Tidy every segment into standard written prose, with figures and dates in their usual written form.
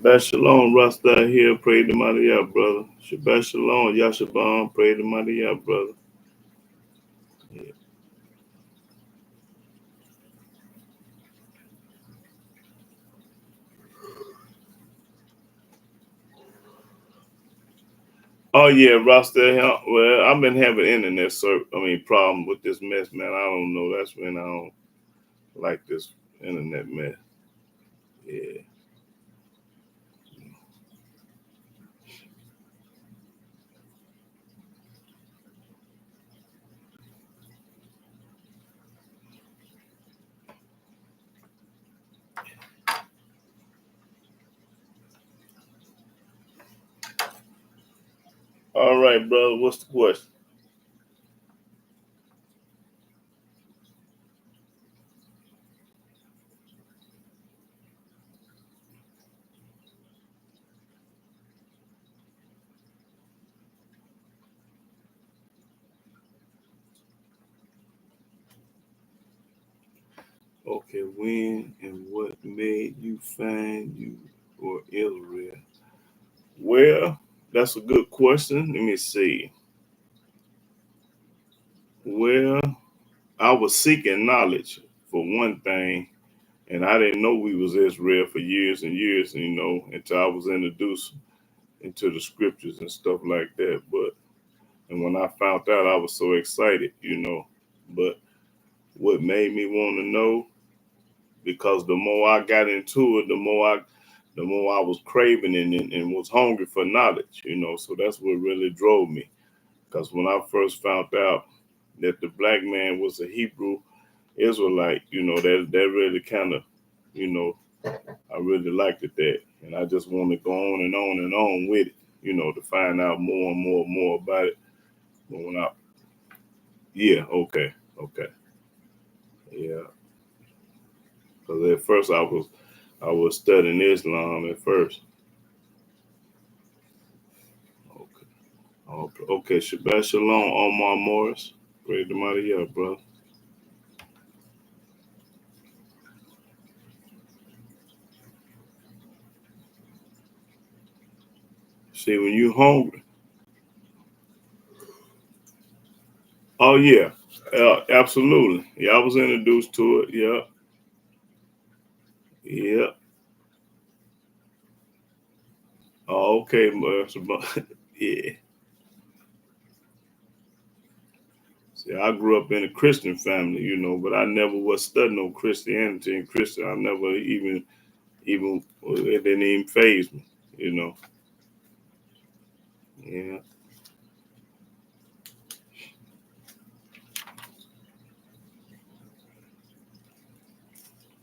Shabbat Shalom, Rasta here. Pray the mighty Yah, brother. Shabbat Shalom, Yashabam. Pray the mighty Yah, brother. Yeah. Oh yeah, Rasta. Well, I've been having internet problem with this mess, man. I don't know. That's when I don't like this internet mess. Yeah. All right, brother. What's the question? Okay, when and what made you find you or Israel? Well, that's a good question. Let me see. Well, I was seeking knowledge for one thing, and I didn't know we was Israel for years and years, until I was introduced into the scriptures and stuff like that. And when I found out, I was so excited. But what made me want to know, because the more I got into it, the more I was craving and was hungry for knowledge. So that's what really drove me. Because when I first found out that the black man was a Hebrew Israelite, that really kind of, you know, I really liked it that. And I just want to go on and on and on with it, to find out more and more and more about it. But yeah, okay. Yeah. Because at first I was studying Islam at first. Okay. Okay. Shabbat Shalom, Omar Morris. Praise the mighty Yah, brother. See, when you hungry, oh yeah, absolutely. Yeah, I was introduced to it. Yeah, yeah. Oh, okay, yeah. See, I grew up in a Christian family, but I never was studying no Christianity and Christian. I never even it didn't even phase me. Yeah.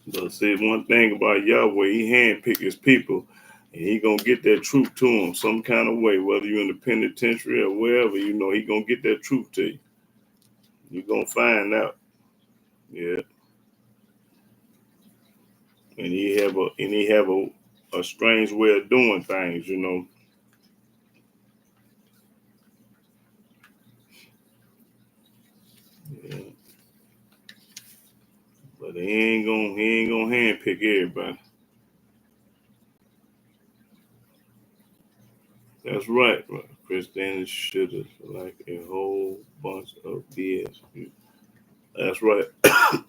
But see, one thing about Yahweh, He handpicked His people, and He gonna get that truth to them some kind of way. Whether you're in the penitentiary or wherever, He gonna get that truth to you. You gonna find out. Yeah. And He have a strange way of doing things. Yeah. But he ain't gonna handpick everybody. That's right. Christianity should have like a whole bunch of BS. That's right.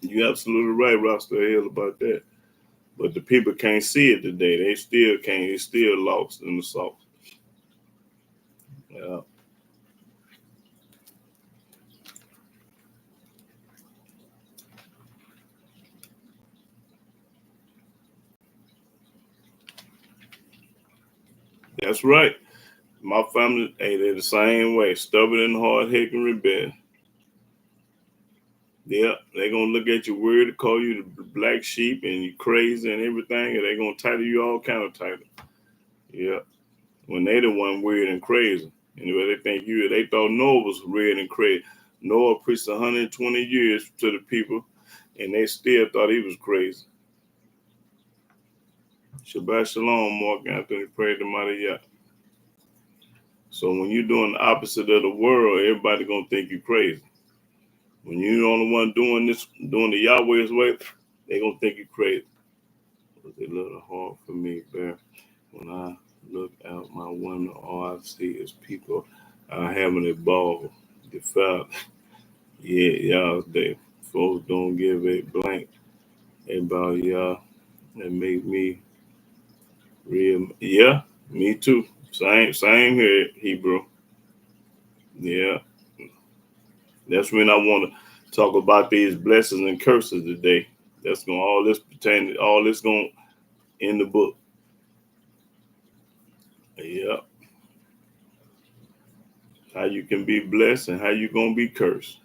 You absolutely right, Rasta Hill, about that. But the people can't see it today. They still can't. It's still lost in the sauce. Yeah, that's right. My family, hey, they're the same way. Stubborn and hard headed and rebellious. Yeah, they're gonna look at you weird, to call you the black sheep and you crazy and everything, and they're gonna title you all kind of title. Yeah. When they the one weird and crazy. Anyway, they thought Noah was weird and crazy. Noah preached 120 years to the people, and they still thought he was crazy. Shabbat Shalom, Mark Anthony, pray the mighty Yah. So when you're doing the opposite of the world, everybody gonna think you crazy. When you're the only one doing the Yahweh's way, they gonna think you crazy. It's a little hard for me, man. When I look out my window, all I see is people having a ball. The fact, yeah, y'all, they folks don't give a blank about y'all. It make me real. Yeah, me too. Same here, Hebrew. Yeah, that's when I want to talk about these blessings and curses today. That's going all this pertaining, all this going in the book. Yeah, how you can be blessed and how you gonna be cursed.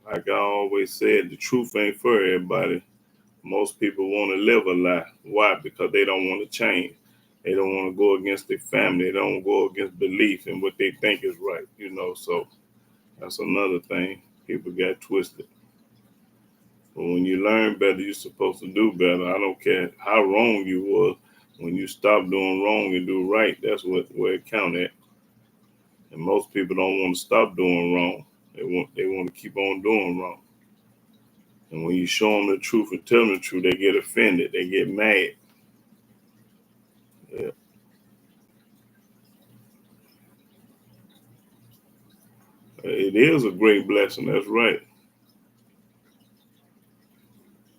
Like I always said, the truth ain't for everybody. Most people want to live a lie. Why? Because they don't want to change. They don't want to go against their family. They don't go against belief and what they think is right. So that's another thing. People got twisted. But when you learn better, you're supposed to do better. I don't care how wrong you was. When you stop doing wrong and do right, that's where it count at. And most people don't want to stop doing wrong. They want to keep on doing wrong. And when you show them the truth and tell them the truth, they get offended. They get mad. Yeah. It is a great blessing. That's right.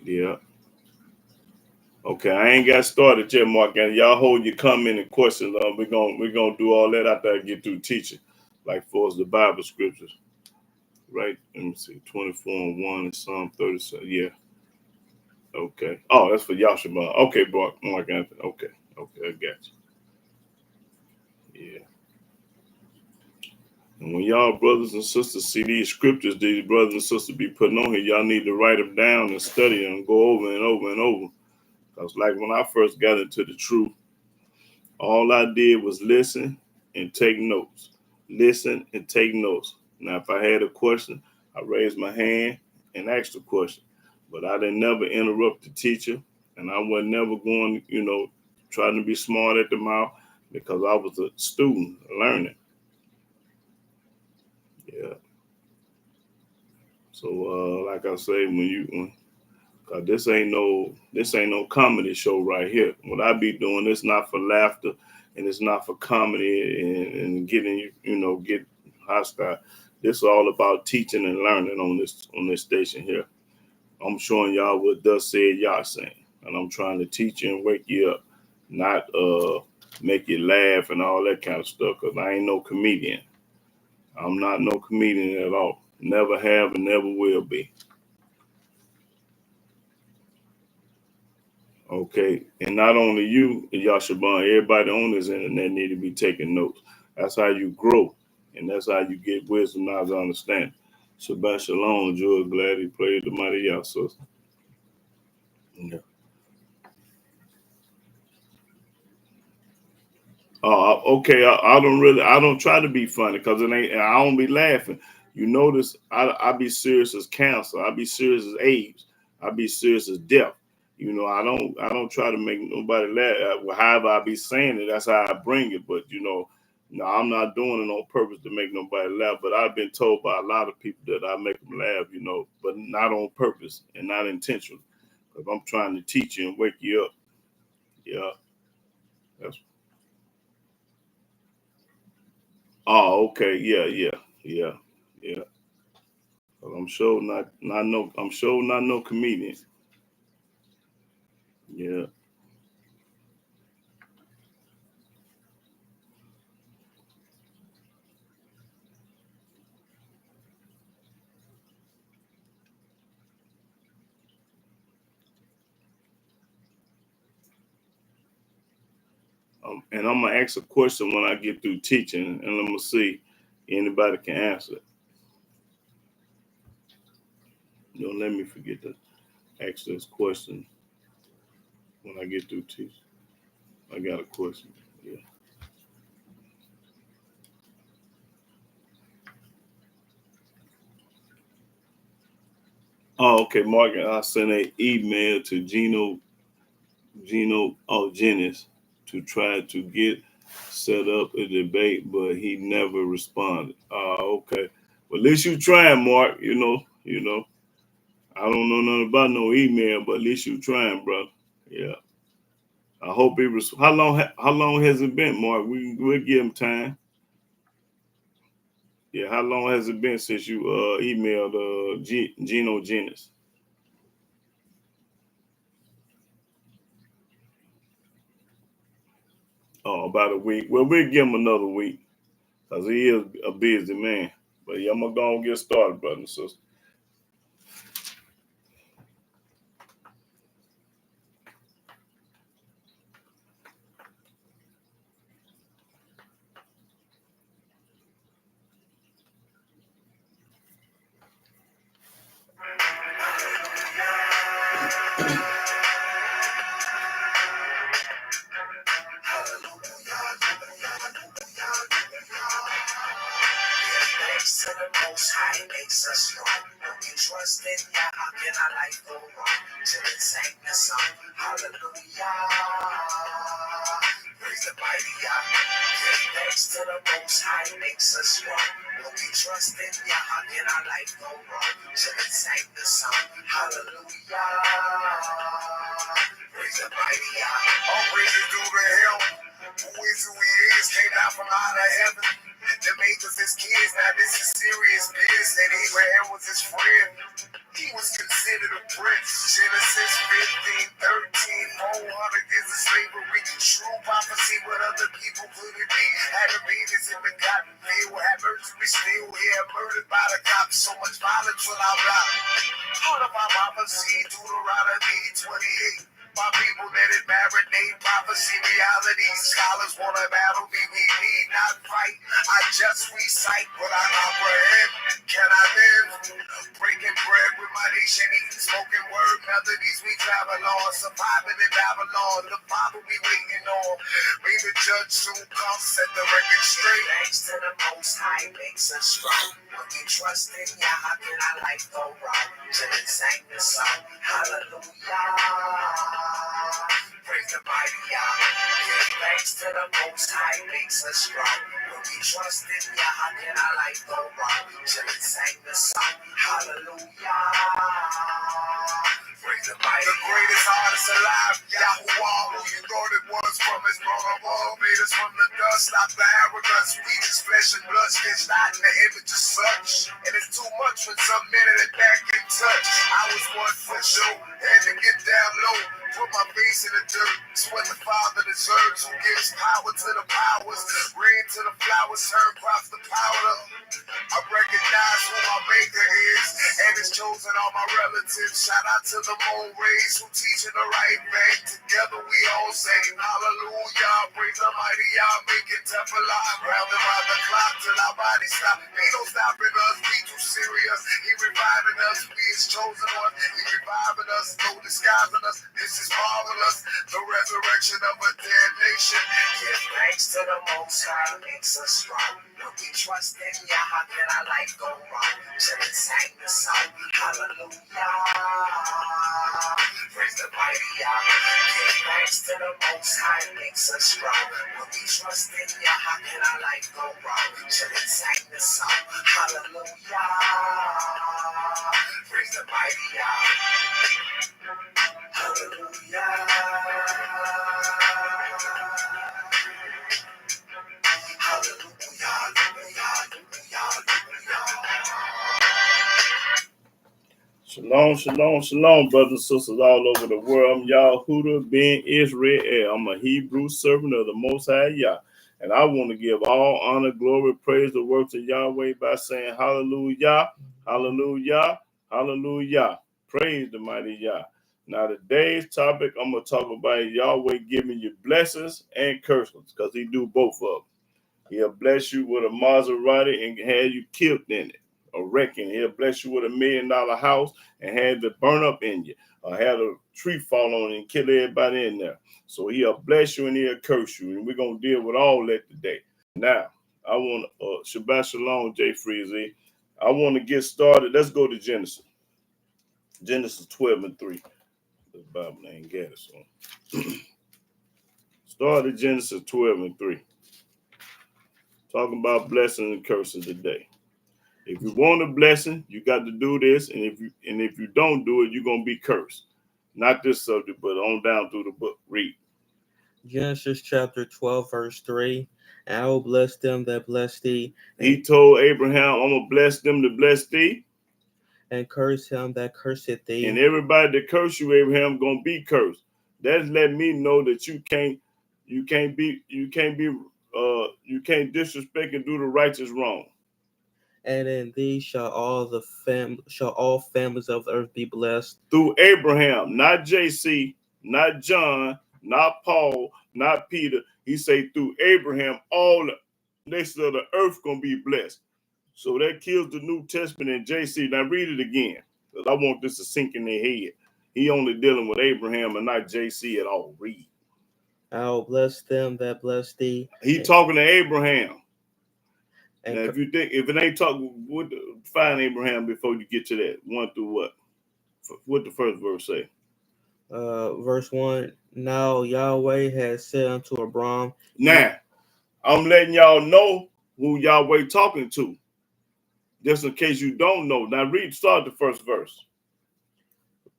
Yeah. Okay, I ain't got started yet, Mark. And y'all hold your comment and questions. We're gonna do all that after I get through teaching, like for us the Bible scriptures, right? Let me see, 24:1 and Psalm 37. Yeah. Okay. Oh, that's for Yahshua. Okay, Mark Anthony. Okay. Okay, I got you. Yeah. And when y'all brothers and sisters see these scriptures, these brothers and sisters be putting on here, y'all need to write them down and study them and go over and over and over. Because like when I first got into the truth, all I did was listen and take notes. Listen and take notes. Now, if I had a question, I raised my hand and asked the question. But I didn't never interrupt the teacher, and I was never going, trying to be smart at the mouth because I was a student learning. Yeah. So, like I say, cause this ain't no comedy show right here. What I be doing, it's not for laughter, and it's not for comedy and getting get hostile. This is all about teaching and learning on this station here. I'm showing y'all what thus said y'all saying, and I'm trying to teach you and wake you up, not make you laugh and all that kind of stuff. Cause I ain't no comedian. I'm not no comedian at all. Never have and never will be. Okay, and not only you, Yashaban, everybody on this internet need to be taking notes. That's how you grow, and that's how you get wisdom, knowledge, and understanding. Shabbat shalom, Joy, glad he played the mighty Yahshua. Yeah. Okay. I don't try to be funny because it ain't. I don't be laughing. You notice, I be serious as cancer. I be serious as AIDS. I be serious as death. I don't try to make nobody laugh. However I be saying it, that's how I bring it. But no, I'm not doing it on purpose to make nobody laugh. But I've been told by a lot of people that I make them laugh. But not on purpose and not intentional. Because I'm trying to teach you and wake you up. Yeah. That's. Oh, okay. Yeah, yeah, yeah, yeah. But I'm sure not no comedian. Yeah. And I'm gonna ask a question when I get through teaching, and I'm gonna see anybody can answer it. Don't let me forget to ask this question when I get through teaching. I got a question. Yeah. Oh, okay, Morgan. I sent an email to Gino Jennings to try to get set up a debate, but he never responded. Okay. Well, at least you trying, Mark. I don't know nothing about no email, but at least you trying, brother. Yeah. I hope he was. How long has it been, Mark? We'll give him time. Yeah. How long has it been since you emailed Geno Jennings? Oh, about a week. Well, we'll give him another week because he is a busy man. But yeah, I'm gonna go and get started, brother and sister. Thanks to the Most High makes us strong. When we trust in Yah, how can our life go wrong? Till it sang the song, hallelujah. Praise the mighty Yah. Give thanks to the Most High makes us strong. When we trust in Yah, how can our life go wrong? Till it sang the song, hallelujah. Praise the mighty Yah. All praises due to Him. Who is who He is, came down from out of heaven. The makers his kids, now this is serious business. And Abraham was his friend. He was considered a prince. Genesis 15:13, 400 years of slavery. True prophecy, what other people couldn't be. Had the babies in the cotton field. Had mercy, we still here. Murdered by the cops. So much violence without doubt. Part of my prophecy, Deuteronomy 28. My people let it marinate, prophecy, reality. Scholars want to battle me, we need not fight. I just recite what I comprehend. Can I live? Breaking bread with my nation, eating spoken word melodies we travel on. Surviving in Babylon, the Bible we waiting on. May the judge soon come, set the record straight. Thanks to the Most High makes us strong. When we trust in Yah, how can our life go wrong? Till it sang the song, hallelujah. Praise the mighty Yah. Give thanks to the Most High makes us strong. When we trust in Yah, how can our life go wrong? Till it sang the song, hallelujah. Praise the mighty the greatest artist alive, Yahweh. Who you thought it was from his throne above, made us from the dust. Stop the arrogance, we just flesh and blood, stitched out in the image of such. And it's too much when some minute that back can touch. I was one for sure, had to get down low. Put my face in the dirt, it's what the Father deserves. Who gives power to the powers, rain to the flowers, turn crops to powder. I recognize who my maker is, and it's chosen all my relatives. Shout out to the moon rays who teaching the right way. Together we all sing hallelujah. Praise the mighty Yah, make it tough alive. Rounded by the clock till our bodies stop. Ain't no stopping us, we too serious. He reviving us, we is chosen one. He reviving us, no disguising us. This is marvelous, the resurrection of a dead nation. Give thanks to the Most High, makes us strong. When we trust in Yah, how can our life go wrong? Till it sang the song, hallelujah. Praise the mighty Yah. Give thanks to the Most High, makes us strong. When we trust in Yah, how can our life go wrong? Till it sang the song, hallelujah. Praise the mighty Yah. Hallelujah. Shalom, shalom, shalom, brothers and sisters all over the world. I'm Yahudah ben Israel. I'm a Hebrew servant of the Most High Yah. And I want to give all honor, glory, praise, the works of Yahweh by saying hallelujah, hallelujah, hallelujah. Praise the mighty Yah. Now, today's topic, I'm going to talk about Yahweh giving you blessings and curses because he do both of them. He'll bless you with a Maserati and have you killed in it. Or wrecking. He'll bless you with $1 million house and have it burn up in you. Or have a tree fall on you and kill everybody in there. So he'll bless you and he'll curse you. And we're going to deal with all that today. Now, I want to, Shabbat Shalom, J. Freezy. I want to get started. Let's go to Genesis. Genesis 12:3. The Bible ain't got it, so. Start at Genesis 12:3. Talking about blessing and cursing today. If you want a blessing, you got to do this, and if you don't do it, you're gonna be cursed. Not this subject, but on down through the book. Read. Genesis chapter 12, verse 3. And I will bless them that bless thee. He told Abraham, I'm gonna bless them to bless thee. And curse him that curseth thee. And everybody that curse you, Abraham, gonna be cursed. That's letting me know that you can't disrespect and do the righteous wrong. And in thee shall all families of the earth be blessed. Through Abraham, not JC, not John, not Paul, not Peter. He say through Abraham, all the nations of the earth gonna be blessed. So that kills the New Testament in JC. Now read it again, because I want this to sink in their head. He only dealing with Abraham and not JC at all. Read. I will bless them that bless thee. He talking to Abraham. And now, if it ain't talking, find Abraham before you get to that. 1 through what? What the first verse say? Verse 1. Now Yahweh has said unto Abram. Now, I'm letting y'all know who Yahweh talking to. Just in case you don't know. Now start the first verse.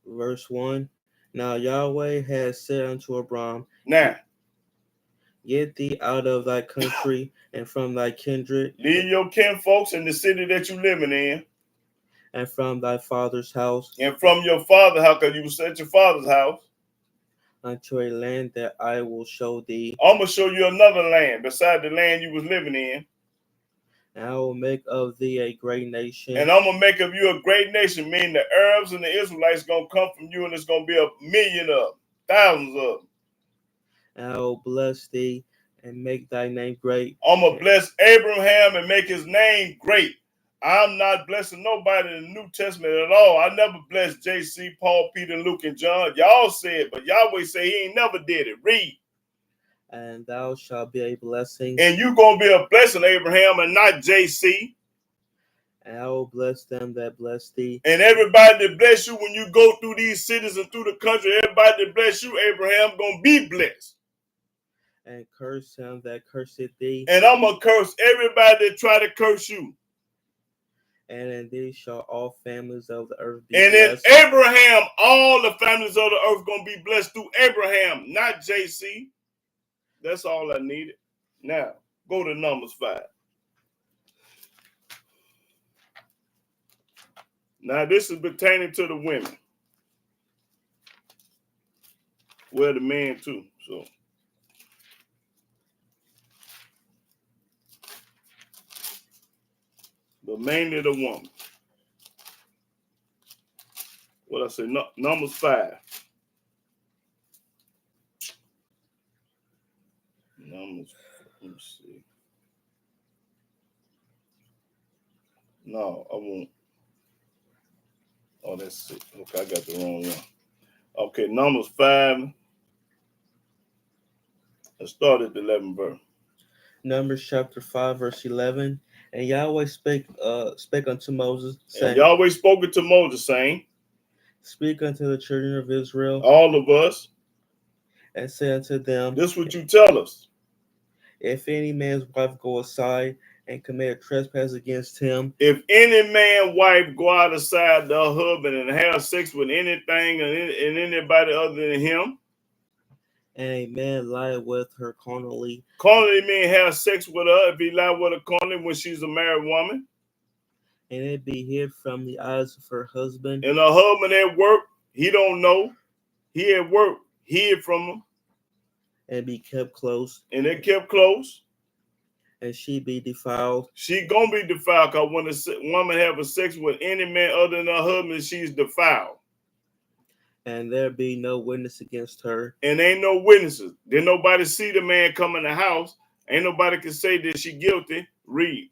Verse 1. Now Yahweh has said unto Abram. Now, get thee out of thy country and from thy kindred. Leave your kin folks in the city that you living in. And from thy father's house. And from your father's house, because you was at your father's house. Unto a land that I will show thee. I'm going to show you another land beside the land you was living in. And I will make of thee a great nation. And I'm going to make of you a great nation, meaning the Arabs and the Israelites going to come from you, and it's going to be 1,000,000 of them, thousands of them. And I will bless thee and make thy name great. I'm going to bless Abraham and make his name great. I'm not blessing nobody in the New Testament at all. I never blessed JC, Paul, Peter, Luke, and John. Y'all said, but Yahweh say he ain't never did it. Read. And thou shalt be a blessing. And you going to be a blessing, Abraham, and not JC. And I will bless them that bless thee. And everybody that bless you when you go through these cities and through the country, everybody that bless you, Abraham, going to be blessed. And curse him that curseth thee. And I'm going to curse everybody that try to curse you. And in thee shall all families of the earth be blessed. And in Abraham, all the families of the earth going to be blessed through Abraham, not JC. That's all I needed. Now, go to Numbers 5. Now, this is pertaining to the women. Well, the men too, so. But mainly the woman. What I say? Numbers 5. Numbers. Let me see. No, I won't. Oh, that's it. Okay, I got the wrong one. Okay, Numbers 5. Let's start at the 11th verse. Numbers chapter 5, verse 11. And Yahweh spake unto Moses, saying, and Yahweh spoke to Moses, saying, speak unto the children of Israel, all of us, and say unto them, this is what you tell us. If any man's wife go aside and commit a trespass against him, if any man wife go out aside the husband and have sex with anything and anybody other than him, and a man lie with her carnally. Carnally mean have sex with her if he lie with her carnally when she's a married woman. And it be hid from the eyes of her husband. And her husband at work, he don't know. He at work, hid from him. And be kept close. And they kept close. And she be defiled. She gonna be defiled, because when a woman have a sex with any man other than her husband, she's defiled. And there be no witness against her. And ain't no witnesses. Then nobody see the man come in the house. Ain't nobody can say that she guilty. Read.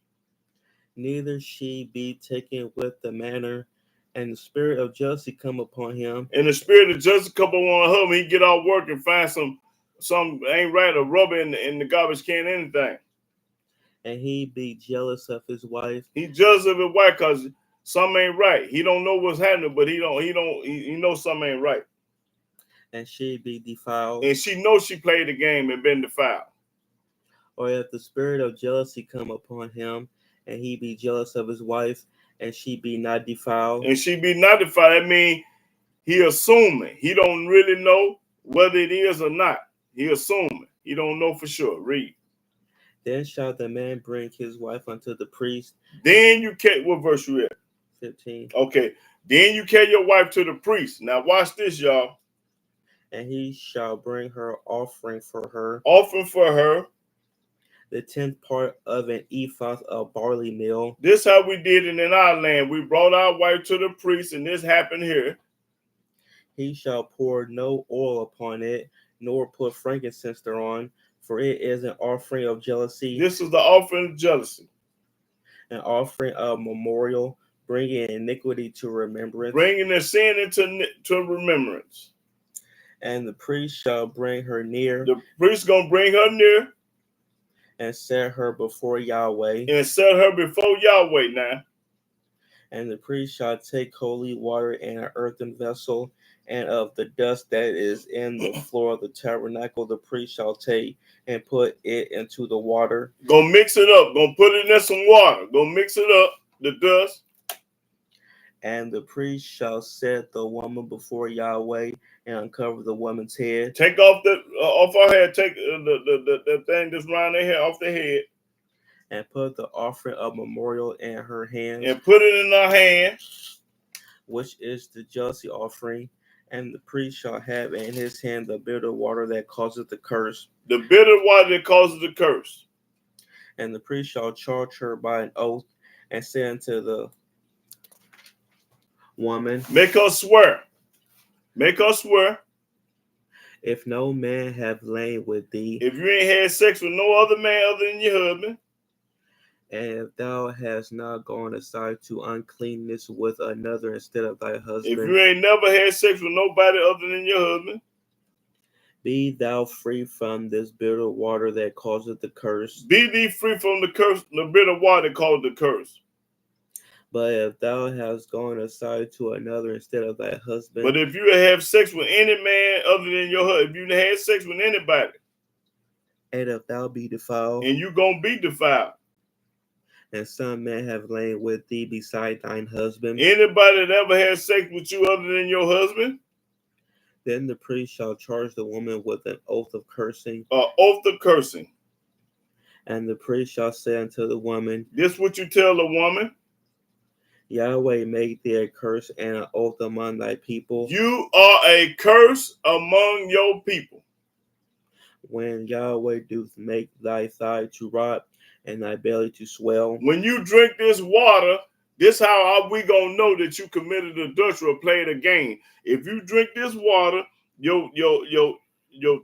Neither she be taken with the manner, and the spirit of jealousy come upon him. And the spirit of jealousy come upon him. He get off work and find some ain't right, a rubber in the garbage can, anything. And he be jealous of his wife. He jealous of his wife because something ain't right. He don't know what's happening, but he knows something ain't right. And she be defiled. And she knows she played the game and been defiled. Or if the spirit of jealousy come upon him, and he be jealous of his wife, and she be not defiled, and she be not defiled, I mean, he assuming. He don't really know whether it is or not. He assuming. He don't know for sure. Read. then shall the man bring his wife unto the priest. Then you carry, what verse you at? 15. Okay. Then you carry your wife to the priest. Now watch this, y'all. And he shall bring her offering for her, Offering for her. the 10th part of an ephah of barley meal. This how we did it in our land. We brought our wife to the priest, and this happened here. He shall pour no oil upon it, nor put frankincense thereon, for it is an offering of jealousy. This is the offering of jealousy. An offering of memorial, bringing iniquity to remembrance. Bringing their sin into remembrance. And the priest shall bring her near. The priest going to bring her near. And set her before Yahweh. And set her before Yahweh now. And the priest shall take holy water in an earthen vessel, and of the dust that is in the floor of the tabernacle the priest shall take and put it into the water. Go mix it up. Go put it in some water. Go mix it up, the dust. And the priest shall set the woman before Yahweh and uncover the woman's head. Take off off her head. Take the thing that's around their hair off their head. And put the offering of memorial in her hands. And put it in her hand. Which is the jealousy offering. And the priest shall have in his hand the bitter water that causes the curse. The bitter water that causes the curse. And the priest shall charge her by an oath and say unto the woman, make her swear. Make her swear. If no man have lain with thee, if you ain't had sex with no other man other than your husband, and if thou hast not gone aside to uncleanness with another instead of thy husband, if you ain't never had sex with nobody other than your husband, be thou free from this bitter water that causeth the curse. Be thee free from the curse, the bitter water that causeth the curse. But if thou hast gone aside to another instead of thy husband, but if you have sex with any man other than your husband, if you had sex with anybody, and if thou be defiled, and you gonna be defiled, and some man have lain with thee beside thine husband, anybody that ever had sex with you other than your husband, then the priest shall charge the woman with an oath of cursing. Oath of cursing. And the priest shall say unto the woman, this what you tell the woman, Yahweh make thee a curse and an oath among thy people. You are a curse among your people. When Yahweh doth make thy thigh to rot and thy belly to swell. When you drink this water, this how are we gonna know that you committed adultery or played a game. If you drink this water, your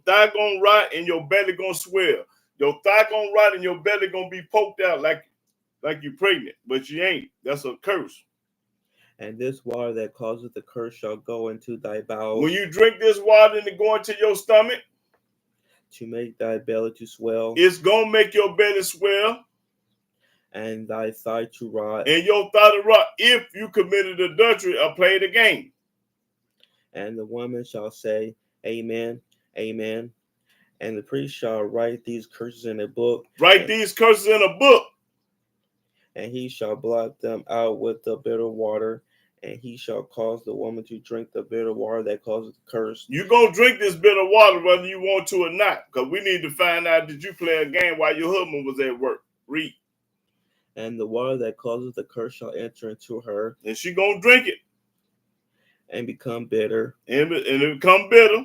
thigh gonna rot and your belly gonna swell. Your thigh gonna rot and your belly gonna be poked out like you pregnant, but you ain't. That's a curse. And this water that causeth the curse shall go into thy bowels. When you drink this water and it go into your stomach, to make thy belly to swell. It's gonna make your belly swell. And thy thigh to rot. And your thigh to rot if you committed adultery or played a game. And the woman shall say, Amen, Amen. And the priest shall write these curses in a book. Write these curses in a book. And he shall blot them out with the bitter water. And he shall cause the woman to drink the bitter water that causes the curse. You're going to drink this bitter water whether you want to or not. Because we need to find out, did you play a game while your husband was at work? Read. And the water that causes the curse shall enter into her. And she going to drink it. And become bitter. And it become bitter.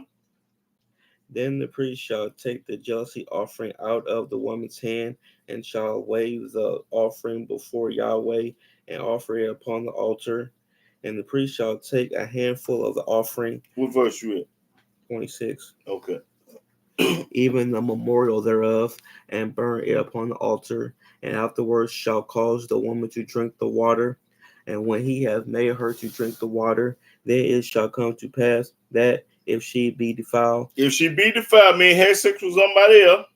Then the priest shall take the jealousy offering out of the woman's hand and shall wave the offering before Yahweh and offer it upon the altar. And the priest shall take a handful of the offering. What verse you at? 26. Okay. Even the memorial thereof, and burn it upon the altar. And afterwards shall cause the woman to drink the water. And when he hath made her to drink the water, then it shall come to pass that if she be defiled, mean have sex with somebody else,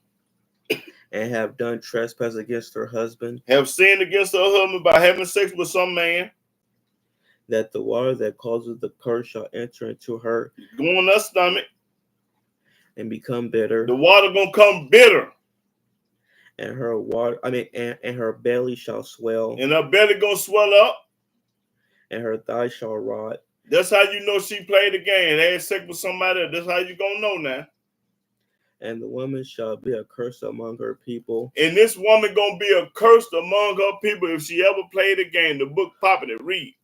and have done trespass against her husband, have sinned against her husband by having sex with some man, that the water that causes the curse shall enter into her, go on her stomach, and become bitter. The water gonna come bitter. and her water. And her belly shall swell, And her belly gonna swell up. and her thighs shall rot. That's how you know she played the game. Had sex with somebody else. That's how you gonna know now. And the woman shall be accursed among her people. And this woman gonna be accursed among her people if she ever played a game. The book popping it. Read.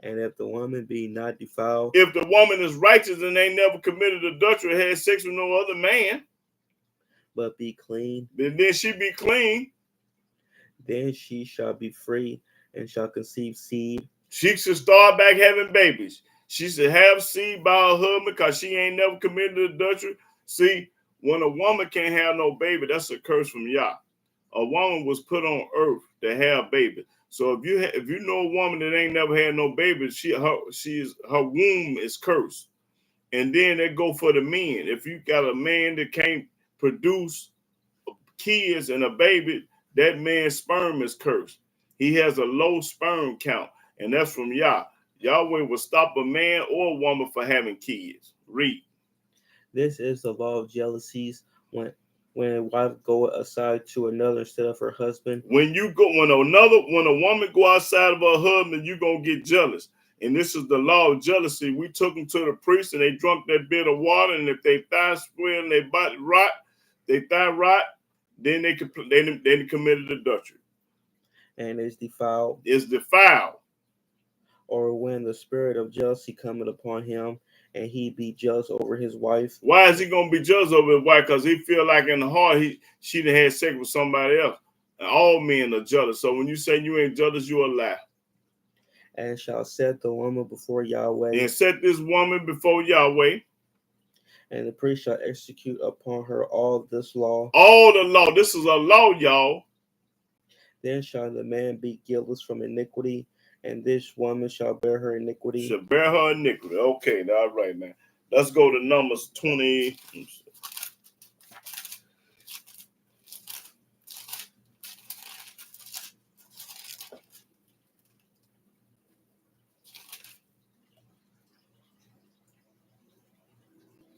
And if the woman be not defiled, If the woman is righteous and ain't never committed adultery, had sex with no other man, but be clean, then she be clean. then she shall be free, and shall conceive seed. She should start back having babies. She should have seed by her husband because she ain't never committed adultery. See, when a woman can't have no baby, that's a curse from Yah. A woman was put on earth to have babies. So if you know a woman that ain't never had no baby, her womb is cursed. And then they go for the men. If you got a man that can't produce kids and a baby, that man's sperm is cursed. He has a low sperm count, and that's from Yah. Yahweh will stop a man or a woman for having kids. Read. This is the law of jealousies when a wife goeth aside to another instead of her husband. When a woman go outside of her husband, you gonna get jealous. And this is the law of jealousy. We took them to the priest and they drunk that bit of water, and if they thigh swell and they body rot, they thigh rot, then they committed adultery. And is defiled. Is defiled. Or when the spirit of jealousy cometh upon him, and he be jealous over his wife. Why is he gonna be jealous over his wife? Because he feel like in the heart she done had sex with somebody else. And all men are jealous. So when you say you ain't jealous, you a lie. And shall set the woman before Yahweh. And set this woman before Yahweh. And the priest shall execute upon her all this law. All the law. This is a law, y'all. Then shall the man be guiltless from iniquity, and this woman shall bear her iniquity. Shall bear her iniquity. Okay, all right, man. Let's go to Numbers 20.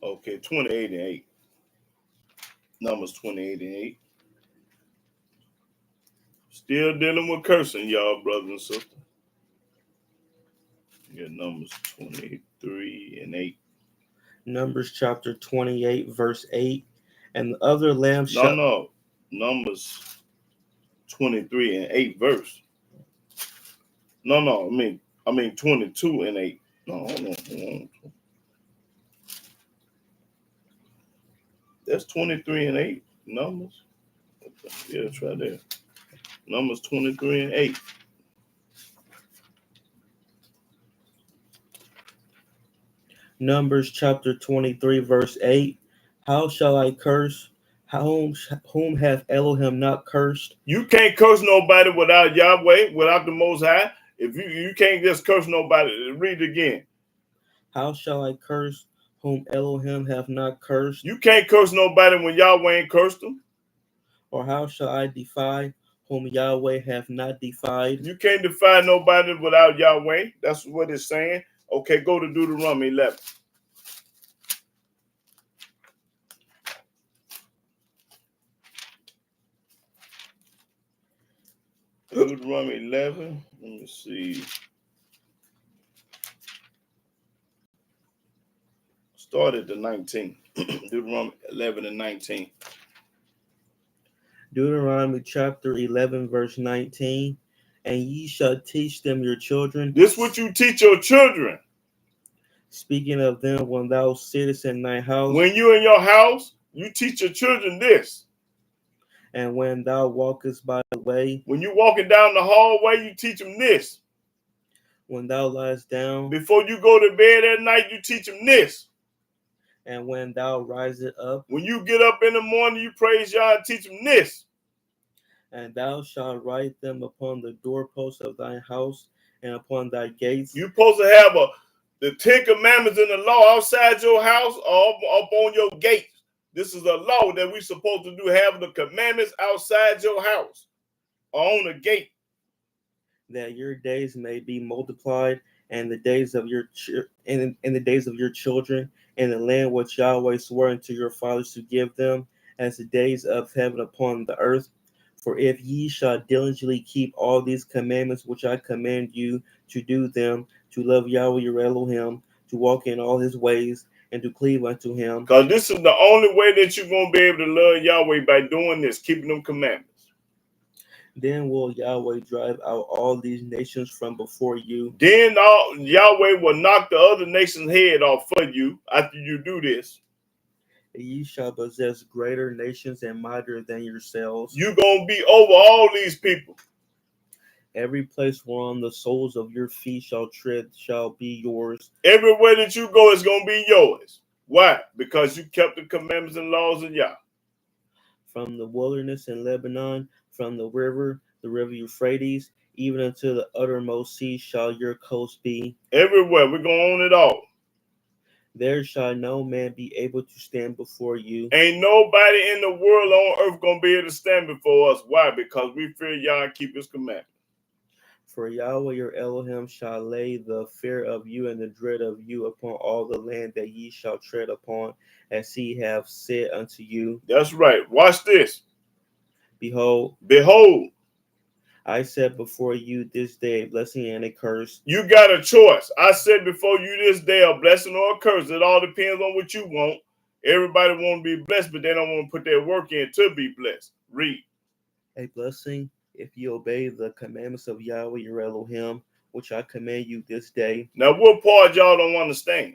Okay, 28 and 8. Numbers 28 and 8. Still dealing with cursing, y'all, brothers and sisters. Yeah, Numbers 23 and 8. Numbers chapter 28, verse 8. And the other lamb shall... No. Numbers 23 and 8 verse. No, I mean 22 and 8. No, hold on. That's 23 and 8. Numbers. Yeah, try there. Numbers 23 and 8. Numbers chapter 23, verse 8. How shall I curse? Whom hath Elohim not cursed? You can't curse nobody without Yahweh, without the Most High. If you can't just curse nobody, read it again. How shall I curse whom Elohim hath not cursed? You can't curse nobody when Yahweh ain't cursed them. Or how shall I defy whom Yahweh hath not defied? You can't defy nobody without Yahweh. That's what it's saying. Okay, go to Deuteronomy 11. Deuteronomy 11. Let me see. Start at the 19. Deuteronomy 11 and 19. Deuteronomy chapter 11, verse 19. And ye shall teach them your children. This what you teach your children. Speaking of them when thou sittest in thy house. When you in your house, you teach your children this. And when thou walkest by the way. When you walking down the hallway, you teach them this. When thou liest down. Before you go to bed at night, you teach them this. And when thou risest up. When you get up in the morning, you praise Yah and teach them this. And thou shalt write them upon the doorposts of thy house and upon thy gates. You're supposed to have the 10 commandments in the law outside your house or up on your gates. This is a law that we're supposed to do, have the commandments outside your house or on the gate. That your days may be multiplied, and the days of your in the days of your children, in the land which Yahweh swore unto your fathers to give them, as the days of heaven upon the earth. For if ye shall diligently keep all these commandments which I command you to do them, to love Yahweh your Elohim, to walk in all his ways, and to cleave unto him. Because this is the only way that you're going to be able to love Yahweh, by doing this, keeping them commandments. Then will Yahweh drive out all these nations from before you. Then Yahweh will knock the other nation's head off for you after you do this. And ye shall possess greater nations and mightier than yourselves. You're going to be over all these people. Every place whereon the soles of your feet shall tread shall be yours. Everywhere that you go is going to be yours. Why? Because you kept the commandments and laws of Yah. From the wilderness in Lebanon, from the river Euphrates, even unto the uttermost sea shall your coast be. Everywhere. We're going to own it all. There shall no man be able to stand before you. Ain't nobody in the world on earth going to be able to stand before us. Why? Because we fear Yah and keep his commandments. For Yahweh your Elohim shall lay the fear of you and the dread of you upon all the land that ye shall tread upon, as he have said unto you. That's right. Watch this. Behold, I set before you this day a blessing and a curse. You got a choice. I said before you this day a blessing or a curse. It all depends on what you want. Everybody want to be blessed, but they don't want to put their work in to be blessed. Read. A blessing if you obey the commandments of Yahweh your Elohim, which I command you this day. Now, what part y'all don't understand?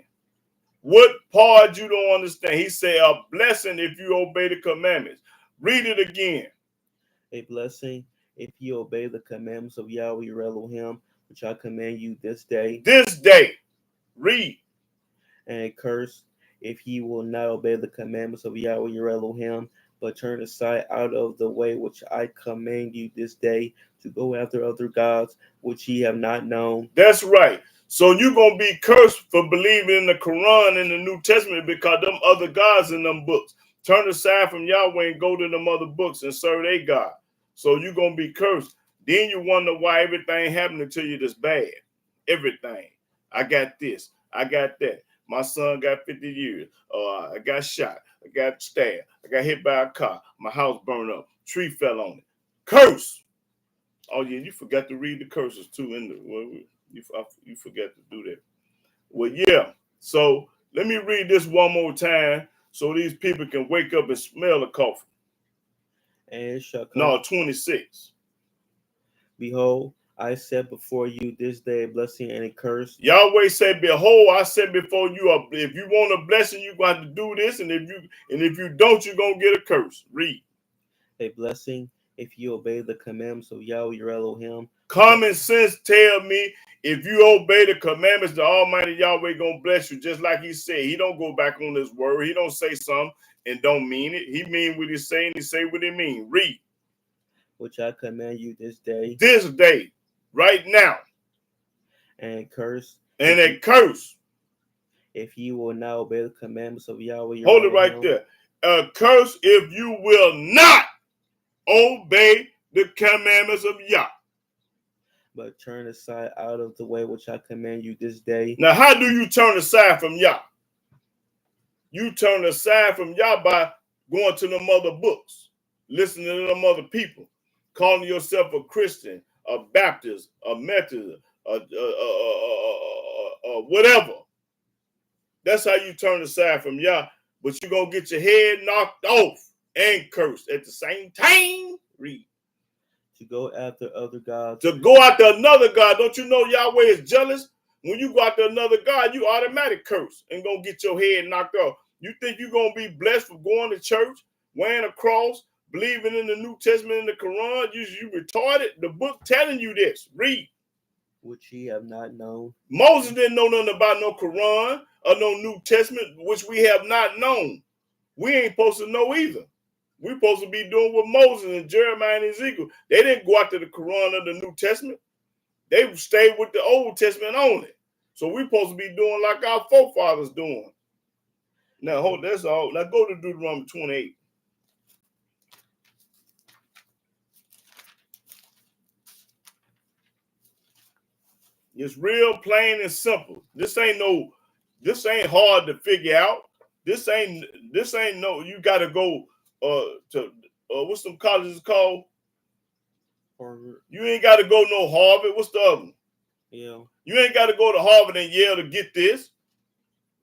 What part you don't understand? He said a blessing if you obey the commandments. Read it again. A blessing if you obey the commandments of Yahweh your Elohim, which I command you this day. This day. Read. And a curse if ye will not obey the commandments of Yahweh your Elohim, but turn aside out of the way which I command you this day, to go after other gods which ye have not known. That's right. So you're going to be cursed for believing in the Quran and the New Testament, because them other gods in them books. Turn aside from Yahweh and go to them other books and serve their God. So you're going to be cursed. Then you wonder why everything happening to you that's bad. Everything. I got this. I got that. My son got 50 years. I got shot. I got stabbed. I got hit by a car. My house burned up. Tree fell on it. Curse. Oh, yeah, you forgot to read the curses too. You forgot to do that. Well, yeah. So let me read this one more time so these people can wake up and smell the coffee. And it shall come. No, 26. Behold, I set before you this day a blessing and a curse. Yahweh said, behold, I said before you, if you want a blessing, you're going to have to do this. And if you don't, you're going to get a curse. Read. A blessing if you obey the commandments of Yahweh your Elohim. Common sense tell me if you obey the commandments, the Almighty Yahweh going to bless you. Just like he said. He don't go back on his word. He don't say something and don't mean it. He mean what he's saying. He say what he mean. Read. Which I command you this day. This day. Right now. And a curse. And a curse. If you will not obey the commandments of Yahweh your Hold Elohim. it right there. A curse if you will not obey the commandments of Yah. But turn aside out of the way which I command you this day. Now, how do you turn aside from Yah? You turn aside from Yah by going to them other books, listening to them other people, calling yourself a Christian, a Baptist, a Methodist, whatever. That's how you turn aside from Yah. But you're going to get your head knocked off and cursed at the same time. Read. To go after other gods. To go after another God. Don't you know Yahweh is jealous? When you go after another God, you automatic curse and going to get your head knocked off. You think you're going to be blessed for going to church, wearing a cross, believing in the New Testament and the Quran? You retarded. The book telling you this. Read. Which ye have not known. Moses didn't know nothing about no Quran or no New Testament, which we have not known. We ain't supposed to know either. We're supposed to be doing what Moses and Jeremiah and Ezekiel. They didn't go after the Quran or the New Testament. They stayed with the Old Testament only. So we're supposed to be doing like our forefathers doing. Now, hold that's all. Now go to Deuteronomy 28. It's real plain and simple. This ain't hard to figure out. This ain't no, you gotta go to what's some colleges called? Harvard. You ain't got to go no Harvard. What's the other one? Yeah. You ain't got to go to Harvard and Yale to get this.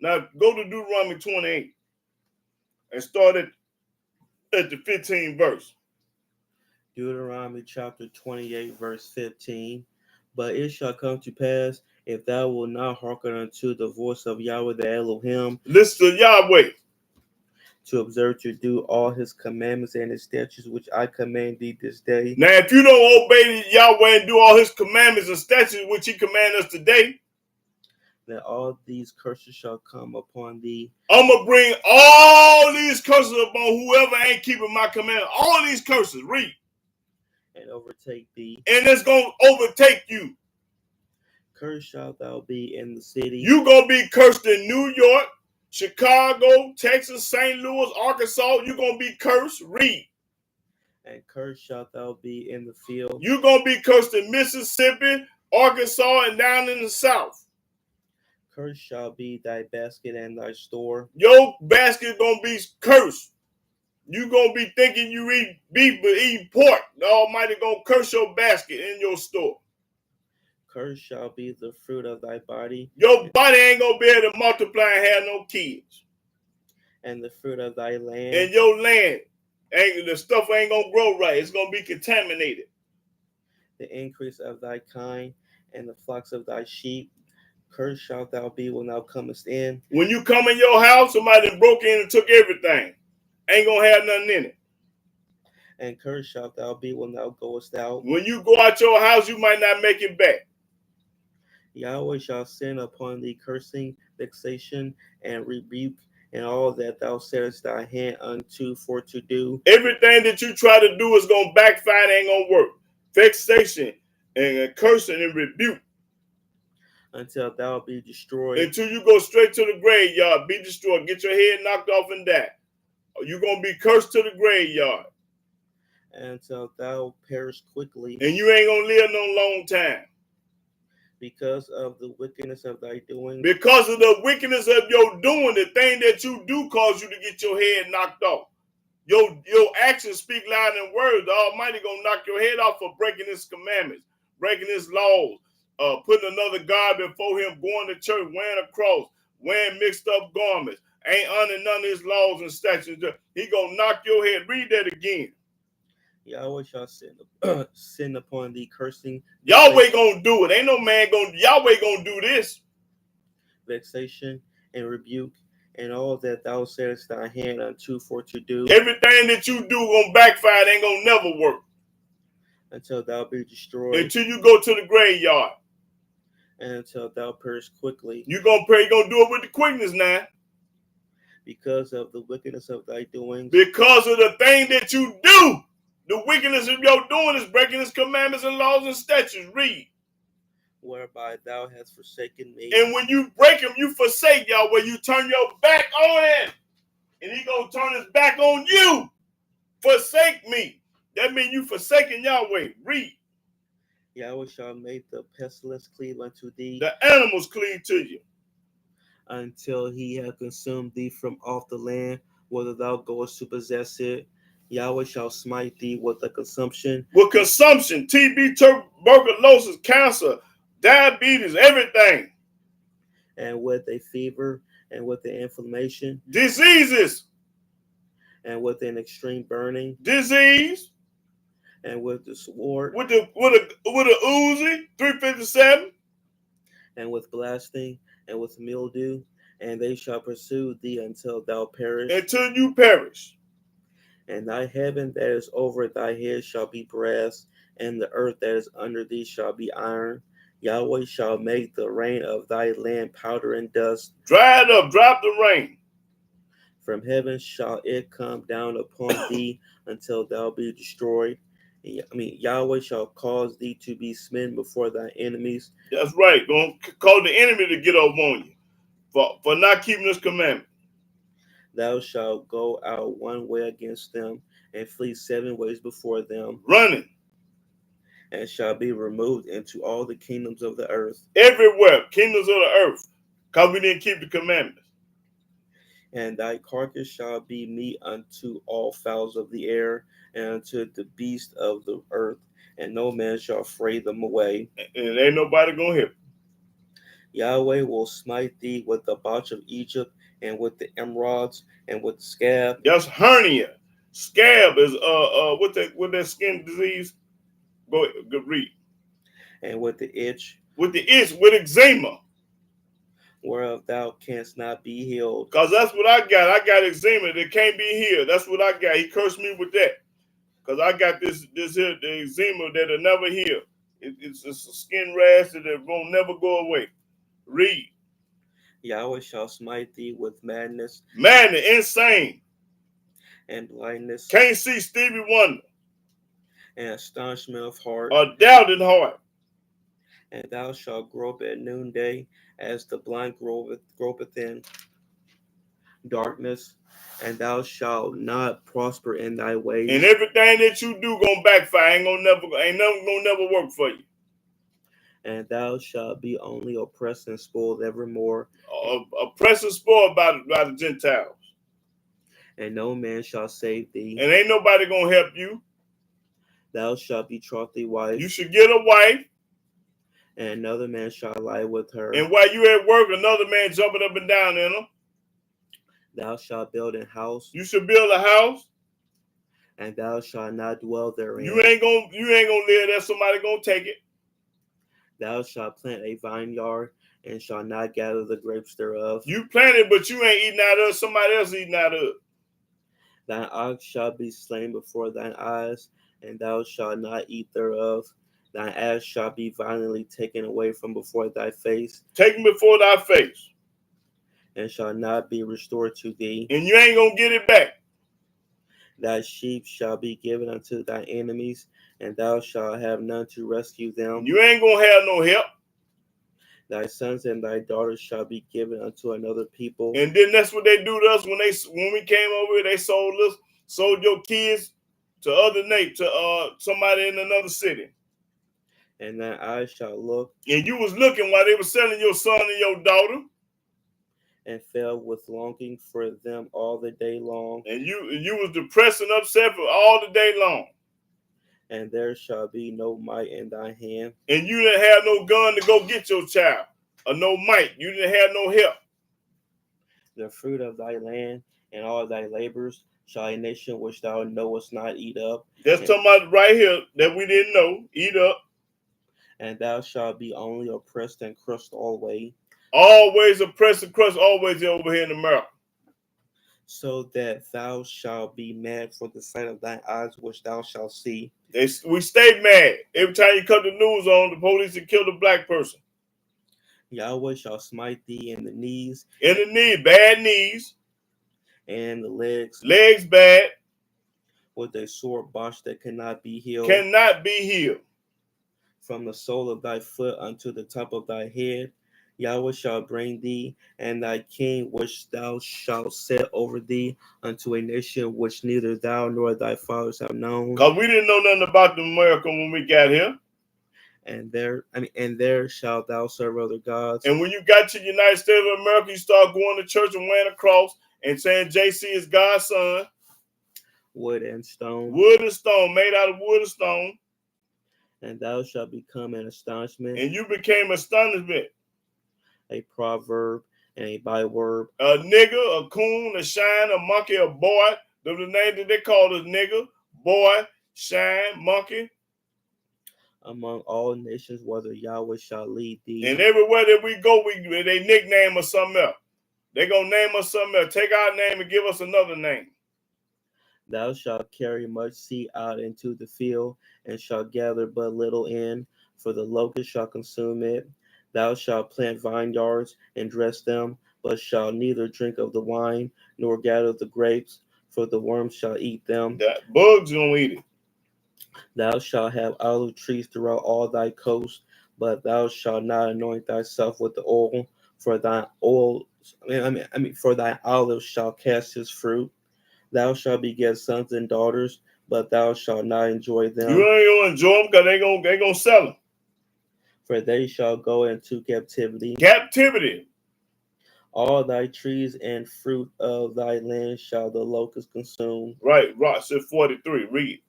Now go to Deuteronomy 28 and start at the 15th verse. Deuteronomy chapter 28, verse 15. But it shall come to pass, if thou wilt not hearken unto the voice of Yahweh the Elohim, Listen to Yahweh, to observe to do all his commandments and his statutes which I command thee this day. Now, if you don't obey Yahweh and do all his commandments and statutes which he command us today, then all these curses shall come upon thee. I'm going to bring all these curses upon whoever ain't keeping my commandments. All these curses, read. And overtake thee. And it's going to overtake you. Cursed shalt thou be in the city. You going to be cursed in New York, Chicago, Texas, St. Louis, Arkansas. You're going to be cursed. Read. And cursed shalt thou be in the field. You're going to be cursed in Mississippi, Arkansas, and down in the South. Cursed shall be thy basket and thy store. Your basket going to be cursed. You going to be thinking you eat beef but eat pork. The Almighty going to curse your basket in your store. Cursed shall be the fruit of thy body. Your body ain't going to be able to multiply and have no kids. And the fruit of thy land. And your land, the stuff ain't going to grow right. It's going to be contaminated. The increase of thy kind and the flocks of thy sheep. Cursed shalt thou be when thou comest in. When you come in your house, somebody broke in and took everything. Ain't going to have nothing in it. And cursed shalt thou be when thou goest out. When you go out your house, you might not make it back. Yahweh shall send upon thee cursing, vexation, and rebuke, and all that thou settest thy hand unto for to do. Everything that you try to do is going to backfire, ain't going to work. Vexation and cursing and rebuke. Until thou be destroyed. Until you go straight to the graveyard, be destroyed, get your head knocked off and die. You're going to be cursed to the graveyard. Until thou perish quickly. And you ain't going to live no long time. Because of the wickedness of thy doing. Because of the wickedness of your doing, the thing that you do cause you to get your head knocked off. Your actions speak louder than words. The Almighty going to knock your head off for breaking his commandments, breaking his laws, putting another God before him, going to church, wearing a cross, wearing mixed up garments, ain't under none of his laws and statutes. He going to knock your head. Read that again. Yahweh shall send upon thee cursing. Yahweh gonna do it. Ain't no man gonna. Yahweh gonna do this. Vexation and rebuke, and all that thou settest thy hand unto for to do. Everything that you do gonna backfire. It ain't gonna never work. Until thou be destroyed. Until you go to the graveyard. And until thou perish quickly. You gonna pray. You gonna do it with the quickness now. Because of the wickedness of thy doings. Because of the thing that you do. The wickedness of your doing is breaking his commandments and laws and statutes. Read. Whereby thou hast forsaken me. And when you break him, you forsake Yahweh. You turn your back on him. And he going to turn his back on you. Forsake me. That means you forsaken Yahweh. Read. Yahweh shall make the pestilence cleave unto thee. The animals cleave to you. Until he have consumed thee from off the land, whether thou goest to possess it. Yahweh shall smite thee with a consumption. With consumption, TB, tuberculosis, cancer, diabetes, everything. And with a fever, and with the inflammation. Diseases. And with an extreme burning. Disease. And with the sword. With a Uzi, 357. And with blasting, and with mildew. And they shall pursue thee until thou perish. Until you perish. And thy heaven that is over thy head shall be brass, and the earth that is under thee shall be iron. Yahweh shall make the rain of thy land powder and dust. Dry it up, drop the rain. From heaven shall it come down upon thee until thou be destroyed. Yahweh shall cause thee to be smitten before thy enemies. That's right. Going to cause the enemy to get over on you for not keeping this commandment. Thou shalt go out one way against them, and flee 7 ways before them. Running. And shall be removed into all the kingdoms of the earth. Everywhere, kingdoms of the earth, because we didn't keep the commandments. And thy carcass shall be meat unto all fowls of the air, and unto the beasts of the earth, and no man shall fray them away. And ain't nobody gonna help. Yahweh will smite thee with the botch of Egypt, and with the emeralds, and with the scab. That's hernia. Scab is what that skin disease? Go read. And with the itch, With the itch, with eczema. whereof thou canst not be healed. Cause that's what I got. I got eczema that can't be healed. That's what I got. He cursed me with that. Cause I got this here, the eczema that'll never heal. It's a skin rash that won't never go away. Read. Yahweh shall smite thee with madness, Insane. and blindness, Can't see Stevie Wonder. and astonishment of heart. A doubting heart. And thou shalt grope at noonday, as the blind gropeth in darkness, and thou shalt not prosper in thy ways. And everything that you do gonna backfire. Ain't gonna never work for you. And thou shalt be only oppressed and spoiled evermore. Oppressed and spoiled by the Gentiles. And no man shall save thee. And ain't nobody gonna help you. Thou shalt betroth thee wife. You should get a wife. And another man shall lie with her. And while you at work, another man jumping up and down in them. Thou shalt build an house. You should build a house. And thou shalt not dwell therein. You ain't gonna live there. Somebody gonna take it. Thou shalt plant a vineyard, and shalt not gather the grapes thereof. You planted, but you ain't eating out of it. Somebody else eating out of it. Thine ox shall be slain before thine eyes, and thou shalt not eat thereof. Thine ass shall be violently taken away from before thy face. Taken before thy face. And shall not be restored to thee. And you ain't gonna get it back. Thy sheep shall be given unto thy enemies, and thou shalt have none to rescue them. You ain't gonna have no help. Thy sons and thy daughters shall be given unto another people. And then that's what they do to us when we came over here. They sold your kids to somebody in another city. And thine eyes shall look. And you was looking while they were selling your son and your daughter. And fell with longing for them all the day long. And you was depressed and upset for all the day long. And there shall be no might in thy hand. And you didn't have no gun to go get your child, or no might. You didn't have no help. The fruit of thy land and all thy labors shall a nation which thou knowest not eat up. That's talking about right here that we didn't know. Eat up. And thou shalt be only oppressed and crushed always. Always oppressed and crushed, always over here in America. So that thou shalt be mad for the sight of thine eyes which thou shalt see. We stay mad. Every time you cut the news on, the police have killed a black person. Yahweh shall smite thee in the knees. In the knee, bad knees. And the legs. Legs bad. With a sore botch that cannot be healed. Cannot be healed. From the sole of thy foot unto the top of thy head. Yahweh shall bring thee and thy king which thou shalt set over thee unto a nation which neither thou nor thy fathers have known. Because we didn't know nothing about America when we got here. And there shalt thou serve other gods. And when you got to the United States of America, you start going to church and wearing a cross and saying JC is God's son. Wood and stone. Wood and stone, made out of wood and stone. And thou shalt become an astonishment. And you became astonishment. A proverb and a byword. A nigger, a coon, a shine, a monkey, a boy. Those are the names that they call us: nigger, boy, shine, monkey. Among all nations, whether Yahweh shall lead thee. And everywhere that we go, they nickname us something else. They're going to name us something else. Take our name and give us another name. Thou shalt carry much seed out into the field, and shalt gather but little in, for the locust shall consume it. Thou shalt plant vineyards and dress them, but shalt neither drink of the wine, nor gather the grapes, for the worms shall eat them. The bugs don't eat it. Thou shalt have olive trees throughout all thy coast, but thou shalt not anoint thyself with the oil, for thy for thy olive shall cast his fruit. Thou shalt beget sons and daughters, but thou shalt not enjoy them. You ain't gonna enjoy them because they gonna sell them. For they shall go into captivity. Captivity. All thy trees and fruit of thy land shall the locust consume. Right, Rock said 43. Read.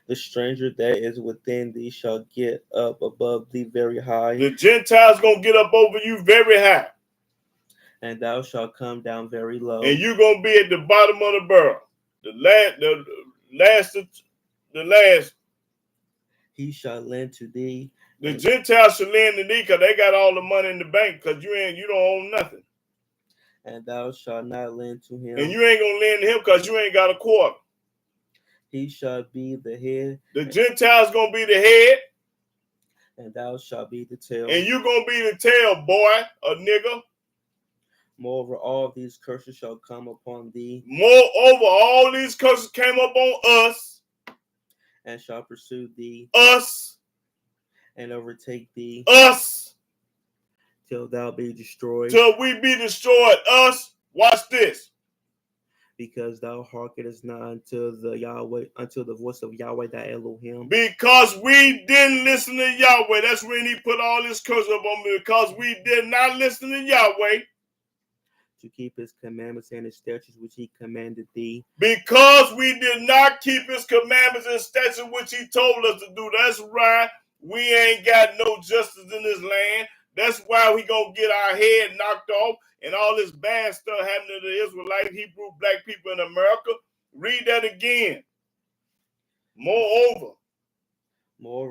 The stranger that is within thee shall get up above thee very high, The Gentiles gonna get up over you very high, and thou shalt come down very low. and you're gonna be at the bottom of the barrel. The last. He shall lend to thee. The Gentiles shall lend to thee because they got all the money in the bank because you don't own nothing. And thou shalt not lend to him. And you ain't gonna lend to him because you ain't got a quarter. He shall be the head. The Gentiles gonna be the head. And thou shalt be the tail. And you gonna be the tail, boy, a nigga. Moreover, all these curses shall come upon thee. Moreover, all these curses came up on us. And shall pursue thee. Us. And overtake thee. Us. Till thou be destroyed. Till we be destroyed. Us. Watch this. Because thou hearkenest not unto the voice of Yahweh thy Elohim. Because we didn't listen to Yahweh. That's when he put all this curse up on me. Because we did not listen to Yahweh. To keep his commandments and his statutes which he commanded thee. Because we did not keep his commandments and statutes which he told us to do. That's right. We ain't got no justice in this land. That's why we gonna get our head knocked off and all this bad stuff happening to the Israelite, Hebrew, black people in America. Read that again. Moreover,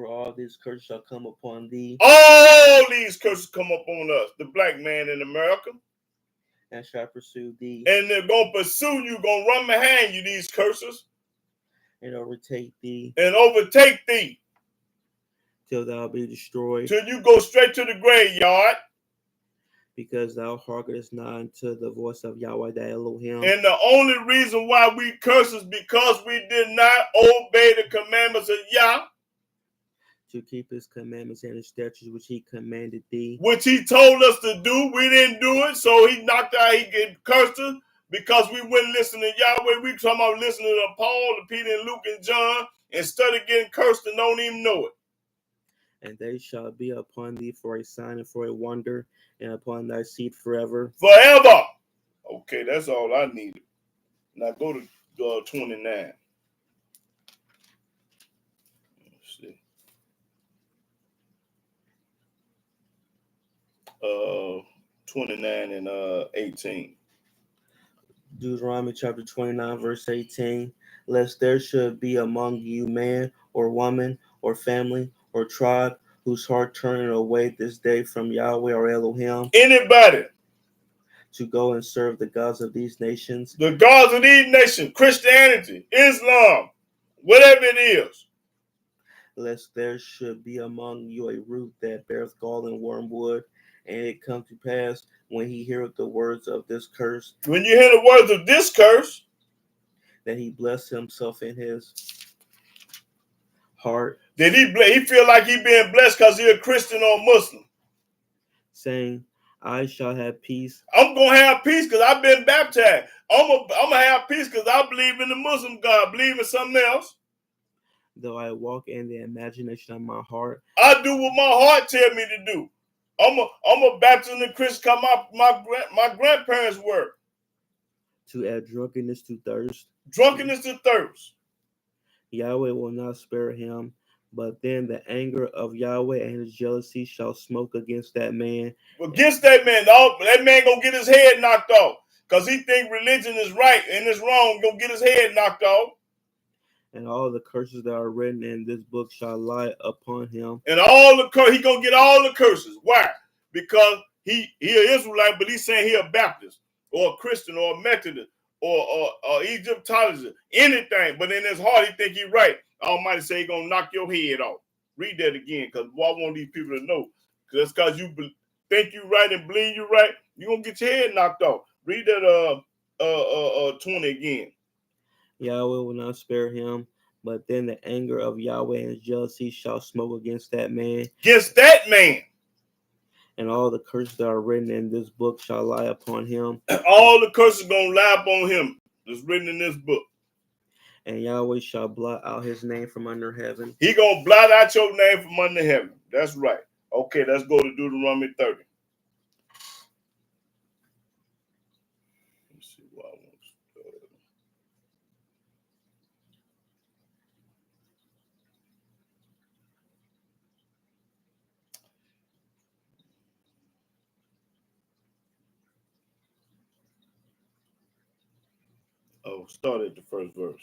all these curses shall come upon thee. All these curses come upon us, the black man in America. And shall pursue thee. And they're gonna pursue you, gonna run behind you, these curses. And overtake thee. And overtake thee. Till thou be destroyed. Till you go straight to the graveyard. Because thou hearkenest not unto the voice of Yahweh thy Elohim. And the only reason why we curse is because we did not obey the commandments of Yah. To keep his commandments and his statutes which he commanded thee. Which he told us to do. We didn't do it. So he knocked out, he cursed us because we wouldn't listen to Yahweh. We talking about listening to Paul, to Peter, and Luke, and John. Instead of getting cursed and don't even know it. And they shall be upon thee for a sign and for a wonder, and upon thy seed forever. Forever. Okay, that's all I needed. Now go to 29. Let's see. 29 and 18. Deuteronomy chapter 29, verse 18. Lest there should be among you man or woman or family or tribe whose heart turning away this day from Yahweh or Elohim. Anybody. To go and serve the gods of these nations. The gods of these nations, Christianity, Islam, whatever it is. Lest there should be among you a root that beareth gall and wormwood, and it come to pass when he heareth the words of this curse. When you hear the words of this curse, that he bless himself in his heart. Did he feel like he being blessed because he a Christian or Muslim? Saying, I shall have peace. I'm going to have peace because I've been baptized. I'm going to have peace because I believe in the Muslim God, believe in something else. Though I walk in the imagination of my heart. I do what my heart tell me to do. I'm a Baptist and Christian because my grandparents were. To add drunkenness to thirst. Drunkenness to thirst. Yahweh will not spare him, but then the anger of Yahweh and his jealousy shall smoke against that man. Against that man. That man gonna get his head knocked off because he think religion is right and it's wrong. Gonna get his head knocked off. And all the curses that are written in this book shall lie upon him. And all the he gonna get all the curses. Why? Because he an Israelite, but he's saying he a Baptist or a Christian or a Methodist or Egyptologist, anything. But in his heart, he think he right. Almighty say he gonna knock your head off. Read that again, because I want these people to know. Just because you think you right and believe you right, you gonna get your head knocked off. Read that 20 again. Yahweh will not spare him, but then the anger of Yahweh and his jealousy shall smoke against that man. Against that man. And all the curses that are written in this book shall lie upon him. All the curses gonna lie upon him that's written in this book. And Yahweh shall blot out his name from under heaven. He gonna blot out your name from under heaven. That's right. Okay, let's go to Deuteronomy 30. me see why I want to start. Oh, start at the first verse.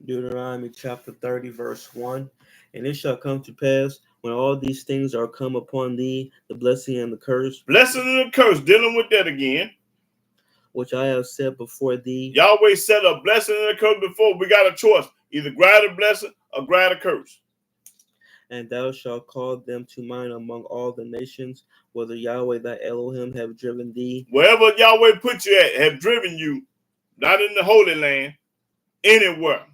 Deuteronomy chapter 30, verse 1. And it shall come to pass when all these things are come upon thee, the blessing and the curse, Blessing and the curse, dealing with that again. which I have set before thee. Yahweh said a blessing and a curse before. We got a choice. Either grant a blessing or grant a curse. And thou shalt call them to mind among all the nations, whether Yahweh thy Elohim have driven thee. Wherever Yahweh put you at, have driven you, not in the Holy Land, anywhere.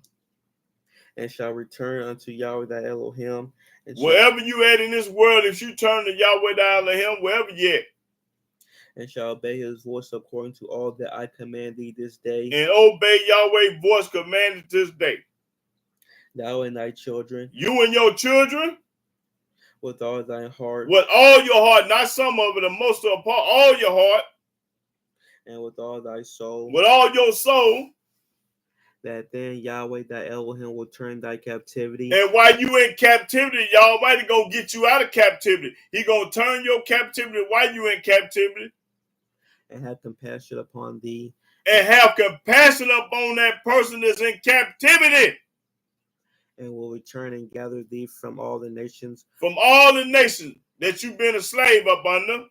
And shall return unto Yahweh thy Elohim. And wherever you at in this world, if you turn to Yahweh thy Elohim, wherever you at, and shall obey his voice according to all that I command thee this day, and obey Yahweh's voice commanded this day, thou and thy children, you and your children, with all thine heart, with all your heart, not some of it, or most of it, all your heart, and with all thy soul, with all your soul, that then Yahweh thy Elohim will turn thy captivity. And while you in captivity, Yahweh Almighty gonna get you out of captivity. He gonna turn your captivity while you in captivity, and have compassion upon thee, and have compassion upon that person that's in captivity, and will return and gather thee from all the nations, that you've been a slave up under.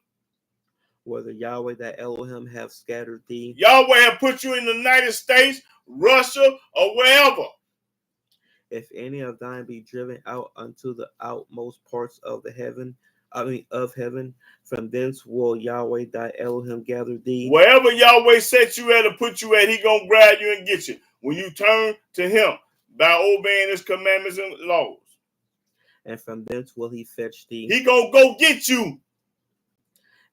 whether Yahweh thy Elohim have scattered thee. Yahweh have put you in the United States, Russia, or wherever. If any of thine be driven out unto the outmost parts of heaven, from thence will Yahweh thy Elohim gather thee. Wherever Yahweh set you at or put you at, he gonna grab you and get you. When you turn to him by obeying his commandments and laws. And from thence will he fetch thee. He gonna go get you.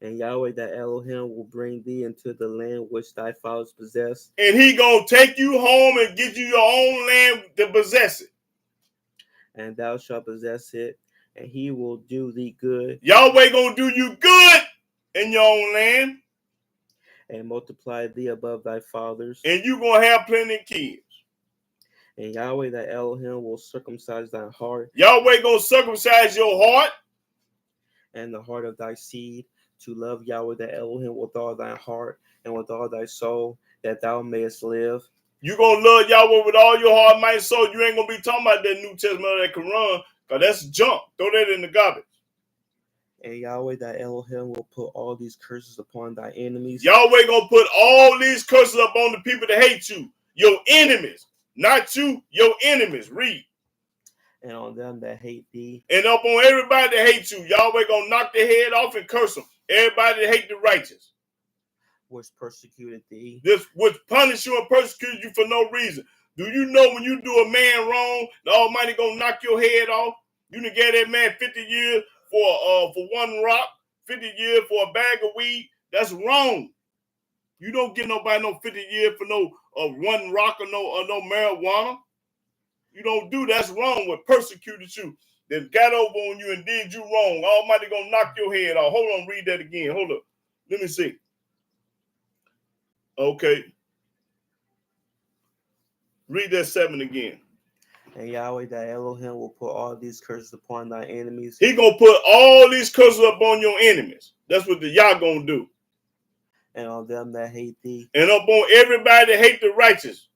And Yahweh thy Elohim will bring thee into the land which thy fathers possessed. And he gonna take you home and give you your own land to possess it. And thou shalt possess it, and he will do thee good. Yahweh gonna do you good in your own land. And multiply thee above thy fathers. And you gonna have plenty of kids. And Yahweh thy Elohim will circumcise thy heart. Yahweh gonna circumcise your heart. And the heart of thy seed, to love Yahweh thy Elohim with all thy heart and with all thy soul, that thou mayest live. You gonna love Yahweh with all your heart, mind, and soul. You ain't gonna be talking about that New Testament or that Quran, because that's junk. Throw that in the garbage. And Yahweh thy Elohim will put all these curses upon thy enemies. Yahweh gonna put all these curses upon the people that hate you. Your enemies. Not you, your enemies. Read. And on them that hate thee. And up on everybody that hates you. Yahweh gonna knock their head off and curse them. Everybody that hate the righteous. Which persecuted thee. This which punish you and persecute you for no reason. Do you know when you do a man wrong, the Almighty gonna knock your head off? You done gave that man 50 years for one rock, 50 years for a bag of weed. That's wrong. You don't get nobody no 50 years for no one rock or no marijuana. You don't do that's wrong. What persecuted you, that got over on you and did you wrong. Almighty gonna knock your head off. Hold on, read that again. Hold up. Let me see. Okay. Read that 7 again. And Yahweh thy Elohim will put all these curses upon thy enemies. He gonna put all these curses upon your enemies. That's what the Yah gonna do. And on them that hate thee. And upon everybody that hate the righteous.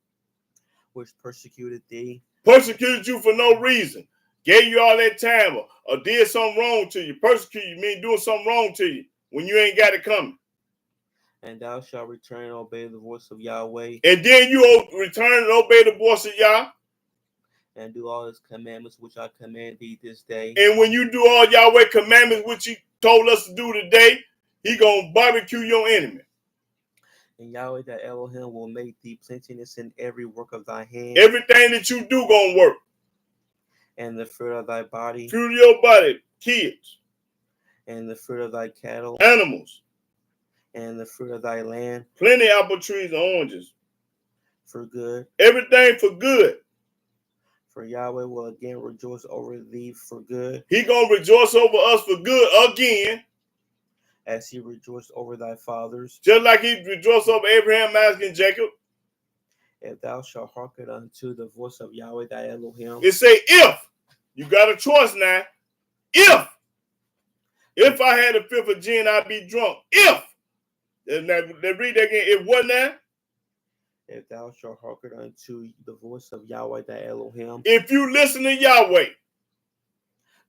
Which persecuted thee. Persecuted you for no reason. Gave you all that time or did something wrong to you. Persecute you mean doing something wrong to you when you ain't got it coming. And thou shalt return and obey the voice of Yahweh. And then you return and obey the voice of Yah. And do all his commandments which I command thee this day. And when you do all Yahweh commandments which he told us to do today, he gonna barbecue your enemy. And Yahweh thy Elohim will make thee plenteousness in every work of thy hand. Everything that you do gonna work. And the fruit of thy body. Fruit of your body, kids. And the fruit of thy cattle. Animals. And the fruit of thy land. Plenty of apple trees and oranges. For good. Everything for good. For Yahweh will again rejoice over thee for good. He gonna rejoice over us for good again. as he rejoiced over thy fathers. Just like he rejoiced over Abraham, Isaac, and Jacob. If thou shalt hearken unto the voice of Yahweh thy Elohim. It say if. You got a choice now. If I had a fifth of gin, I'd be drunk. If. And they read that again. If what now? If thou shalt hearken unto the voice of Yahweh thy Elohim. If you listen to Yahweh.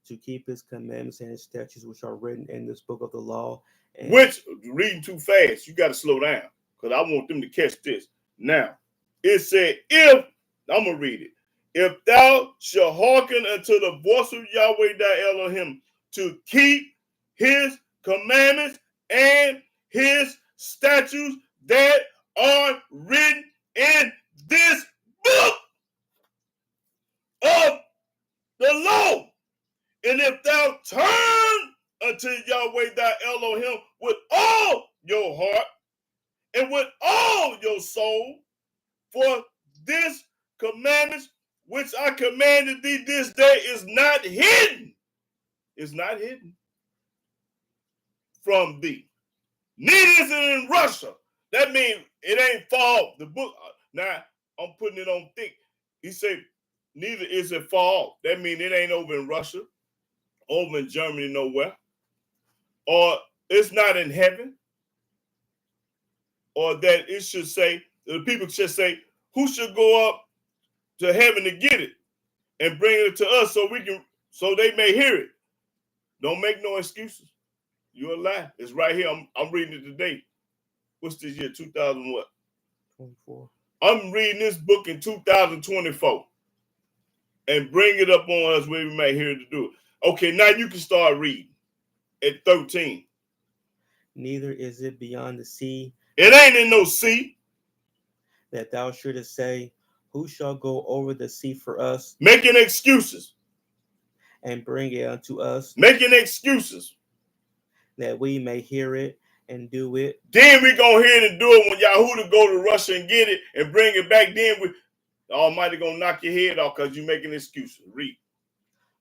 To keep his commandments and his statutes which are written in this book of the law. Which, reading too fast, you got to slow down. Because I want them to catch this. Now, it said, if, I'm going to read it. If thou shalt hearken unto the voice of Yahweh thy Elohim, to keep his commandments and his statutes that are written in this book of the law. And if thou turn unto Yahweh thy Elohim with all your heart and with all your soul, for this commandment which I commanded thee this day is not hidden. It's not hidden from thee. Neither is it in Russia. That means it ain't fall. The book, now I'm putting it on thick. He said, neither is it fall. That means it ain't over in Russia, over in Germany, nowhere. Or it's not in heaven. Or that it should say, the people should say, who should go up to heaven to get it and bring it to us so they may hear it. Don't make no excuses. You're a lie. It's right here. I'm reading it today. What's this year? 2000 what? 24. I'm reading this book in 2024 and bring it up on us where we may hear it to do it. Okay, now you can start reading at 13. Neither is it beyond the sea. It ain't in no sea. That thou shouldest say, who shall go over the sea for us? Making excuses. And bring it unto us. Making excuses. That we may hear it and do it. Then we gonna hear it and do it when Yahudah go to Russia and get it and bring it back. Then the Almighty gonna knock your head off because you making excuses. Read.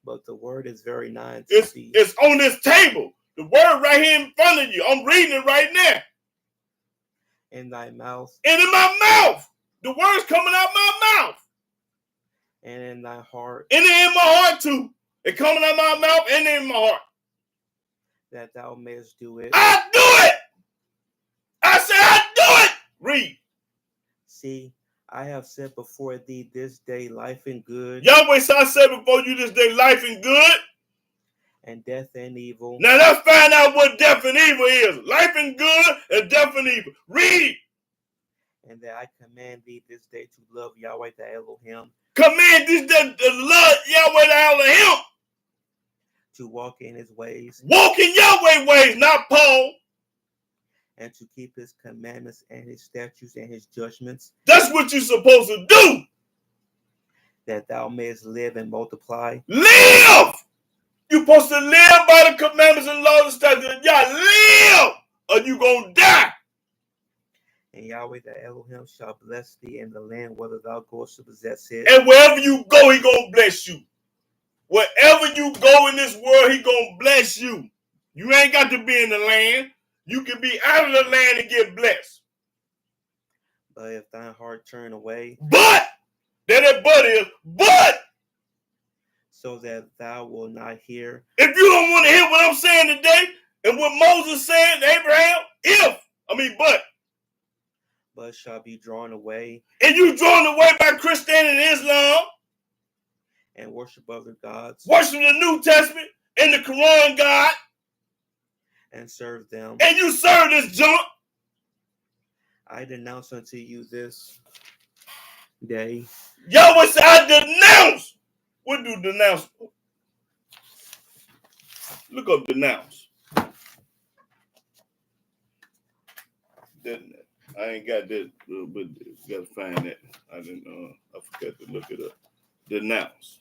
But the word is very nigh unto thee. It's on this table. The word right here in front of you. I'm reading it right now. In thy mouth. And in my mouth. The word's coming out my mouth. And in thy heart. And in my heart too. It coming out my mouth and in my heart. That thou mayest do it. I do it. I say I do it. Read. See, I have set before thee this day life and good. Yahweh said, I said before you this day life and good. And death and evil. Now let's find out what death and evil is. Life and good and death and evil. Read. And that I command thee this day to love Yahweh thy Elohim. Command this day to love Yahweh thy Elohim. To walk in his ways. Walk in Yahweh's ways, not Paul. And to keep his commandments and his statutes and his judgments. That's what you're supposed to do. That thou mayest live and multiply. Live! You're supposed to live by the commandments and laws and statutes. Yeah, live! Or you gonna die. And Yahweh thy Elohim shall bless thee in the land whether thou goest to possess it. And wherever you go, he gonna bless you. Wherever you go in this world, he gonna bless you. You ain't got to be in the land. You can be out of the land and get blessed. But if thine heart turn away. But So that thou wilt not hear. If you don't want to hear what I'm saying today and what Moses said to Abraham, but shall be drawn away. And you drawn away by Christianity and Islam. And worship other gods. Worship the New Testament and the Quran God. And serve them. And you serve this junk. I denounce unto you this day. Yahweh said, I denounce. What do denounce? Look up denounce. I ain't got that, but got to find that. I forgot to look it up. Denounce.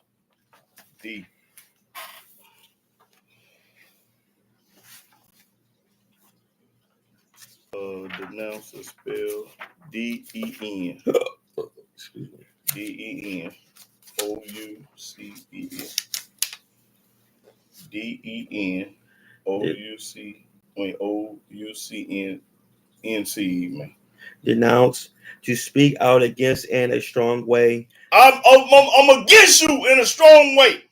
Denounce is spelled D-E-N. Excuse me. D-E-N. O-U-C-E-N. D-E-N. O-U-C-E-N. O-U-C-N-C-E, man. Denounce, to speak out against in a strong way. I'm against you in a strong way.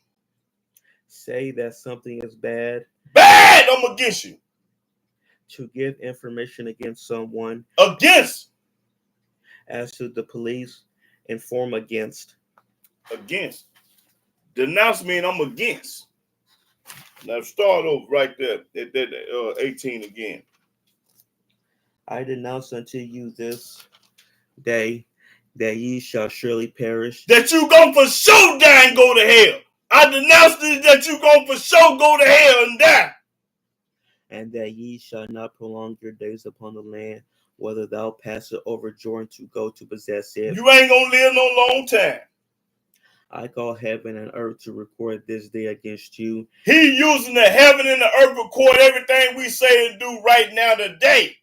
Say that something is bad. Bad, I'm against you. To give information against someone. Against. As to the police, inform against. Against. Denounce mean I'm against. Now start over right there at that 18 again. I denounce unto you this day that ye shall surely perish. That you go for sure die and go to hell. I denounce this, that you go for sure go to hell and die. And that ye shall not prolong your days upon the land, whether thou passest over Jordan to go to possess it. You ain't gonna live no long time. I call heaven and earth to record this day against you. He using the heaven and the earth to record everything we say and do right now today.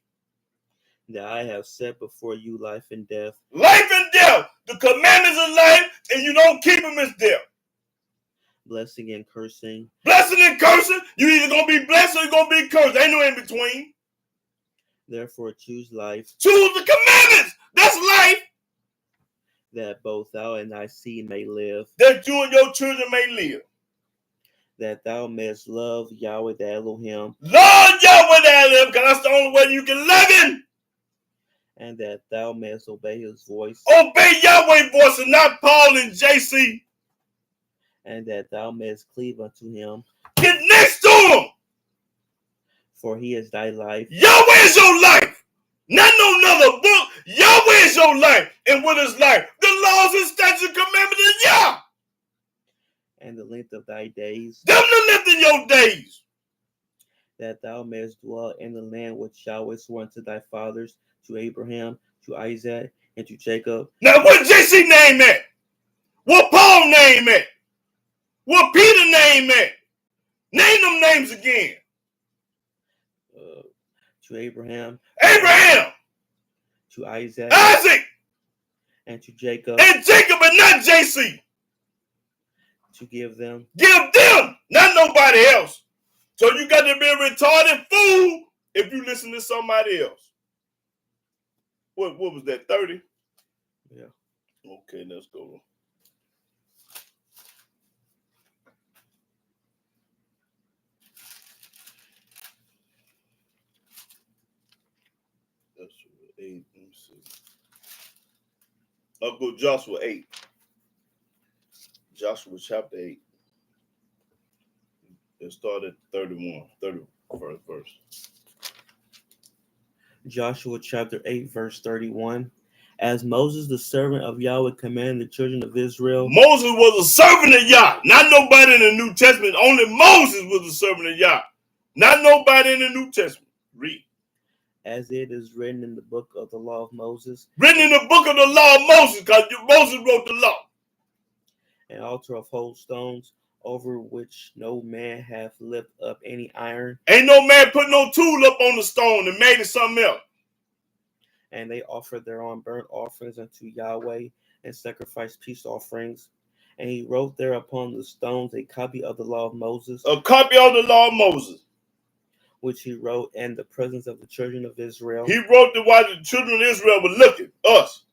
That I have set before you life and death. Life and death. The commandments of life, and you don't keep them as death. Blessing and cursing. Blessing and cursing. You either gonna be blessed or you're gonna be cursed. Ain't no in between. Therefore choose life. Choose the commandments. That's life. That both thou and thy seed may live. That you and your children may live. That thou mayest love Yahweh the Elohim. Lord Yahweh the Elohim, because that's the only way you can love him. And that thou mayest obey his voice. Obey Yahweh's voice and not Paul and JC. And that thou mayest cleave unto him. Get next to him. For he is thy life. Yahweh is your life. Not no another book. Yahweh is your life. And what is life? The laws and statutes and commandments of Yah. And the length of thy days. Them the length of your days. That thou mayest dwell in the land which Yahweh swore unto thy fathers, to Abraham, to Isaac, and to Jacob. Now what JC name at? What Paul name at? What Peter name at? Name them names again. To Abraham. Abraham. To Isaac. Isaac. And to Jacob. And Jacob and not JC. To give them. Give them, not nobody else. So you got to be a retarded fool if you listen to somebody else. What was that, 30? Yeah. Okay, let's go. That's 8. Let me see. I'll go Joshua 8. Joshua chapter 8. It started 31st verse. Joshua chapter 8, verse 31. As Moses, the servant of Yahweh, commanded the children of Israel. Moses was a servant of Yah. Not nobody in the New Testament. Only Moses was a servant of Yah. Not nobody in the New Testament. Read. As it is written in the book of the law of Moses. Written in the book of the law of Moses, because Moses wrote the law. An altar of whole stones, over which no man hath lifted up any iron. Ain't no man put no tool up on the stone and made it something else. And they offered their own burnt offerings unto Yahweh and sacrificed peace offerings. And he wrote there upon the stones a copy of the law of Moses. A copy of the law of Moses. Which he wrote in the presence of the children of Israel. He wrote it while the children of Israel were looking, us.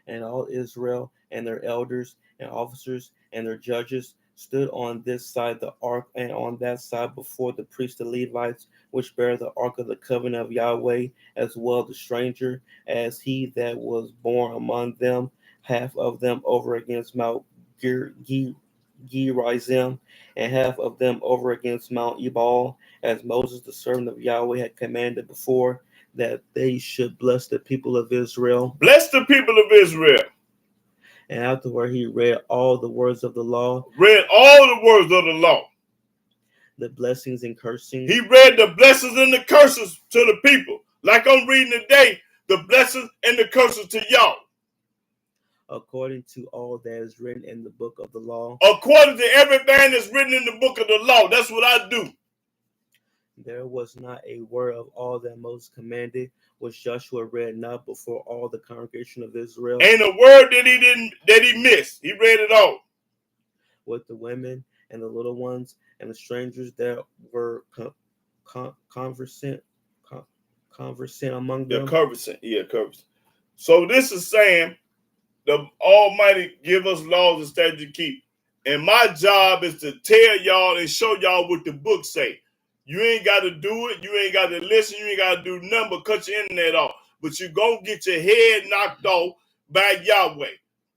And all Israel and their elders and officers and their judges stood on this side the ark, and on that side before the priests, the Levites, which bear the ark of the covenant of Yahweh, as well the stranger, as he that was born among them, half of them over against Mount Gerizim, and half of them over against Mount Ebal, as Moses, the servant of Yahweh, had commanded before, that they should bless the people of Israel. Bless the people of Israel. And afterward he read all the words of the law. Read all the words of the law. The blessings and cursings. He read the blessings and the curses to the people. Like I'm reading today, the blessings and the curses to y'all. According to all that is written in the book of the law. According to everything that's written in the book of the law. That's what I do. There was not a word of all that Moses commanded, which Joshua read not before all the congregation of Israel. Ain't a word that he missed. He read it all. With the women and the little ones and the strangers that were conversant among Yeah, them. conversant. Yeah, conversant. So this is saying the Almighty give us laws and statutes to keep. And my job is to tell y'all and show y'all what the book say. You ain't got to do it. You ain't got to listen. You ain't got to do nothing but cut your internet off. But you're going to get your head knocked off by Yahweh.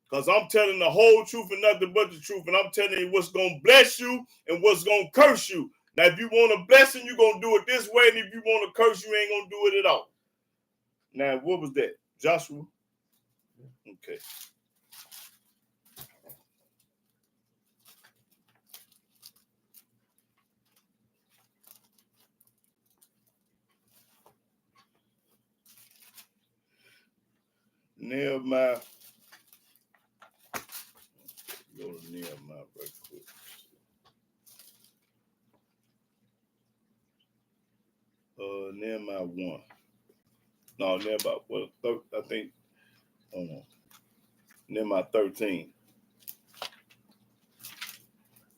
Because I'm telling the whole truth and nothing but the truth. And I'm telling you what's going to bless you and what's going to curse you. Now, if you want a blessing, you're going to do it this way. And if you want a curse, you ain't going to do it at all. Now, what was that? Joshua? Okay. Nehemiah. Go to Nehemiah right quick. Nehemiah 1. No, Nehemiah, well, I think, hold on. Nehemiah 13.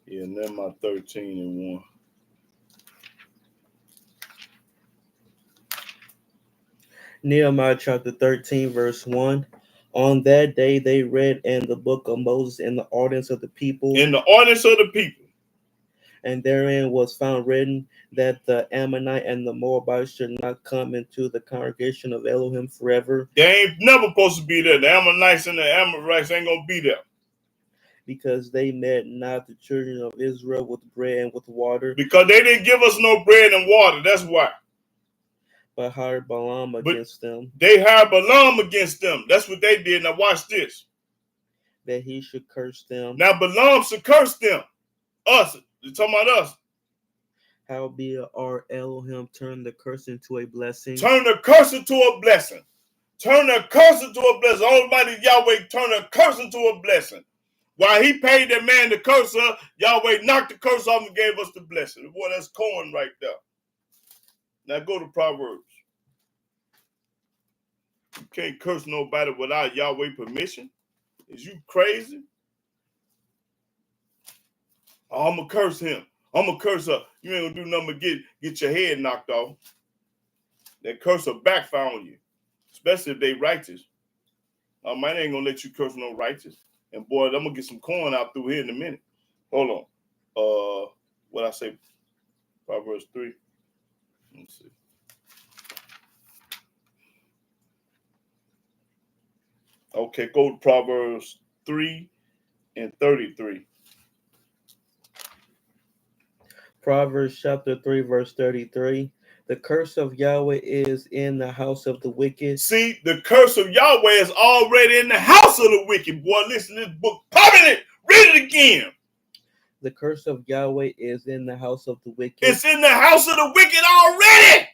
Yeah, Nehemiah 13 and 1. Nehemiah chapter 13, verse 1. On that day they read in the book of Moses in the audience of the people. In the audience of the people. And therein was found written that the Ammonite and the Moabite should not come into the congregation of Elohim forever. They ain't never supposed to be there. The Ammonites and the Amorites ain't going to be there. Because they met not the children of Israel with bread and with water. Because they didn't give us no bread and water. That's why. But hired Balaam against them. They hired Balaam against them. That's what they did. Now watch this. That he should curse them. Now Balaam should curse them. Us. You're talking about us. Howbeit our Elohim turned the curse into a blessing. Turn the curse into a blessing. Turn the curse into a blessing. Almighty Yahweh turn the curse into a blessing. While he paid that man the curse up, Yahweh knocked the curse off and gave us the blessing. Boy, that's corn right there. Now go to Proverbs. You can't curse nobody without Yahweh permission. Is you crazy? Oh, I'm going to curse him. I'm going to curse her. You ain't going to do nothing but get your head knocked off. That curse will backfire on you, especially if they righteous. Man ain't going to let you curse no righteous. And boy, I'm going to get some corn out through here in a minute. Hold on. What I say? Proverbs 3. Let's see. Okay, go to Proverbs 3 and 33. Proverbs chapter 3, verse 33. The curse of Yahweh is in the house of the wicked. See, the curse of Yahweh is already in the house of the wicked. Boy, listen to this book. Popping it. Read it again. The curse of Yahweh is in the house of the wicked. It's in the house of the wicked already.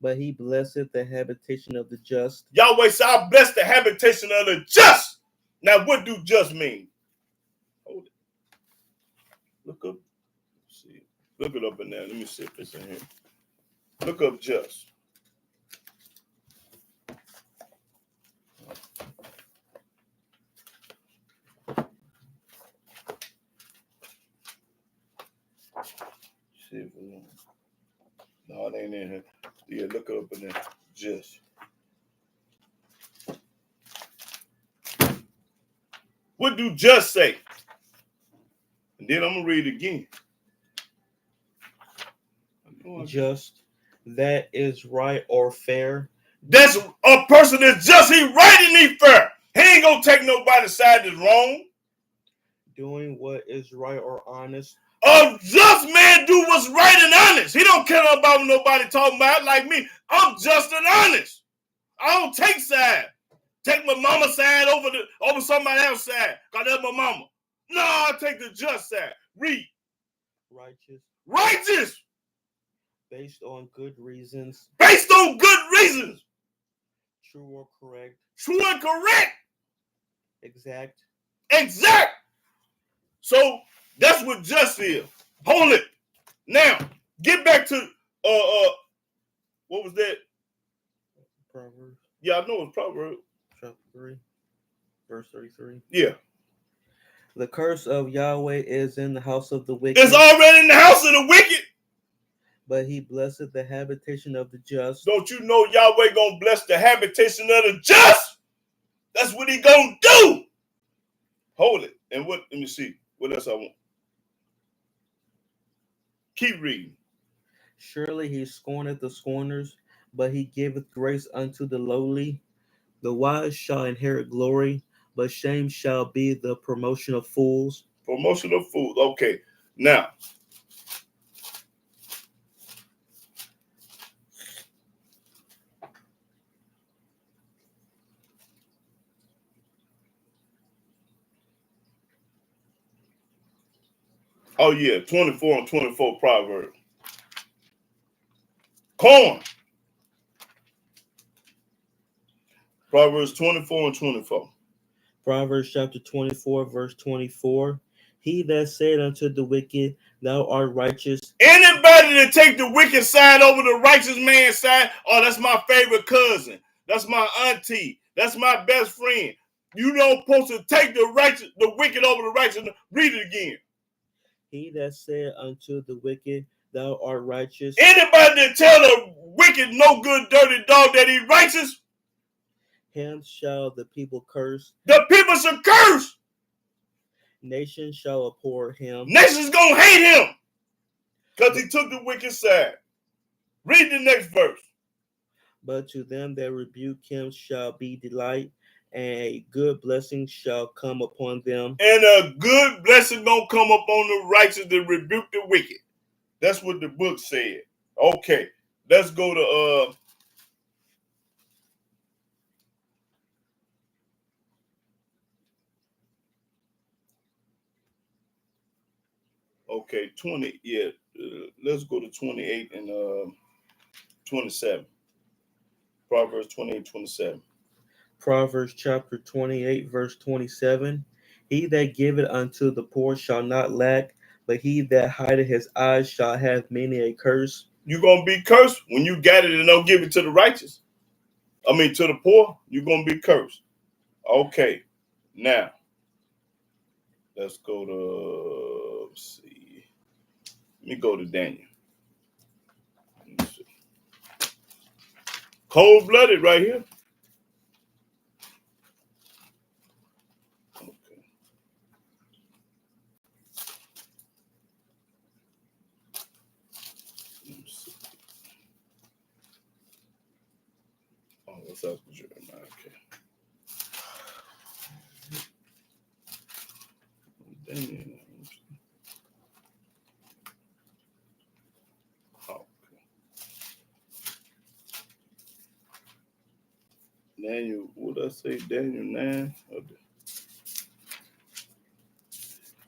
But he blesseth the habitation of the just. Yahweh said, I bless the habitation of the just. Now, what do just mean? Hold it. Look up. See. Look it up in there. Let me see if it's in here. Look up just. See if it's no, it ain't in here. Yeah, look it up in there. Just. What do just say? And then I'm going to read it again. Just, that is right or fair. That's a person that's just, he right and he fair. He ain't going to take nobody's side that's wrong. Doing what is right or honest. A just man do what's right and honest. He don't care about what nobody talking about like me. I'm just and honest. I don't take side. Take my mama's side over somebody else's side. Because that's my mama. No, I take the just side. Read. Righteous. Righteous. Based on good reasons. Based on good reasons. True or correct. True and correct. Exact. Exact. So that's what just is. Hold it. Now, get back to what was that? Proverbs. Yeah, I know it's Proverbs. Chapter 3, verse 33. Yeah. The curse of Yahweh is in the house of the wicked. It's already in the house of the wicked. but he blesseth the habitation of the just. Don't you know Yahweh gonna bless the habitation of the just? That's what he gonna do. Hold it. And what? Let me see. What else I want? Keep reading. Surely he scorneth the scorners, but he giveth grace unto the lowly. The wise shall inherit glory, but shame shall be the promotion of fools. Promotion of food. Okay. Now, oh yeah, 24 and 24 proverb. Corn. Proverbs 24 and 24. Proverbs chapter 24, verse 24. He that said unto the wicked, Thou art righteous. Anybody that take the wicked side over the righteous man's side, oh, that's my favorite cousin. That's my auntie. That's my best friend. You don't supposed to take the wicked over the righteous. Read it again. He that said unto the wicked, Thou art righteous. Anybody that tell the wicked, no good, dirty dog that he righteous, him shall the people curse. The people should curse. Nations shall abhor him. Nations gonna hate him because he took the wicked side. Read the next verse. But to them that rebuke him shall be delight, and a good blessing shall come upon them. And a good blessing gonna come upon the righteous that rebuke the wicked. That's what the book said. Okay, let's go to okay, 20. Yeah, let's go to 28 and 27. Proverbs 28, 27. Proverbs chapter 28, verse 27. He that giveth unto the poor shall not lack, but he that hideth his eyes shall have many a curse. You're going to be cursed when you got it and don't give it to the righteous. I mean, to the poor, you're going to be cursed. Okay, now, let's go to, let's see. Let me go to Daniel. Cold-blooded right here. Okay. Let's see. Oh, what's up with Jeremiah? Okay. Daniel. Daniel, what did I say? Daniel 9.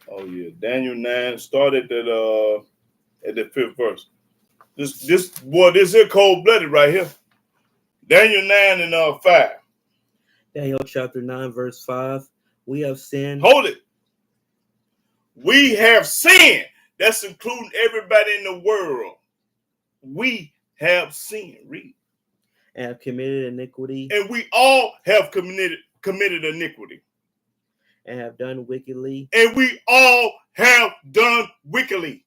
Oh yeah, Daniel 9. Start at the 5th verse. This is cold-blooded right here. Daniel 9 and 5. Daniel chapter 9, verse 5. We have sinned. Hold it. We have sinned. That's including everybody in the world. We have sinned. Read. And have committed iniquity. And we all have committed iniquity. And have done wickedly. And we all have done wickedly.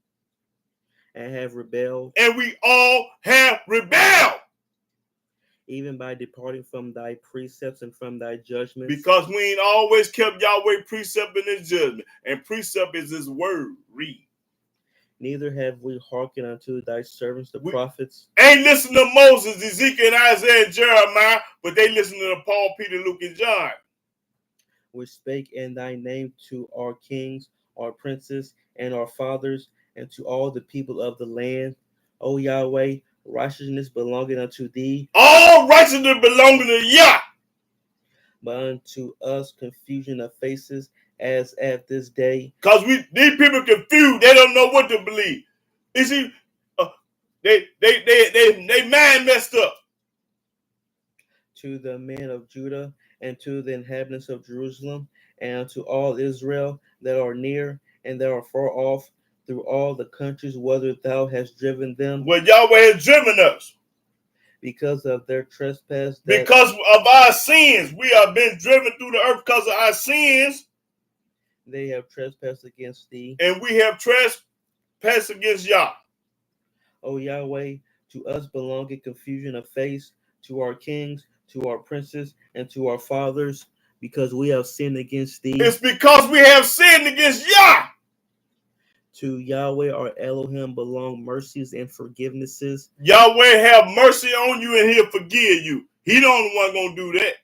And have rebelled. And we all have rebelled. Even by departing from thy precepts and from thy judgments. Because we ain't always kept Yahweh precept in his judgment. And precept is his word. Read. Neither have we hearkened unto thy servants, the prophets. Ain't listen to Moses, Ezekiel, and Isaiah, and Jeremiah, but they listen to Paul, Peter, Luke, and John. Which spake in thy name to our kings, our princes, and our fathers, and to all the people of the land. O Yahweh, righteousness belonging unto thee. All righteousness belonging to Yah. But unto us confusion of faces, as at this day. Because these people confused. They don't know what to believe. You see, they mind messed up. To the men of Judah, and to the inhabitants of Jerusalem, and to all Israel that are near and that are far off, through all the countries whither thou hast driven them. Well, Yahweh has driven us. Because of their trespass. Because of our sins. We have been driven through the earth because of our sins. They have trespassed against thee. And we have trespassed against Yah. O Yahweh, to us belongeth confusion of face, to our kings, to our princes, and to our fathers, because we have sinned against thee. It's because we have sinned against Yah. To Yahweh our Elohim belong mercies and forgivenesses. Yahweh have mercy on you and he'll forgive you. He the only one gonna do that.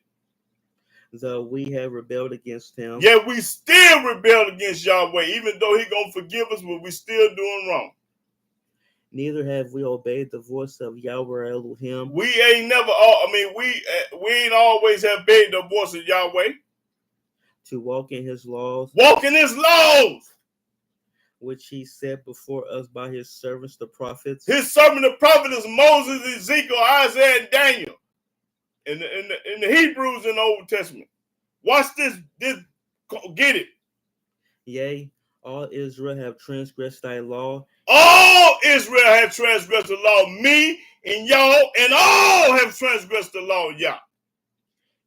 Though we have rebelled against him. Yet we still rebelled against Yahweh, even though he gonna forgive us, but we still doing wrong. Neither have we obeyed the voice of Yahweh Elohim. We ain't never, we ain't always have obeyed the voice of Yahweh. To walk in his laws. Walk in his laws. Which he set before us by his servants, the prophets. His servant, the prophet, is Moses, Ezekiel, Isaiah, and Daniel. In the Hebrews in the Old Testament. Watch this, get it. Yea, all Israel have transgressed thy law. All Israel have transgressed the law. Me and y'all and all have transgressed the law, Yah.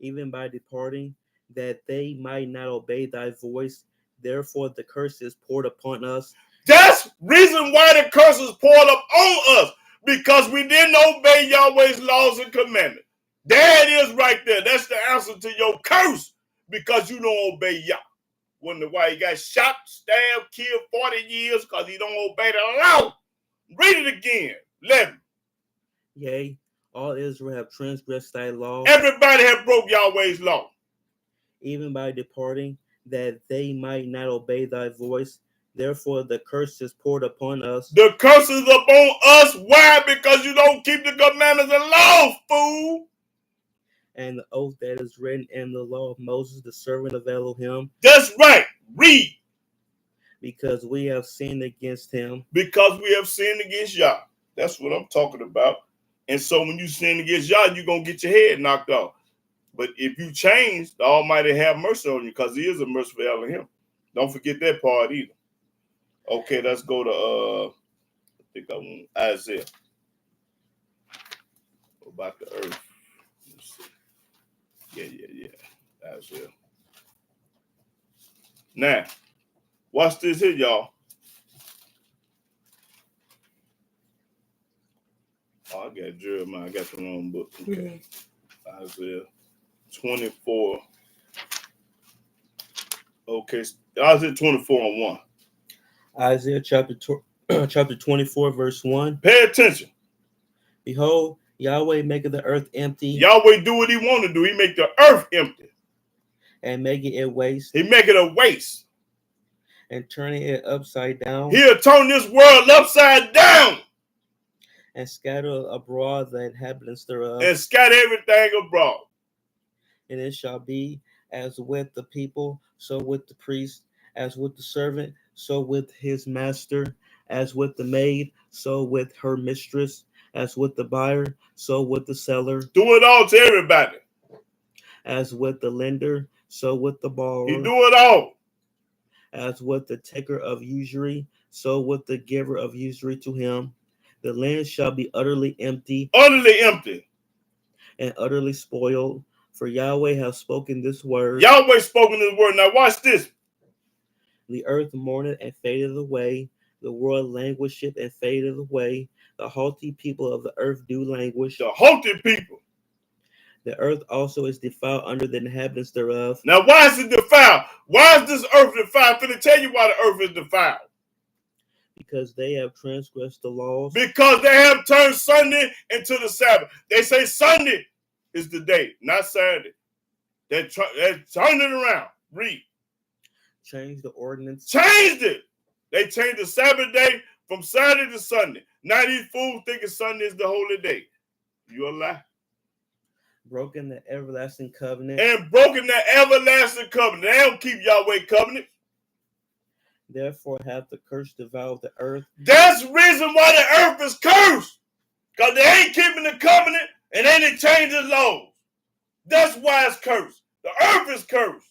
Even by departing, that they might not obey thy voice. Therefore the curse is poured upon us. That's reason why the curse is poured up on us. Because we didn't obey Yahweh's laws and commandments. There it is right there. That's the answer to your curse. Because you don't obey Yah. Wonder why he got shot, stabbed, killed 40 years because he don't obey the law. Read it again. 11. Yea, all Israel have transgressed thy law. Everybody have broke Yahweh's law. Even by departing, that they might not obey thy voice. Therefore the curse is poured upon us. The curse is upon us. Why? Because you don't keep the commandments and laws, fool. And the oath that is written in the law of Moses, the servant of Elohim. That's right. Read. Because we have sinned against him. Because we have sinned against Yah. That's what I'm talking about. And so when you sin against Yah, you're going to get your head knocked off. But if you change, the Almighty have mercy on you because he is a merciful Elohim. Don't forget that part either. Okay, let's go to I think I want Isaiah. About the earth. Let's see. Yeah. Isaiah. Now, watch this here, y'all. Oh, I got Jeremiah. I got the wrong book. Okay. Isaiah 24. Okay. Isaiah 24 and 1. Isaiah chapter 24, verse 1. Pay attention. Behold, Yahweh maketh the earth empty. Yahweh do what he want to do. He make the earth empty. And making it waste. He make it a waste. And turning it upside down. He'll turn this world upside down. And scatter abroad the inhabitants thereof. And scatter everything abroad. And it shall be as with the people, so with the priest, as with the servant, so with his master, as with the maid, so with her mistress, as with the buyer, so with the seller. Do it all to everybody. As with the lender, so with the borrower. He do it all. As with the taker of usury, so with the giver of usury to him. The land shall be utterly empty. Utterly empty. And utterly spoiled. For Yahweh has spoken this word. Yahweh spoken this word. Now watch this. The earth mourneth and fadeth away. The world languisheth and fadeth away. The haughty people of the earth do languish. The haughty people. The earth also is defiled under the inhabitants thereof. Now why is it defiled? Why is this earth defiled? I'm going to tell you why the earth is defiled. Because they have transgressed the laws. Because they have turned Sunday into the Sabbath. They say Sunday is the day, not Saturday. They turned it around. Read. Changed the ordinance. Changed it. They changed the Sabbath day from Saturday to Sunday. Now these fools thinking Sunday is the holy day. You a lie. Broken the everlasting covenant. And broken the everlasting covenant. They don't keep Yahweh covenant. Therefore hath the curse devoured the earth. That's the reason why the earth is cursed. Because they ain't keeping the covenant and they didn't change the laws. That's why it's cursed. The earth is cursed.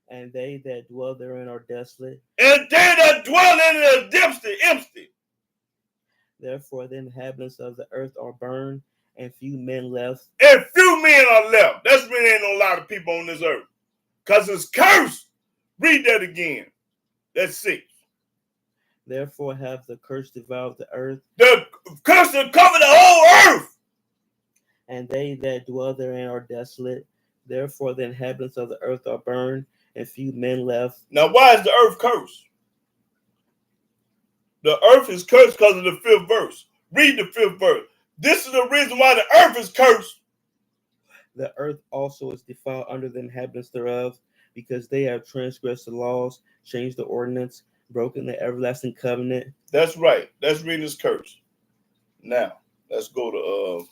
And they that dwell therein are desolate. And they that dwell in it are empty. Therefore the inhabitants of the earth are burned, and few men left. And few men are left. That's when there ain't no lot of people on this earth. Because it's cursed. Read that again. That's 6. Therefore hath the curse devoured the earth, The curse will cover the whole earth. and they that dwell therein are desolate. Therefore the inhabitants of the earth are burned, and few men left. Now, why is the earth cursed? The earth is cursed because of the 5th verse. Read the 5th verse. This is the reason why the earth is cursed. The earth also is defiled under the inhabitants thereof, because they have transgressed the laws, changed the ordinance, broken the everlasting covenant. That's right. Let's read this curse. Now, let's go to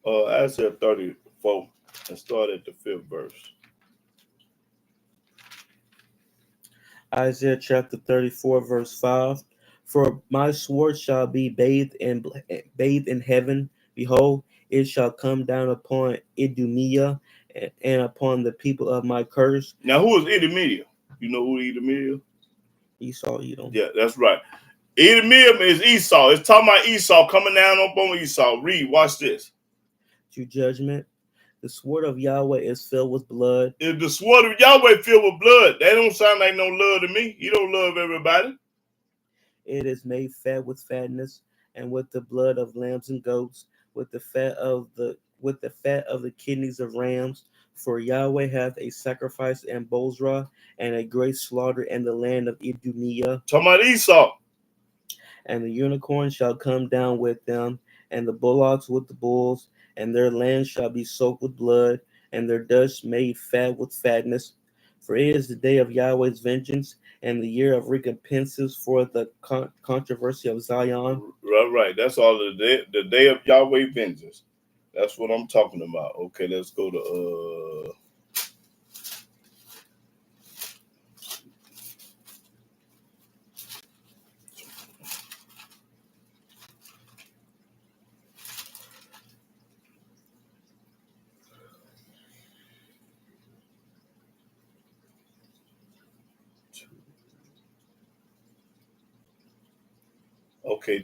Isaiah 34 and start at the 5th verse. Isaiah chapter 34, verse 5. For my sword shall be bathed in heaven. Behold, it shall come down upon Idumea and upon the people of my curse. Now, who is Edomia? You know who Edomia? Esau, Edom. Yeah, that's right. Edomia is Esau. It's talking about Esau coming down up on Esau. Read, watch this. To judgment. The sword of Yahweh is filled with blood. If the sword of Yahweh filled with blood, that don't sound like no love to me. He don't love everybody. It is made fat with fatness, and with the blood of lambs and goats, with the fat of the kidneys of rams. For Yahweh hath a sacrifice in Bozrah, and a great slaughter in the land of Idumea. Talking about Esau. And the unicorn shall come down with them, and the bullocks with the bulls, and their land shall be soaked with blood, and their dust made fat with fatness. For it is the day of Yahweh's vengeance, and the year of recompenses for the controversy of Zion. Right. That's all the day of Yahweh vengeance. That's what I'm talking about. Okay, let's go to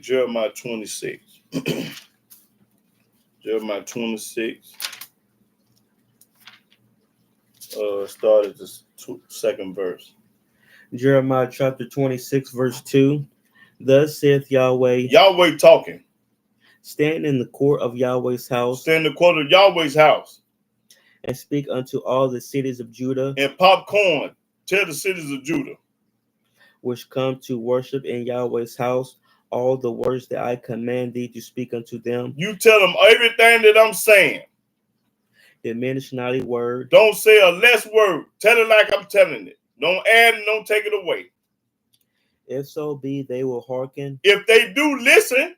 Jeremiah 26. Jeremiah 26. Start at the 2nd verse. Jeremiah chapter 26, verse 2. Thus saith Yahweh, Yahweh talking. stand in the court of Yahweh's house, Stand in the court of Yahweh's house, and speak unto all the cities of Judah, and popcorn. Tell the cities of Judah, which come to worship in Yahweh's house, all the words that I command thee to speak unto them. you tell them everything that I'm saying. Diminish not a word. Don't say a less word. Tell it like I'm telling it. Don't add and don't take it away. If so be they will hearken, If they do listen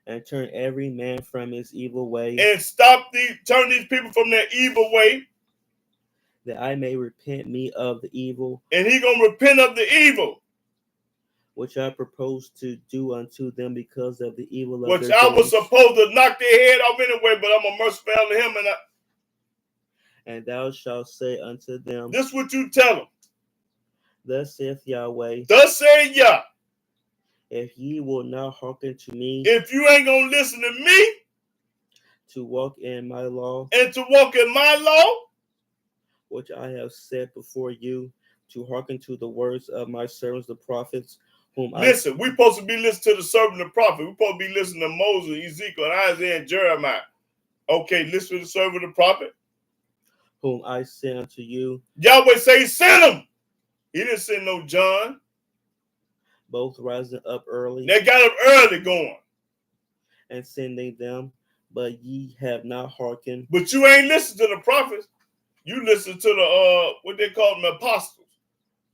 and turn every man from his evil way, and turn these people from their evil way, that I may repent me of the evil, and he gonna repent of the evil, which I propose to do unto them because of the evil of which their I was doings. supposed to knock their head off anyway, but I'm a merciful to him, And thou shalt say unto them, this is what you tell them. thus saith Yahweh, Thus say Yah, if ye will not hearken to me, if you ain't gonna listen to me to walk in my law, and to walk in my law, which I have set before you, to hearken to the words of my servants the prophets, whom listen, we're supposed to be listening to the servant of the prophet. We're supposed to be listening to Moses, Ezekiel, and Isaiah, and Jeremiah. Okay, listen to the servant of the prophet. whom I sent unto you, Yahweh say he sent him. He didn't send no John. both rising up early They got him early going. and sending them, but ye have not hearkened. But you ain't listen to the prophets. You listen to the what they call them, apostles.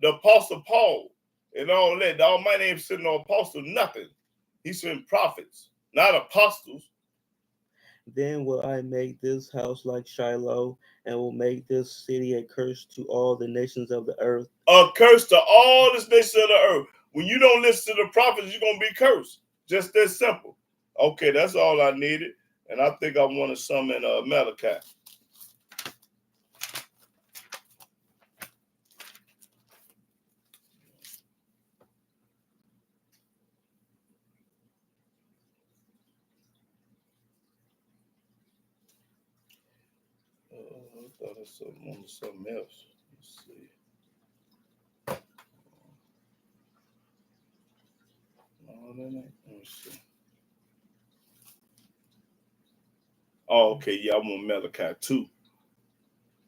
The apostle Paul and all that. The Almighty ain't sending no apostle nothing. He sent prophets, not apostles. Then will I make this house like Shiloh, and will make this city a curse to all the nations of the earth. A curse to all this nation of the earth. When you don't listen to the prophets, you're going to be cursed. Just that simple. Okay, that's all I needed. And I think I wanted some in Malachi. I thought I saw something else. Let's see. No, that ain't. Let me see. Oh, okay. Yeah, I'm on Malachi 2.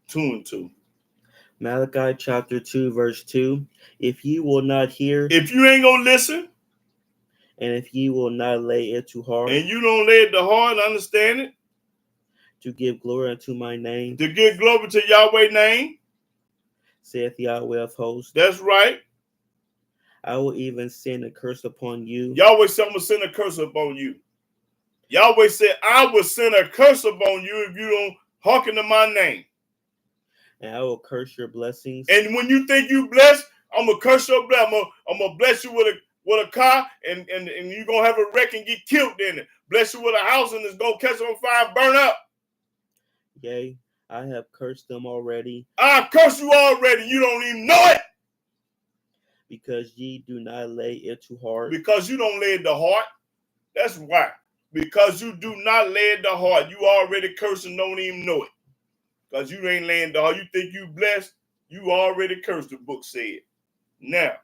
2 and 2. Malachi chapter 2, verse 2. If ye will not hear, If you ain't gonna listen, and if ye will not lay it to heart, and you don't lay it to heart, understand it, to give glory unto my name, to give glory to Yahweh's name, saith Yahweh of hosts, that's right. I will even send a curse upon you, Yahweh said, I'm gonna send a curse upon you. Yahweh said, I will send a curse upon you if you don't hearken to my name. and I will curse your blessings. And when you think you blessed, I'm gonna curse your blessing. I'm gonna bless you with a car, and you're gonna have a wreck and get killed in it. Bless you with a house, and it's gonna catch on fire and burn up. Yea, I have cursed them already, I've cursed you already. You don't even know it. because ye do not lay it to heart. Because you don't lay it to heart. That's why. Because you do not lay it to heart. You already cursed and don't even know it. Because you ain't laying the heart. You think you blessed, you already cursed, the book said. Now,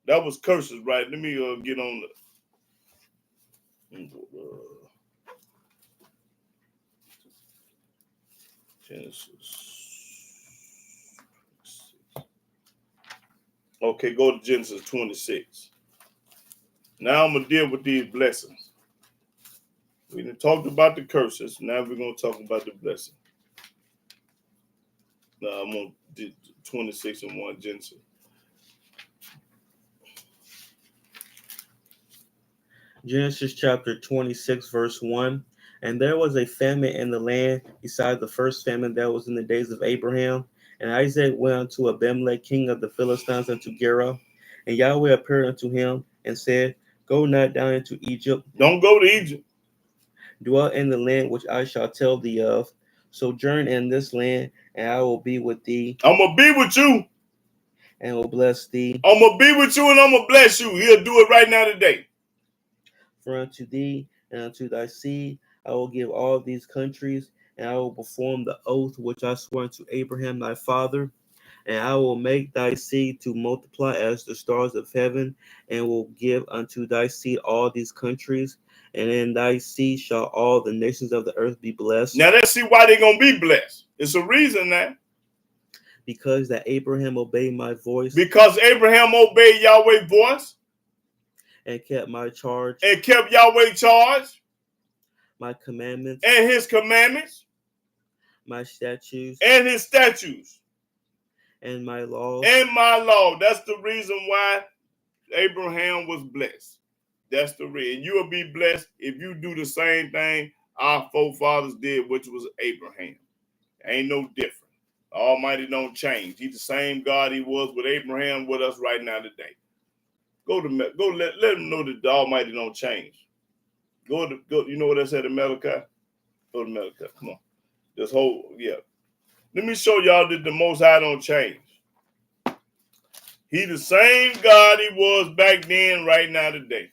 that was curses, right? Let me get on the Genesis. Okay, go to Genesis 26. Now I'm going to deal with these blessings. We done talked about the curses. Now we're going to talk about the blessing. Now I'm on 26 and 1 Genesis. Genesis chapter 26, verse 1. And there was a famine in the land beside the first famine that was in the days of Abraham. And Isaac went unto Abimelech, king of the Philistines, unto Gerar. And Yahweh appeared unto him and said, Go not down into Egypt. Don't go to Egypt. Dwell in the land which I shall tell thee of. Sojourn in this land, and I will be with thee. I'm going to be with you. And will bless thee. I'm going to be with you and I'm going to bless you. He'll do it right now today. For unto thee and unto thy seed I will give all these countries, and I will perform the oath which I swore unto Abraham thy father. And I will make thy seed to multiply as the stars of heaven, and will give unto thy seed all these countries, and in thy seed shall all the nations of the earth be blessed. Now let's see why they're going to be blessed. It's a reason now. Because that Abraham obeyed my voice. Because Abraham obeyed Yahweh's voice. And kept my charge. And kept Yahweh's charge. My commandments. And his commandments. My statutes. And his statutes. And my laws. And my law. That's the reason why Abraham was blessed. That's the reason. You will be blessed if you do the same thing our forefathers did, which was Abraham. Ain't no different. Almighty don't change. He's the same God he was with Abraham with us right now today. Go let him know that the Almighty don't change. Go. You know what I said to Malachi? Go to Malachi. Come on. This whole, yeah. Let me show y'all that the Most High don't change. He the same God he was back then, right now today.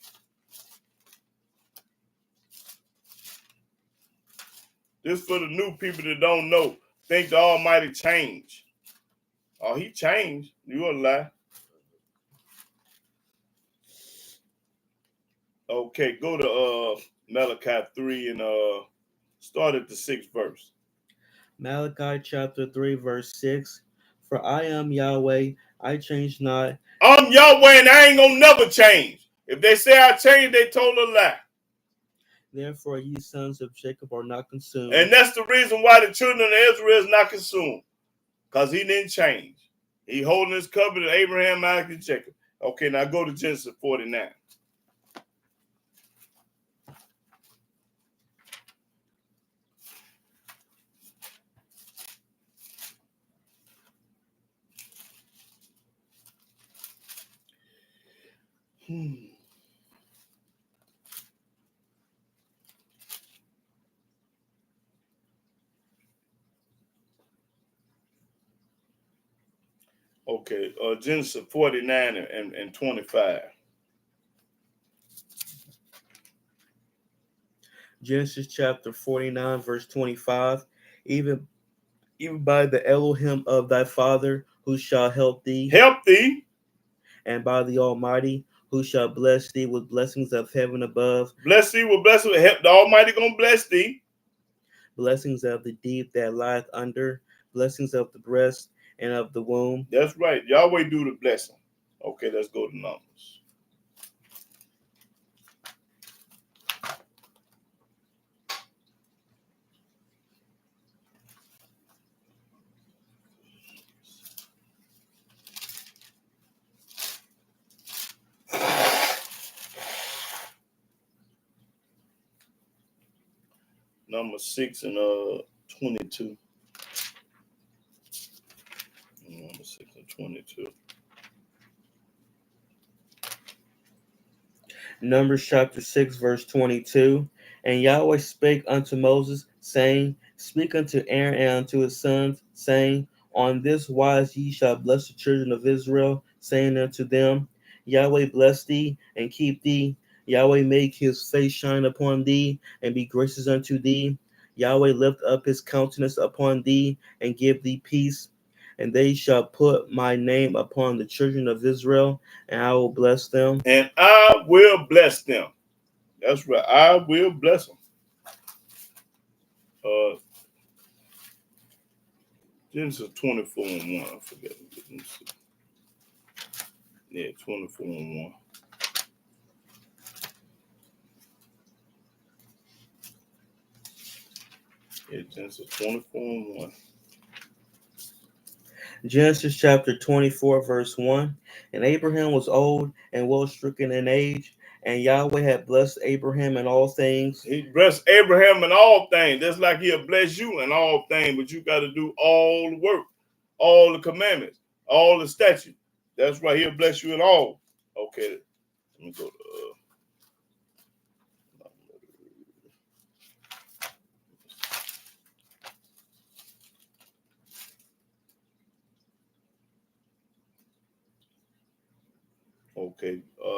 This for the new people that don't know. Think the Almighty changed. Oh, he changed. You a lie. Okay, go to Malachi 3 and start at the 6th verse. Malachi chapter 3, verse 6. For I am Yahweh, I change not. I'm Yahweh and I ain't gonna never change. If they say I change, they told a lie. Therefore ye sons of Jacob are not consumed. And that's the reason why the children of Israel is not consumed. Because he didn't change. He holding his covenant of Abraham, Isaac, and Jacob. Okay, now go to Genesis 49. Okay, Genesis 49 and 25. Genesis chapter 49, verse 25. Even even by the Elohim of thy father, who shall help thee, and by the Almighty, who shall bless thee with blessings of heaven above, bless thee with blessings. The Almighty gonna bless thee. Blessings of the deep that lieth under, blessings of the breast and of the womb. That's right. Yahweh do the blessing. Okay, let's go to Numbers. Number 6 and 22. Number 6 and 22. Numbers chapter 6, verse 22. And Yahweh spake unto Moses, saying, Speak unto Aaron and unto his sons, saying, On this wise ye shall bless the children of Israel, saying unto them, Yahweh bless thee and keep thee. Yahweh make his face shine upon thee and be gracious unto thee. Yahweh lift up his countenance upon thee and give thee peace. And they shall put my name upon the children of Israel, and I will bless them. And I will bless them. That's right. I will bless them. Genesis 24 and 1. I forget. Yeah, 24 and 1. Yeah, Genesis 24 and 1. Genesis chapter 24, verse 1. And Abraham was old and well stricken in age, and Yahweh had blessed Abraham in all things. He blessed Abraham in all things. That's like he'll bless you in all things, but you got to do all the work, all the commandments, all the statutes. That's why he'll bless you in all. Okay, let me go to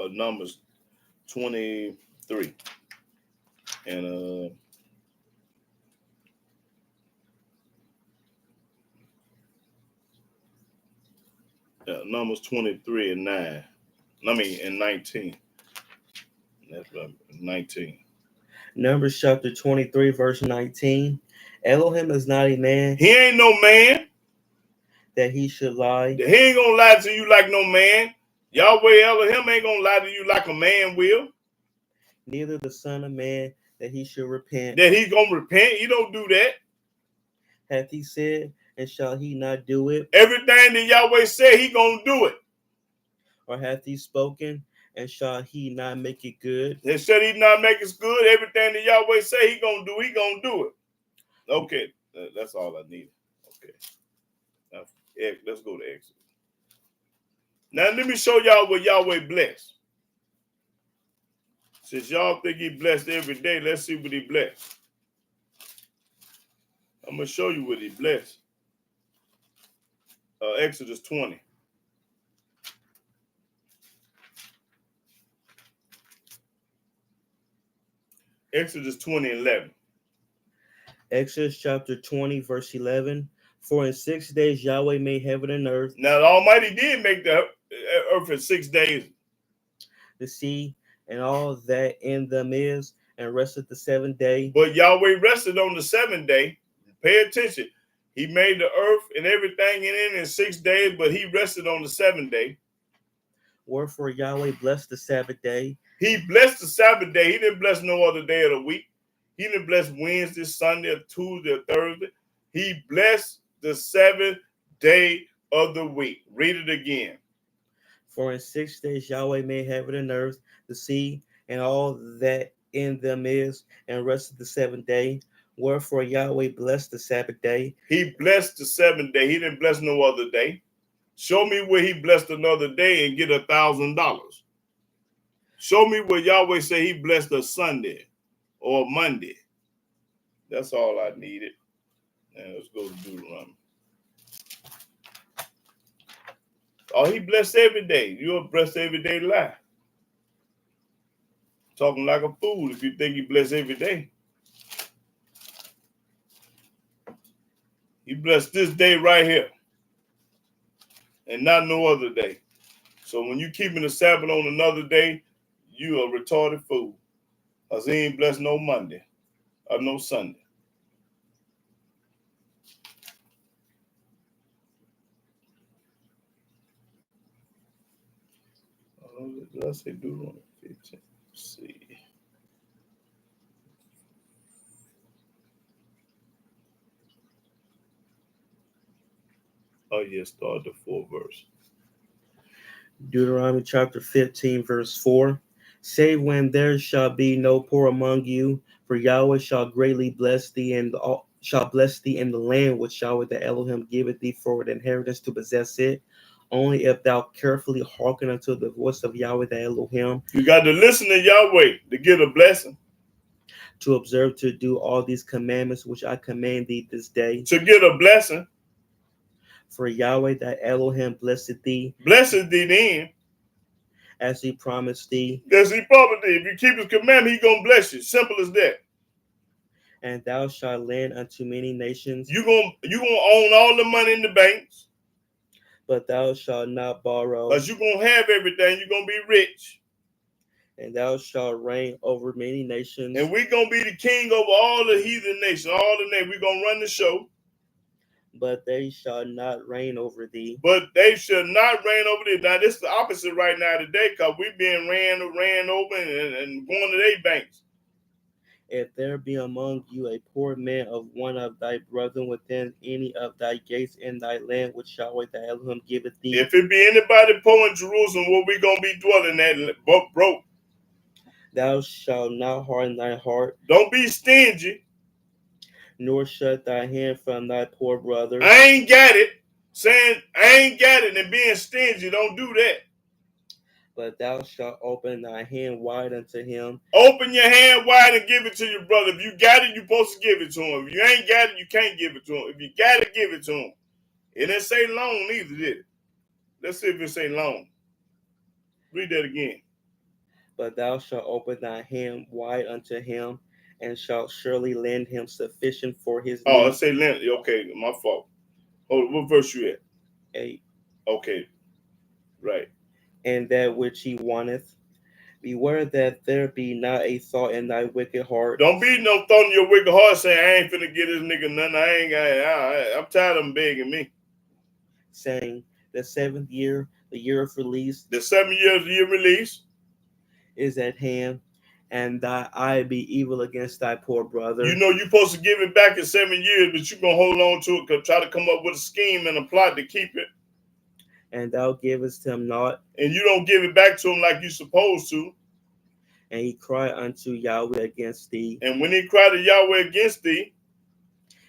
Numbers 23 and Numbers 23 and 9. And 19. That's right, 19. Numbers chapter 23, verse 19. Elohim is not a man. He ain't no man. That he should lie. He ain't gonna lie to you like no man. Yahweh Elohim ain't gonna lie to you like a man will. Neither the Son of Man that he should repent. That he's gonna repent. He don't do that. Hath he said, and shall he not do it? Everything that Yahweh said, he gonna do it. Or hath he spoken, and shall he not make it good? He said he not make it good. Everything that Yahweh say he gonna do it. Okay, that's all I need. Okay, now, let's go to Exodus. Now let me show y'all what Yahweh blessed. Since y'all think he blessed every day, let's see what he blessed. I'm gonna show you what he blessed. Exodus 20. Exodus 20 and 11. Exodus chapter 20, verse 11. For in 6 days Yahweh made heaven and earth. Now the Almighty did make the earth in 6 days. The sea and all that in them is, and rested the 7th day. But Yahweh rested on the 7th day. Pay attention. He made the earth and everything in it in 6 days, but he rested on the 7th day. Wherefore Yahweh blessed the Sabbath day. He blessed the Sabbath day. He didn't bless no other day of the week. He didn't bless Wednesday, Sunday, or Tuesday, or Thursday. He blessed the 7th day of the week. Read it again. For in 6 days Yahweh made heaven and earth, the sea, and all that in them is, and rested the 7th day. Wherefore Yahweh blessed the Sabbath day. He blessed the 7th day. He didn't bless no other day. Show me where he blessed another day and get $1,000. Show me where Yahweh say he blessed a Sunday or a Monday. That's all I needed. And let's go to Deuteronomy. Oh, he blessed every day. You're a blessed every day lie. Talking like a fool if you think he blessed every day. He blessed this day right here and not no other day. So when you keeping the Sabbath on another day, you a retarded fool. Because he ain't blessed no Monday or no Sunday. Did I say Deuteronomy 15? Let's see. Oh, yeah, start the 4th verse. Deuteronomy chapter 15, verse 4. Say when there shall be no poor among you, for Yahweh shall greatly bless thee and shall bless thee in the land which Yahweh the Elohim giveth thee for an inheritance to possess it. Only if thou carefully hearken unto the voice of Yahweh the Elohim. You got to listen to Yahweh to get a blessing. To observe to do all these commandments which I command thee this day. To get a blessing. For Yahweh thy Elohim blessed thee. Blessed thee then. As he promised thee. As he promised thee. If you keep his commandment, he going to bless you. Simple as that. And thou shalt lend unto many nations. You gonna own all the money in the banks. But thou shalt not borrow. Because you're going to have everything. You're going to be rich. And thou shalt reign over many nations. And we're going to be the king over all the heathen nations. All the nations. We're going to run the show. But they shall not reign over thee. But they shall not reign over thee. Now, this is the opposite right now today, because we're being ran over and going to their banks. If there be among you a poor man of one of thy brethren within any of thy gates in thy land, which Yahweh thy Elohim giveth thee. If it be anybody poor in Jerusalem, where we going to be dwelling at, broke. Thou shalt not harden thy heart. Don't be stingy. Nor shut thy hand from thy poor brother. I ain't got it. Saying I ain't got it and being stingy, don't do that. But thou shalt open thy hand wide unto him. Open your hand wide and give it to your brother. If you got it, you're supposed to give it to him. If you ain't got it, you can't give it to him. If you got it, give it to him. It didn't say loan either, did it? Let's see if it say loan. Read that again. But thou shalt open thy hand wide unto him, and shalt surely lend him sufficient for his need. Oh, it say lend. Okay, my fault. Hold on, what verse you at? 8. Okay, right. And that which he wanteth. Beware that there be not a thought in thy wicked heart. Don't be no thought in your wicked heart saying, I ain't finna get this nigga nothing. I'm tired of him begging me. Saying, the 7th year, the year of release. The 7 years of your release is at hand, and thy eye be evil against thy poor brother. You know you're supposed to give it back in 7 years, but you're going to hold on to it, try to come up with a scheme and a plot to keep it. And thou givest him not. And you don't give it back to him like you're supposed to. And he cry unto Yahweh against thee. And when he cry to Yahweh against thee,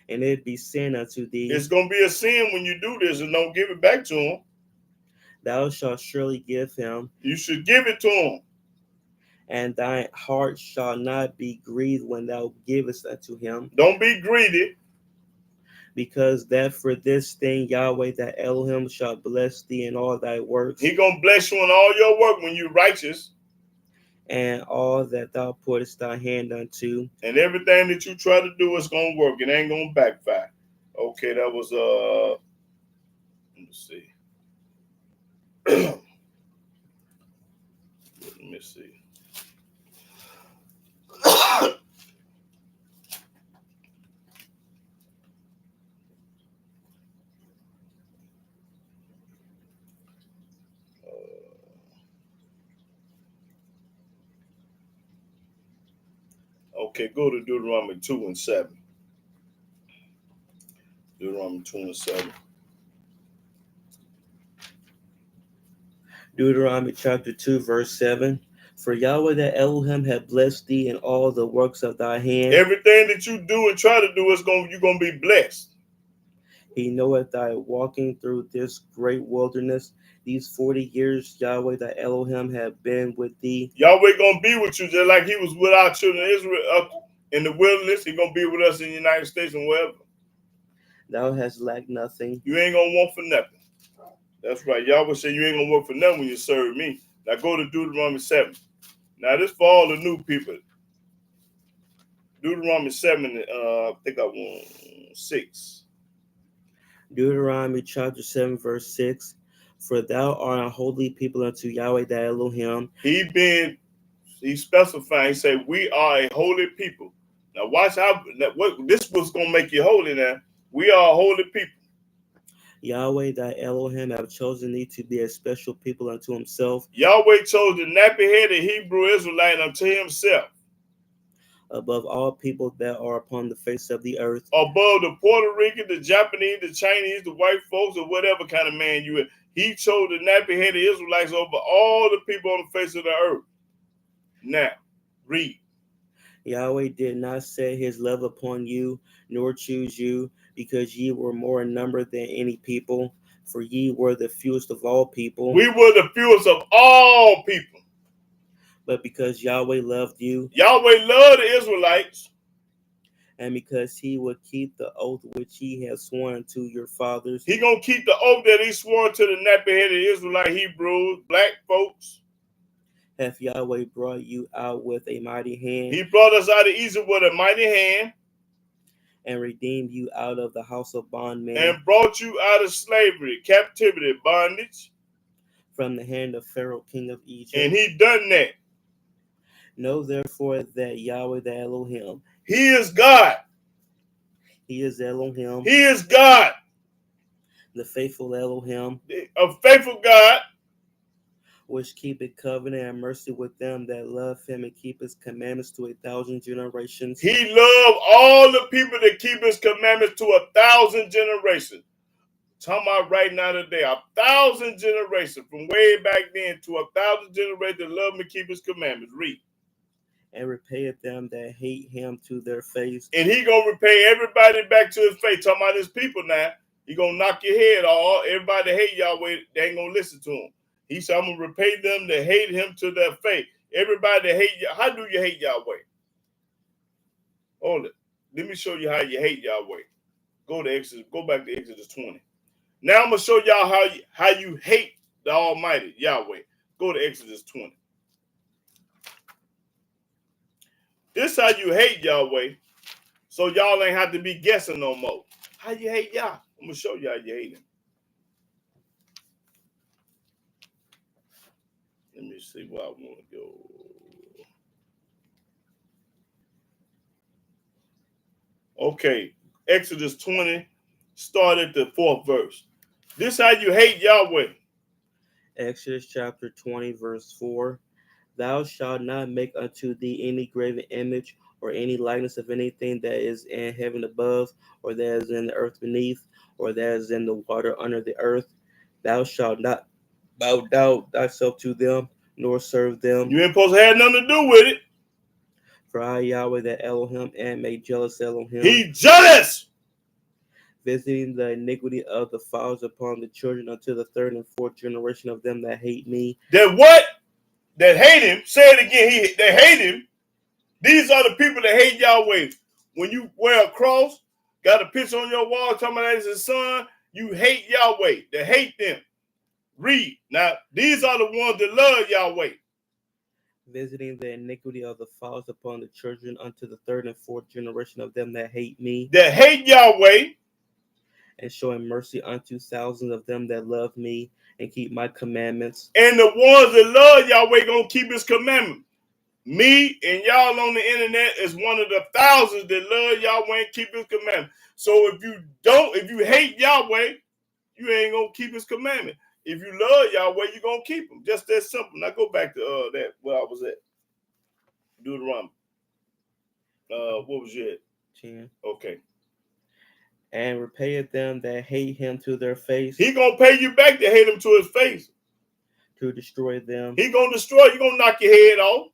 and it be sin unto thee. It's going to be a sin when you do this and don't give it back to him. Thou shalt surely give him. You should give it to him. And thy heart shall not be grieved when thou givest unto him. Don't be greedy. Because that for this thing Yahweh thy Elohim shall bless thee in all thy works. He gonna bless you in all your work when you're righteous. And all that thou puttest thy hand unto. And everything that you try to do is gonna work. It ain't gonna backfire. Okay, that was let me see. Let me see. Okay, go to Deuteronomy 2 and 7. Deuteronomy 2 and 7. Deuteronomy chapter 2, verse 7. For Yahweh the Elohim hath blessed thee in all the works of thy hand. Everything that you do and try to do is you're gonna be blessed. He knoweth thy walking through this great wilderness. These 40 years Yahweh thy Elohim have been with thee. Yahweh gonna be with you just like he was with our children of Israel up in the wilderness. He gonna be with us in the United States and wherever. Thou hast lacked nothing. You ain't gonna want for nothing. That's right. Yahweh said you ain't gonna work for nothing when you serve me. Now go to Deuteronomy 7. Now this for all the new people. Deuteronomy 7, I think I want 6. Deuteronomy chapter 7, verse 6. For thou art a holy people unto Yahweh thy Elohim. He specified, he said, we are a holy people. Now watch how this was gonna make you holy now. We are a holy people. Yahweh thy Elohim have chosen thee to be a special people unto himself. Yahweh chose the nappy-headed Hebrew Israelite unto himself. Above all people that are upon the face of the earth. Above the Puerto Rican, the Japanese, the Chinese, the white folks, or whatever kind of man you are. He chose the nappy-headed Israelites over all the people on the face of the earth. Now, read. Yahweh did not set his love upon you, nor choose you, because ye were more in number than any people, for ye were the fewest of all people. We were the fewest of all people. But because Yahweh loved you, Yahweh loved the Israelites, and because he would keep the oath which he has sworn to your fathers, he gonna keep the oath that he swore to the nappy-headed Israelite Hebrews, black folks. hath Yahweh brought you out with a mighty hand. He brought us out of Egypt with a mighty hand, and redeemed you out of the house of bondmen, and brought you out of slavery, captivity, bondage, from the hand of Pharaoh king of Egypt. And he done that. Know therefore that Yahweh the Elohim, he is God. He is Elohim. He is God. The faithful Elohim, a faithful God, which keepeth covenant and mercy with them that love him and keep his commandments to 1,000 generations. He loved all the people that keep his commandments to 1,000 generations. Talking about right now today, 1,000 generations from way back then to 1,000 generations that love him and keep his commandments. Read. And repayeth them that hate him to their face. And he gonna repay everybody back to his face. Talking about his people now. He gonna knock your head off. Everybody that hate Yahweh, they ain't gonna listen to him. He said, I'm gonna repay them that hate him to their face. Everybody that hate you, how do you hate Yahweh? Hold it. Let me show you how you hate Yahweh. Go back to Exodus 20. Now I'm gonna show y'all how you hate the Almighty Yahweh. Go to Exodus 20. This how you hate Yahweh, so y'all ain't have to be guessing no more. How you hate Yah? I'm gonna show you how you hate him. Let me see where I want to go. Okay, Exodus 20, start at the 4th verse. This how you hate Yahweh. Exodus chapter 20, verse 4. Thou shalt not make unto thee any graven image or any likeness of anything that is in heaven above, or that is in the earth beneath, or that is in the water under the earth. Thou shalt not bow down thyself to them, nor serve them. You ain't supposed to have nothing to do with it. For I, Yahweh, that Elohim, am a jealous Elohim. He jealous. Visiting the iniquity of the fathers upon the children unto the 3rd and 4th generation of them that hate me. That what? That hate him. Say it again. They hate him. These are the people that hate Yahweh. When you wear a cross, got a picture on your wall talking about that as his son, you hate Yahweh. They hate them. Read. Now, these are the ones that love Yahweh. Visiting the iniquity of the fathers upon the children unto the 3rd and 4th generation of them that hate me. That hate Yahweh. And showing mercy unto thousands of them that love me and keep my commandments. And the ones that love Yahweh gonna keep his commandments. Me and y'all on the internet is one of the thousands that love Yahweh and keep his commandments. So if you hate Yahweh, you ain't gonna keep his commandment. If you love Yahweh, you're gonna keep them. Just that simple. Now go back to that where I was at. Deuteronomy. What was you at? 10. Okay. And repayeth them that hate him to their face. He gonna pay you back to hate him to his face. To destroy them. He gonna destroy you. Gonna knock your head off.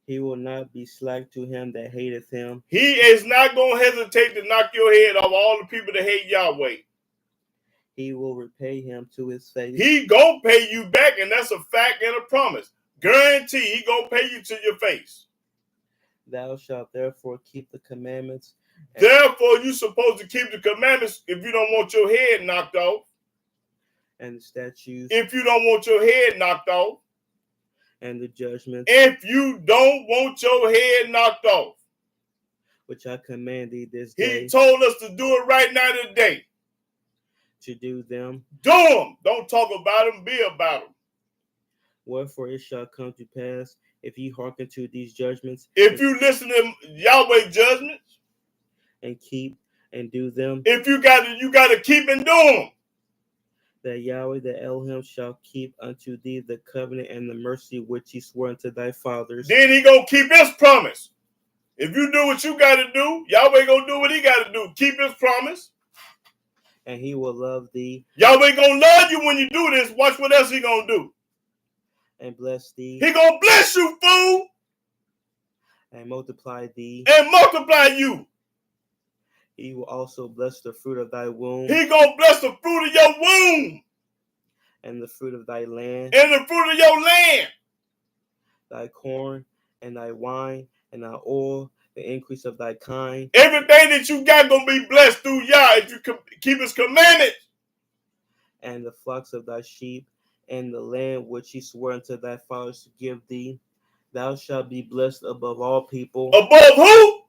He will not be slack to him that hateth him. He is not gonna hesitate to knock your head off all the people that hate Yahweh. He will repay him to his face. He gonna pay you back, and that's a fact and a promise. Guarantee he gonna pay you to your face. Thou shalt therefore keep the commandments. Therefore, you're supposed to keep the commandments if you don't want your head knocked off. And the statutes. If you don't want your head knocked off. And the judgments. If you don't want your head knocked off. Which I command thee this day. He told us to do it right now today. to do them. Do them. Don't talk about them. Be about them. Wherefore it shall come to pass, if ye hearken to these judgments, if you listen to Yahweh judgments, and keep and do them, if you got to keep and do them. That Yahweh the Elohim shall keep unto thee the covenant and the mercy which he swore unto thy fathers. Then he gonna keep his promise. If you do what you got to do, Yahweh gonna do what he got to do. Keep his promise. And he will love thee. Yahweh gonna love you when you do this. Watch what else he gonna do. And bless thee. He gonna bless you, fool. And multiply thee. And multiply you. He will also bless the fruit of thy womb. He gonna bless the fruit of your womb. And the fruit of thy land. And the fruit of your land. Thy corn and thy wine and thy oil, the increase of thy kind. Everything that you got gonna be blessed through Yah if you keep his commandments. And the flocks of thy sheep and the land which he swore unto thy fathers to give thee. Thou shalt be blessed above all people. Above who?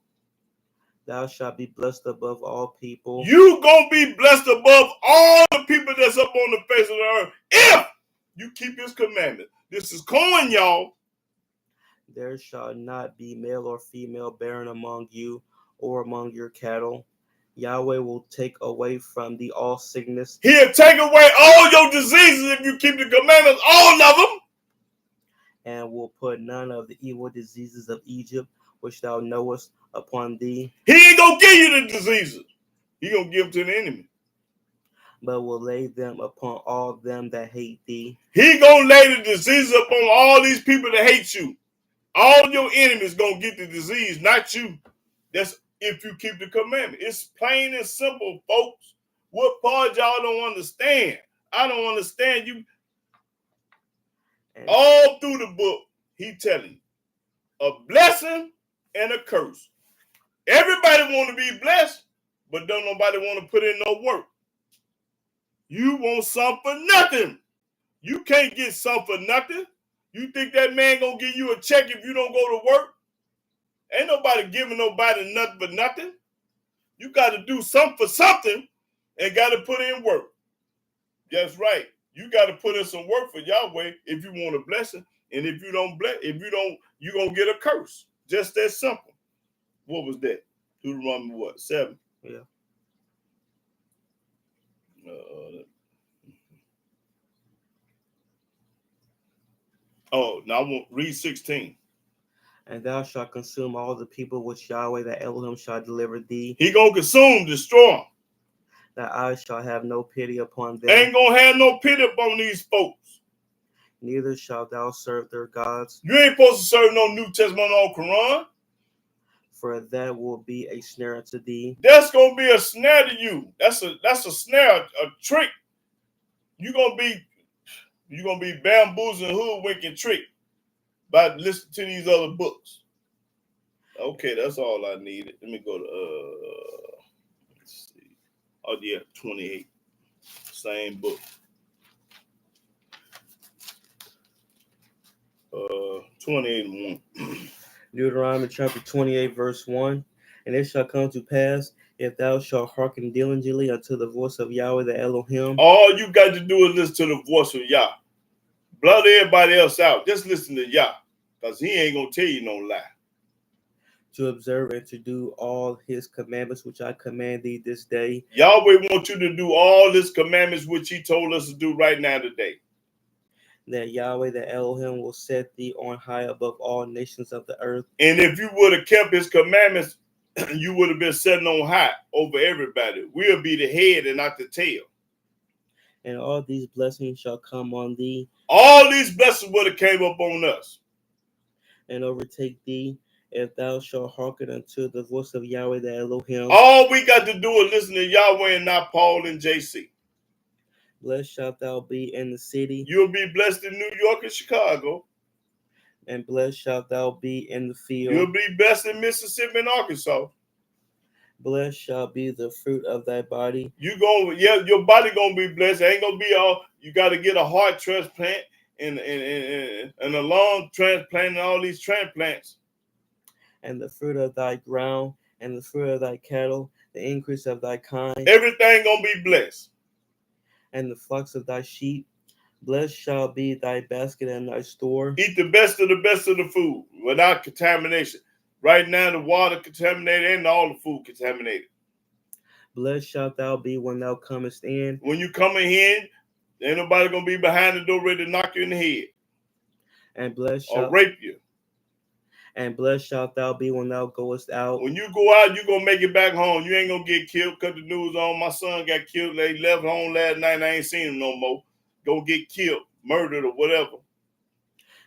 Thou shalt be blessed above all people. You gonna be blessed above all the people that's up on the face of the earth if you keep his commandments. This is corn, y'all. There shall not be male or female barren among you or among your cattle. Yahweh will take away from thee all sickness. He'll take away all your diseases if you keep the commandments, all of them. And will put none of the evil diseases of Egypt, which thou knowest, upon thee. He ain't gonna give you the diseases. He gonna give them to the enemy. But will lay them upon all them that hate thee. He gonna lay the diseases upon all these people that hate you. All your enemies gonna get the disease, not you. That's if you keep the commandment. It's plain and simple, folks. What part y'all don't understand? I don't understand you. All through the book, he telling you a blessing and a curse. Everybody want to be blessed, but don't nobody want to put in no work. You want something for nothing. You can't get something for nothing. You think that man gonna give you a check if you don't go to work? Ain't nobody giving nobody nothing for nothing. You got to do something for something and got to put in work. That's right. You got to put in some work for Yahweh if you want a blessing. And if you don't you're going to get a curse. Just that simple. What was that? Deuteronomy what? 7? Yeah. Now I want read 16. And thou shalt consume all the people which Yahweh the Elohim shall deliver thee. He gonna consume, destroy them. That I shall have no pity upon them. Ain't gonna have no pity upon these folks. Neither shalt thou serve their gods. You ain't supposed to serve no New Testament or Quran. For that will be a snare unto thee. That's gonna be a snare to you. That's a snare, a trick. You're gonna be bamboozling, hoodwinking, trick by listening to these other books. Okay, that's all I needed. Let me go to let's see. Oh yeah, 28. Same book. 28 and 1. Deuteronomy chapter 28, verse 1. And it shall come to pass, if thou shalt hearken diligently unto the voice of Yahweh the Elohim. All you got to do is listen to the voice of Yah. Blot everybody else out. Just listen to Yah. Because he ain't going to tell you no lie. To observe and to do all his commandments which I command thee this day. Yahweh wants you to do all his commandments which he told us to do right now today. That Yahweh the Elohim will set thee on high above all nations of the earth. And if you would have kept his commandments, you would have been sitting on high over everybody. We'll be the head and not the tail. And all these blessings shall come on thee. All these blessings would have came up on us. And overtake thee, if thou shalt hearken unto the voice of Yahweh the Elohim. All we got to do is listen to Yahweh and not Paul and JC. Blessed shalt thou be in the city. You'll be blessed in New York and Chicago. And blessed shalt thou be in the field. You'll be blessed in Mississippi and Arkansas. Blessed shall be the fruit of thy body. Your body gonna be blessed. It ain't gonna be all. You got to get a heart transplant and a lung transplant and all these transplants. And the fruit of thy ground and the fruit of thy cattle, the increase of thy kind. Everything gonna be blessed. and the flocks of thy sheep. Blessed shall be thy basket and thy store. Eat the best of the food without contamination. Right now, the water contaminated and all the food contaminated. Blessed shalt thou be when thou comest in. When you come in, ain't nobody going to be behind the door ready to knock you in the head And blessed or shalt rape you. And blessed shalt thou be when thou goest out. When you go out, you're going to make it back home. You ain't going to get killed. Cut the news on. My son got killed. They left home last night and I ain't seen him no more. Go get killed, murdered, or whatever.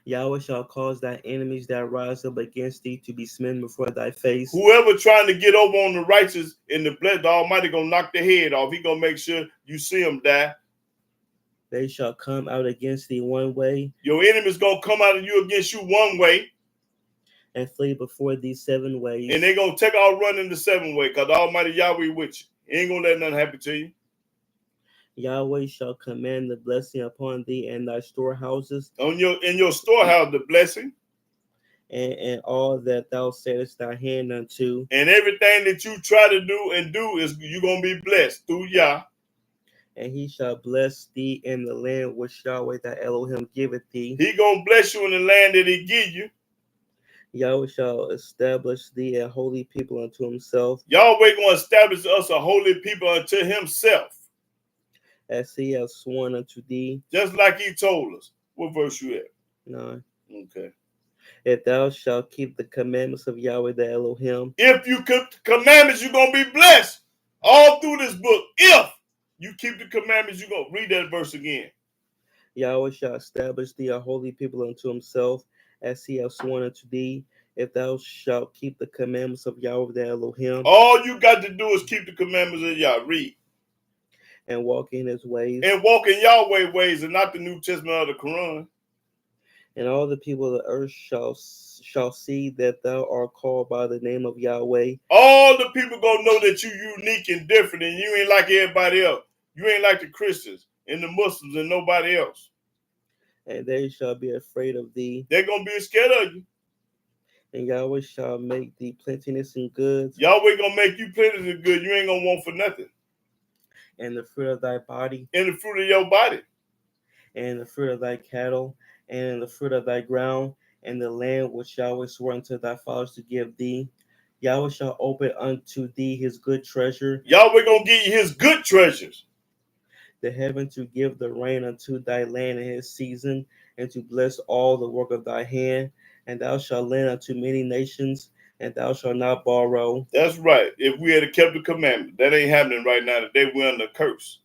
Yahweh shall cause thy enemies that rise up against thee to be smitten before thy face. Whoever trying to get over on the righteous in the blood, the Almighty going to knock their head off. He going to make sure you see them die. They shall come out against thee one way. Your enemies going to come out of you against you one way. And flee before thee 7 ways. And they're going to take out running the 7 way because the Almighty Yahweh with you. He ain't going to let nothing happen to you. Yahweh shall command the blessing upon thee and thy storehouses. In your storehouse, the blessing. And all that thou settest thy hand unto. And everything that you try to do is you're going to be blessed through Yah. And he shall bless thee in the land which Yahweh thy Elohim giveth thee. He going to bless you in the land that he give you. Yahweh shall establish thee a holy people unto himself. Yahweh going to establish us a holy people unto himself. As he has sworn unto thee. Just like he told us. What verse you at? 9. Okay. If thou shalt keep the commandments of Yahweh the Elohim. If you keep the commandments, you're going to be blessed. All through this book. If you keep the commandments, you're going to read that verse again. Yahweh shall establish thee a holy people unto himself, as he has sworn unto thee, if thou shalt keep the commandments of Yahweh the Elohim. All you got to do is keep the commandments of Yah. Read. And walk in his ways. And walk in Yahweh ways and not the New Testament of the Quran. And all the people of the earth shall see that thou art called by the name of Yahweh. All the people going to know that you unique and different and you ain't like everybody else. You ain't like the Christians and the Muslims and nobody else. And they shall be afraid of thee. They're going to be scared of you. And Yahweh shall make thee plenteousness in goods. Yahweh going to make you plenty of good. You ain't going to want for nothing. And the fruit of thy body. And the fruit of your body. And the fruit of thy cattle. And the fruit of thy ground. And the land which Yahweh swore unto thy fathers to give thee. Yahweh shall open unto thee his good treasure. Yahweh going to give you his good treasures. The heaven to give the rain unto thy land in his season. And to bless all the work of thy hand. And thou shalt lend unto many nations. And thou shalt not borrow. That's right. If we had kept the commandment, that ain't happening right now. Today we're under curse.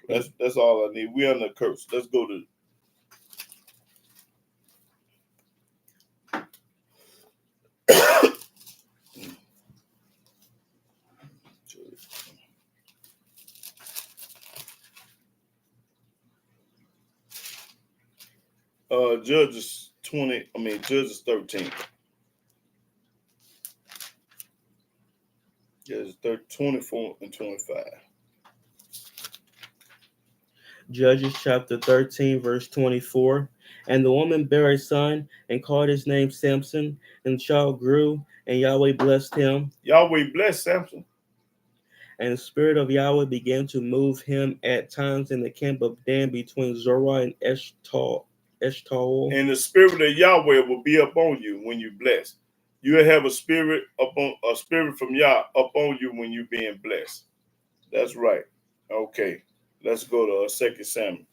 That's all I need. We're under curse. Let's go to Judges 13. Judges 24 and 25. Judges chapter 13, verse 24. And the woman bare a son and called his name Samson, and the child grew, and Yahweh blessed him. Yahweh blessed Samson. And the spirit of Yahweh began to move him at times in the camp of Dan between Zorah and Eshtaol. And the spirit of Yahweh will be upon you when you bless. You will have a spirit from Yah upon you when you're being blessed. That's right. Okay. Let's go to 2 Samuel.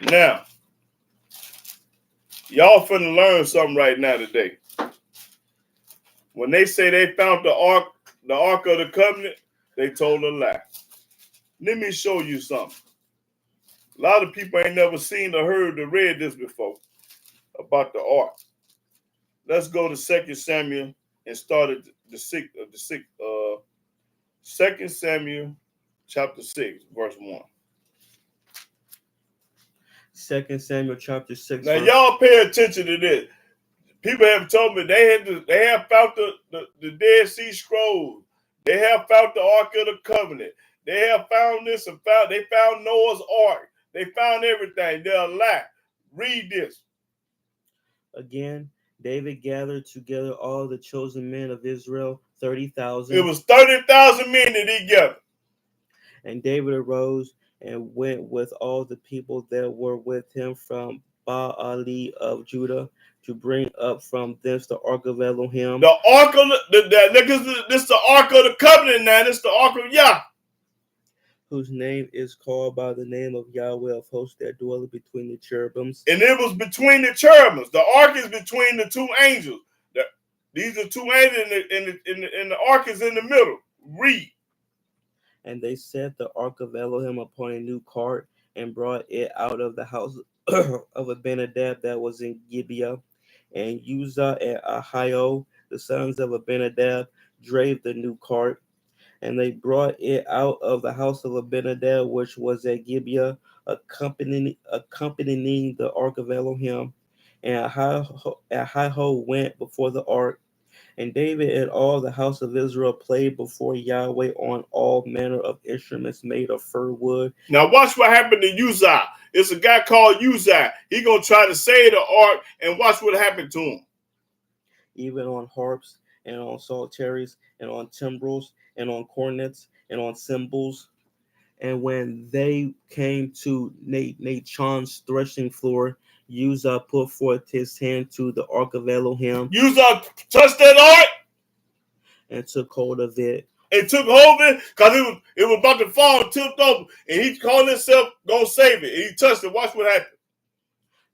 Now, y'all finna learn something right now today. When they say they found the ark of the covenant, they told a lie. Let me show you something. A lot of people ain't never seen or heard or read this before about the ark. Let's go to 2 Samuel and start at the 2 Samuel chapter 6, verse 1. 2 Samuel chapter 6. Now y'all pay attention to this. People have told me they have found the Dead Sea Scrolls. They have found the Ark of the Covenant. They have found this and they found Noah's Ark. They found everything. They're a lie. Read this. Again, David gathered together all the chosen men of Israel, 30,000. It was 30,000 men that he gathered. And David arose and went with all the people that were with him from Baali of Judah to bring up from thence the ark of Elohim. The ark of this is the ark of the covenant now. This is the ark of Yah, whose name is called by the name of Yahweh of hosts that dwelleth between the cherubims. And it was between the cherubims. The ark is between the two angels. These are two angels, and the ark is in the middle. Read. And they set the ark of Elohim upon a new cart and brought it out of the house of Abinadab that was in Gibeah. And Uzzah and Ahio, the sons of Abinadab, drave the new cart. And they brought it out of the house of Abinadab, which was at Gibeah, accompanying the ark of Elohim. And Ahio went before the ark. And David and all the house of Israel played before Yahweh on all manner of instruments made of fir wood. Now watch what happened to Uzzah. It's a guy called Uzzah. He gonna try to save the ark, and watch what happened to him. Even on harps and on psalteries and on timbrels and on cornets and on cymbals. And when they came to Nachon's threshing floor, Uzzah put forth his hand to the ark of Elohim. Uzzah touched that ark and took hold of it. And took hold of it because it was about to fall and tipped over. And he called himself gonna save it. And he touched it. Watch what happened.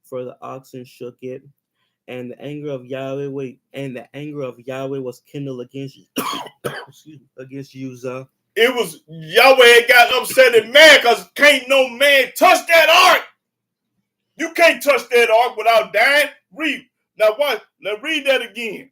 For the oxen shook it, and the anger of Yahweh was kindled against against Uzzah. It was Yahweh got upset and mad because can't no man touch that ark. You can't touch that ark without dying. Read. Now what? Now read that again.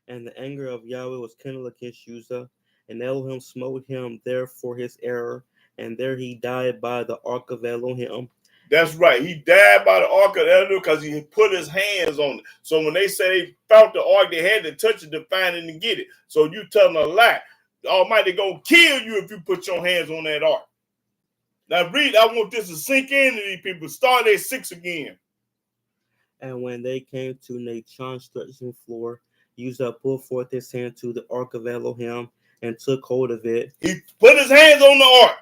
And the anger of Yahweh was kindled against Uzzah, and Elohim smote him there for his error, and there he died by the ark of Elohim. That's right. He died by the ark of Elohim because he put his hands on it. So when they say they found the ark, they had to touch it to find it and get it. So you telling a lie. The Almighty gonna kill you if you put your hands on that ark. Now read, I want this to sink into these people. Start at 6 again. And when they came to Nachon's threshing floor, Uzzah put forth his hand to the ark of Elohim and took hold of it. He put his hands on the ark.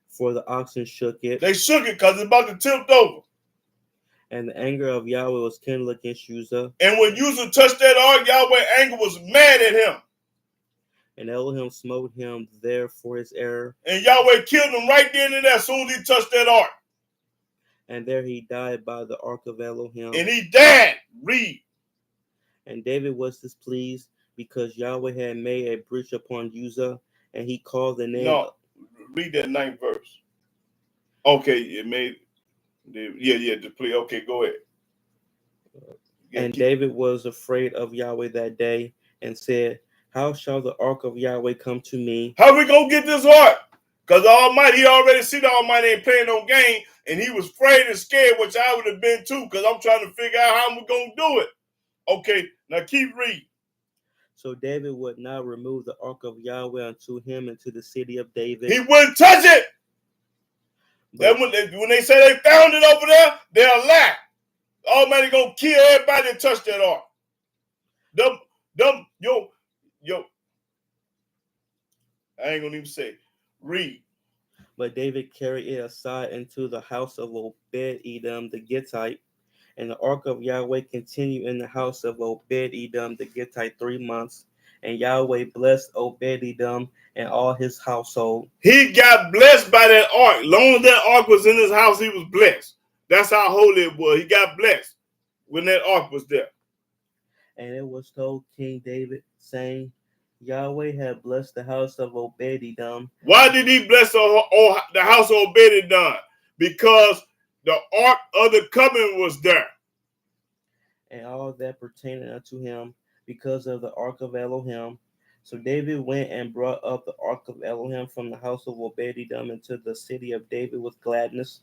For the oxen shook it. They shook it because it's about to tip over. And the anger of Yahweh was kindled against Uzzah. And when Uzzah touched that ark, Yahweh's anger was mad at him. And Elohim smote him there for his error. And Yahweh killed him right then and there as soon as he touched that ark. And there he died by the ark of Elohim. And he died. Read. And David was displeased because Yahweh had made a breach upon Uzzah, and he called the name. No, read that 9th verse. Okay, it made. Please. Okay, go ahead. And David was afraid of Yahweh that day and said, how shall the ark of Yahweh come to me? How we gonna get this ark? Because the Almighty, he already see the Almighty ain't playing no game, and he was afraid and scared, which I would have been too, because I'm trying to figure out how we're gonna do it. Okay, now keep reading. So David would not remove the ark of Yahweh unto him into the city of David. He wouldn't touch it. But when they say they found it over there, they're a lie. The Almighty gonna kill everybody that touched that ark. I ain't gonna even say. Read. But David carried it aside into the house of Obed-Edom the Gittite, and the ark of Yahweh continued in the house of Obed-Edom the Gittite 3 months. And Yahweh blessed Obed-Edom and all his household. He got blessed by that ark. Long as that ark was in his house, he was blessed. That's how holy it was. He got blessed when that ark was there. And it was told King David, saying, Yahweh had blessed the house of Obed-Edom. Why did he bless the house of Obed-Edom? Because the ark of the covenant was there. And all that pertaining unto him, because of the ark of Elohim. So David went and brought up the ark of Elohim from the house of Obed-Edom into the city of David with gladness.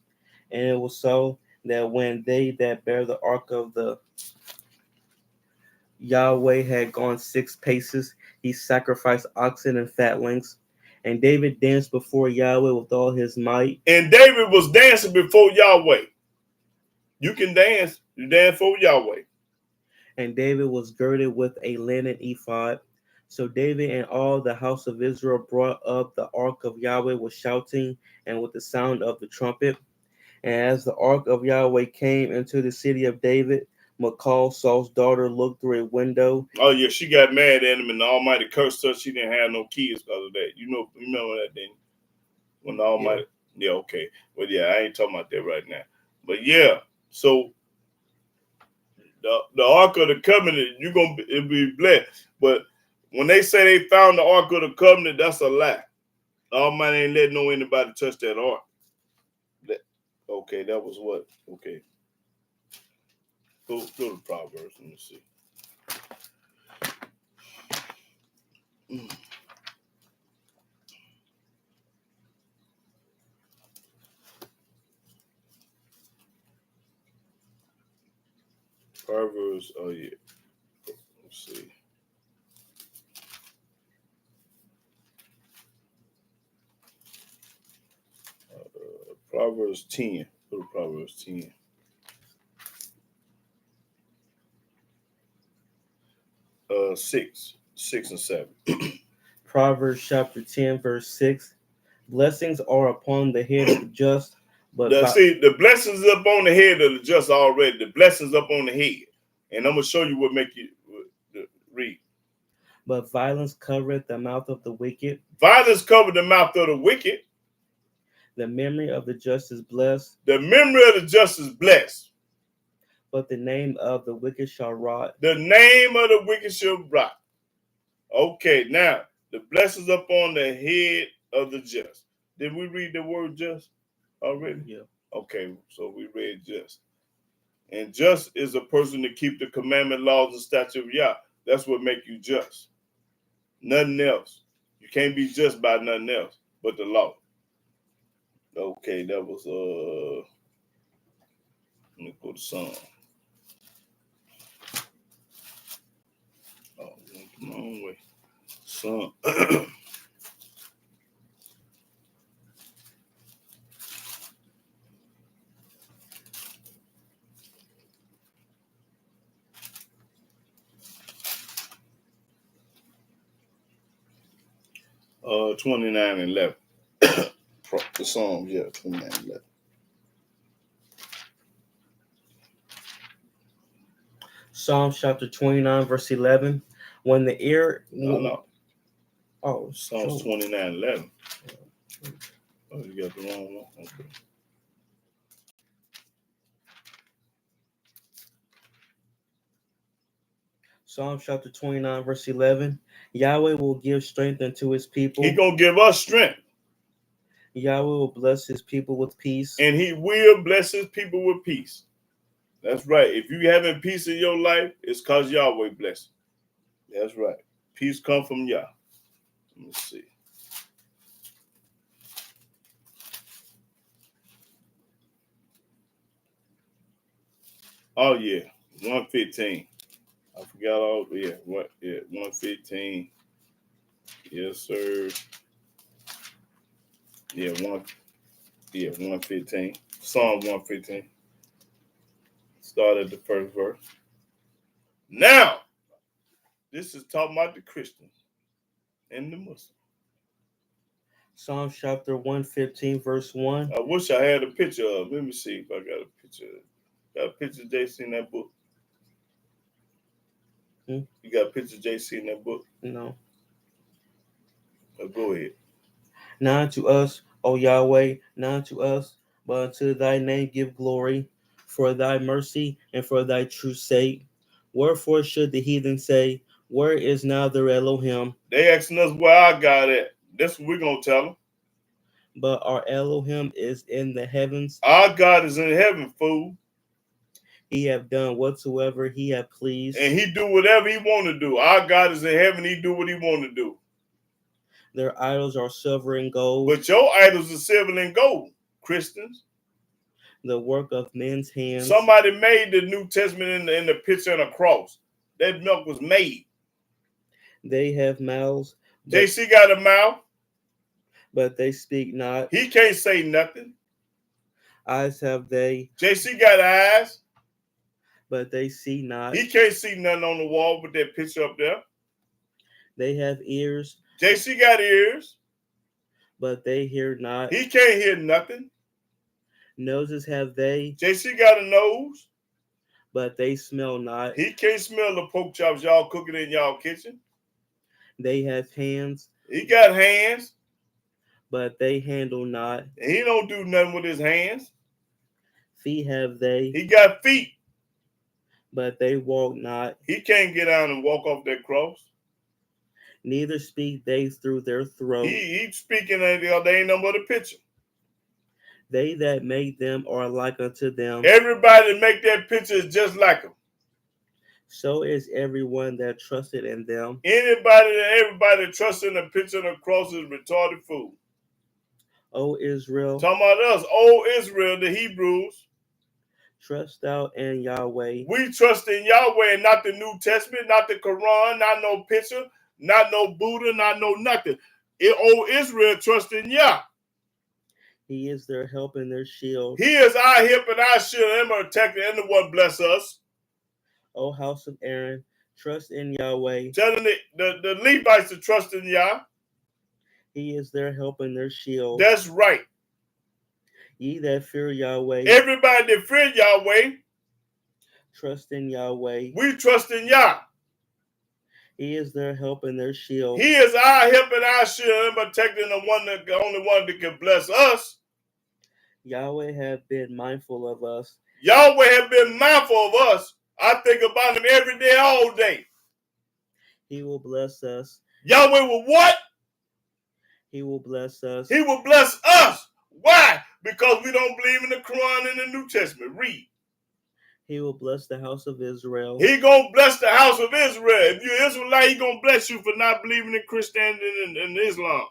And it was so that when they that bear the ark of the Yahweh had gone 6 paces, he sacrificed oxen and fatlings. And David danced before Yahweh with all his might. And David was dancing before Yahweh. You can dance. You dance for Yahweh. And David was girded with a linen ephod. So David and all the house of Israel brought up the ark of Yahweh with shouting and with the sound of the trumpet. And as the ark of Yahweh came into the city of David, Michal, Saul's daughter, looked through a window. Oh yeah, she got mad at him, and the Almighty cursed her. She didn't have no kids because of that. You remember that, didn't you? When the Almighty, yeah, okay. Well, yeah, I ain't talking about that right now. But yeah, so the Ark of the Covenant, it'll be blessed. But when they say they found the Ark of the Covenant, that's a lie. The Almighty ain't letting anybody touch that Ark. Okay, that was what? Okay. Go to Proverbs. Let me see. Proverbs, oh yeah. Let's see. Proverbs 10. Go to Proverbs 10. 6 and 7. Proverbs chapter 10, verse 6. Blessings are upon the head of the just, but the blessings up on the head of the just already. The blessings up on the head. And I'm going to show you what make you read. But violence covereth the mouth of the wicked. Violence covered the mouth of the wicked. The memory of the just is blessed. The memory of the just is blessed. But the name of the wicked shall rot. The name of the wicked shall rot. Okay, now, the blessings up on the head of the just. Did we read the word just already? Yeah. Okay, so we read just. And just is a person to keep the commandment, laws, and statutes of Yah. That's what make you just. Nothing else. You can't be just by nothing else but the law. Okay, that was let me go to Psalm. Oh, went the wrong way. Psalm. 29 and 11. The Psalms, yeah, 29 and 11. Psalms chapter 29, verse 11. When the ear... No. Oh, Psalms 29 and 11. Oh, you got the wrong one? Okay. Psalm chapter 29, verse 11. Yahweh will give strength unto his people. He going to give us strength. Yahweh will bless his people with peace. And he will bless his people with peace. That's right. If you having peace in your life, it's because Yahweh bless you. That's right. Peace come from Yah. Let me see. Oh, yeah. 115. I forgot all. Yeah, 115. Yes, sir. Yeah, 115. Psalm 115. Start at the first verse. Now, this is talking about the Christians and the Muslims. Psalm chapter 115, verse 1. I wish I had a picture of. Let me see if I got a picture. Got a picture of JC in that book? You got a picture of JC in that book? No. Go ahead. Not unto us, O Yahweh, not unto us, but unto thy name give glory, for thy mercy and for thy true sake. Wherefore should the heathen say, where is now their Elohim? They asking us where our God at. That's what we're going to tell them. But our Elohim is in the heavens. Our God is in heaven, fool. He have done whatsoever he have pleased. And he do whatever he want to do. Our God is in heaven. He do what he want to do. Their idols are silver and gold. But your idols are silver and gold, Christians. The work of men's hands. Somebody made the New Testament in the picture of a cross. That milk was made. They have mouths. JC got a mouth. But they speak not. He can't say nothing. Eyes have they. JC got eyes. But they see not. He can't see nothing on the wall with that picture up there. They have ears, JC got ears. but they hear not. He can't hear nothing. Noses have they, JC got a nose. but they smell not. He can't smell the pork chops y'all cooking in y'all kitchen. They have hands, He got hands. but they handle not. And he don't do nothing with his hands. Feet have they, He got feet. but they walk not. He can't get down and walk off that cross. Neither speak they through their throat. He's speaking and they ain't no but a picture. They that make them are like unto them. Everybody that make that picture is just like him. So is everyone that trusted in them. Everybody that trusts in the picture of the cross is retarded fool. O Israel, Talking about us, old Israel, the Hebrews. trust thou in Yahweh. We trust in Yahweh and not the New Testament, not the Quran, not no picture, not no Buddha, not no nothing. Old Israel trust in Yah. He is their help and their shield. He is our help and our shield and our protector, and the one bless us. O house of Aaron, trust in Yahweh. Telling the Levites to trust in Yah. He is their help and their shield. That's right. Ye that fear Yahweh, Everybody that fear Yahweh, trust in Yahweh. we trust in Yah. He is their help and their shield. He is our help and our shield and protecting the only one that can bless us. Yahweh have been mindful of us. Yahweh have been mindful of us. I think about him every day, all day. He will bless us. Yahweh will what? He will bless us. He will bless us. Why? Because we don't believe in the Quran and the New Testament. Read. He will bless the house of Israel. He gonna bless the house of Israel. If you're Israelite, he gonna bless you for not believing in Christianity and Islam.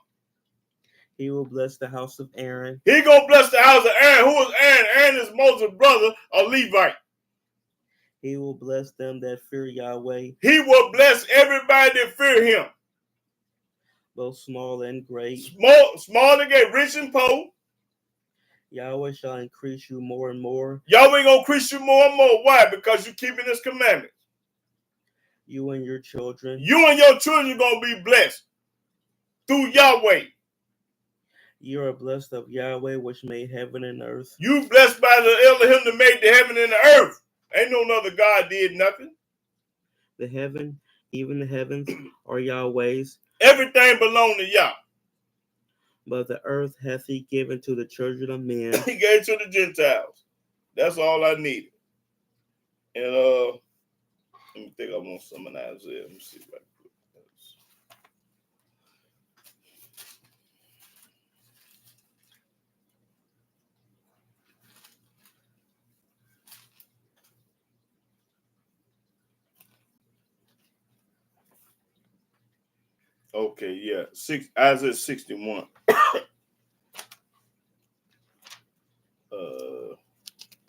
He will bless the house of Aaron. He gonna bless the house of Aaron. Who is Aaron? Aaron is Moses' brother, a Levite. He will bless them that fear Yahweh. He will bless everybody that fear him. Both small and great. Small and great, rich and poor. Yahweh shall increase you more and more. Yahweh gonna increase you more and more. Why? Because you're keeping his commandments. You and your children. You and your children gonna be blessed through Yahweh. You are blessed of Yahweh, which made heaven and earth. You blessed by the Elohim that made the heaven and the earth. Ain't no other God did nothing. The heaven, even the heavens, are Yahweh's. Everything belongs to Yah. But the earth hath he given to the children of men. He gave it to the Gentiles. That's all I needed. And let me think. I want some in Isaiah. Let me see if I can put this. Okay, yeah. Isaiah 61.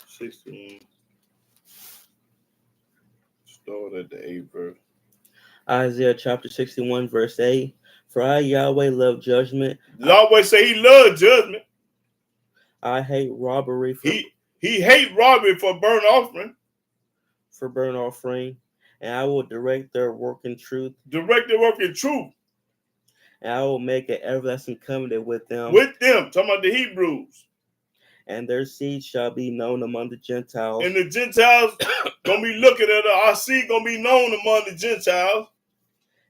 16. Start at the 8th verse. Isaiah chapter 61, verse 8. For I, Yahweh, love judgment. Yahweh say he loved judgment. I hate robbery He hate robbery for burnt offering. for burnt offering. And I will direct their work in truth. Direct their work in truth. And I will make an everlasting covenant with them. With them, talking about the Hebrews. And their seed shall be known among the Gentiles. And the Gentiles gonna be looking at our seed gonna be known among the Gentiles.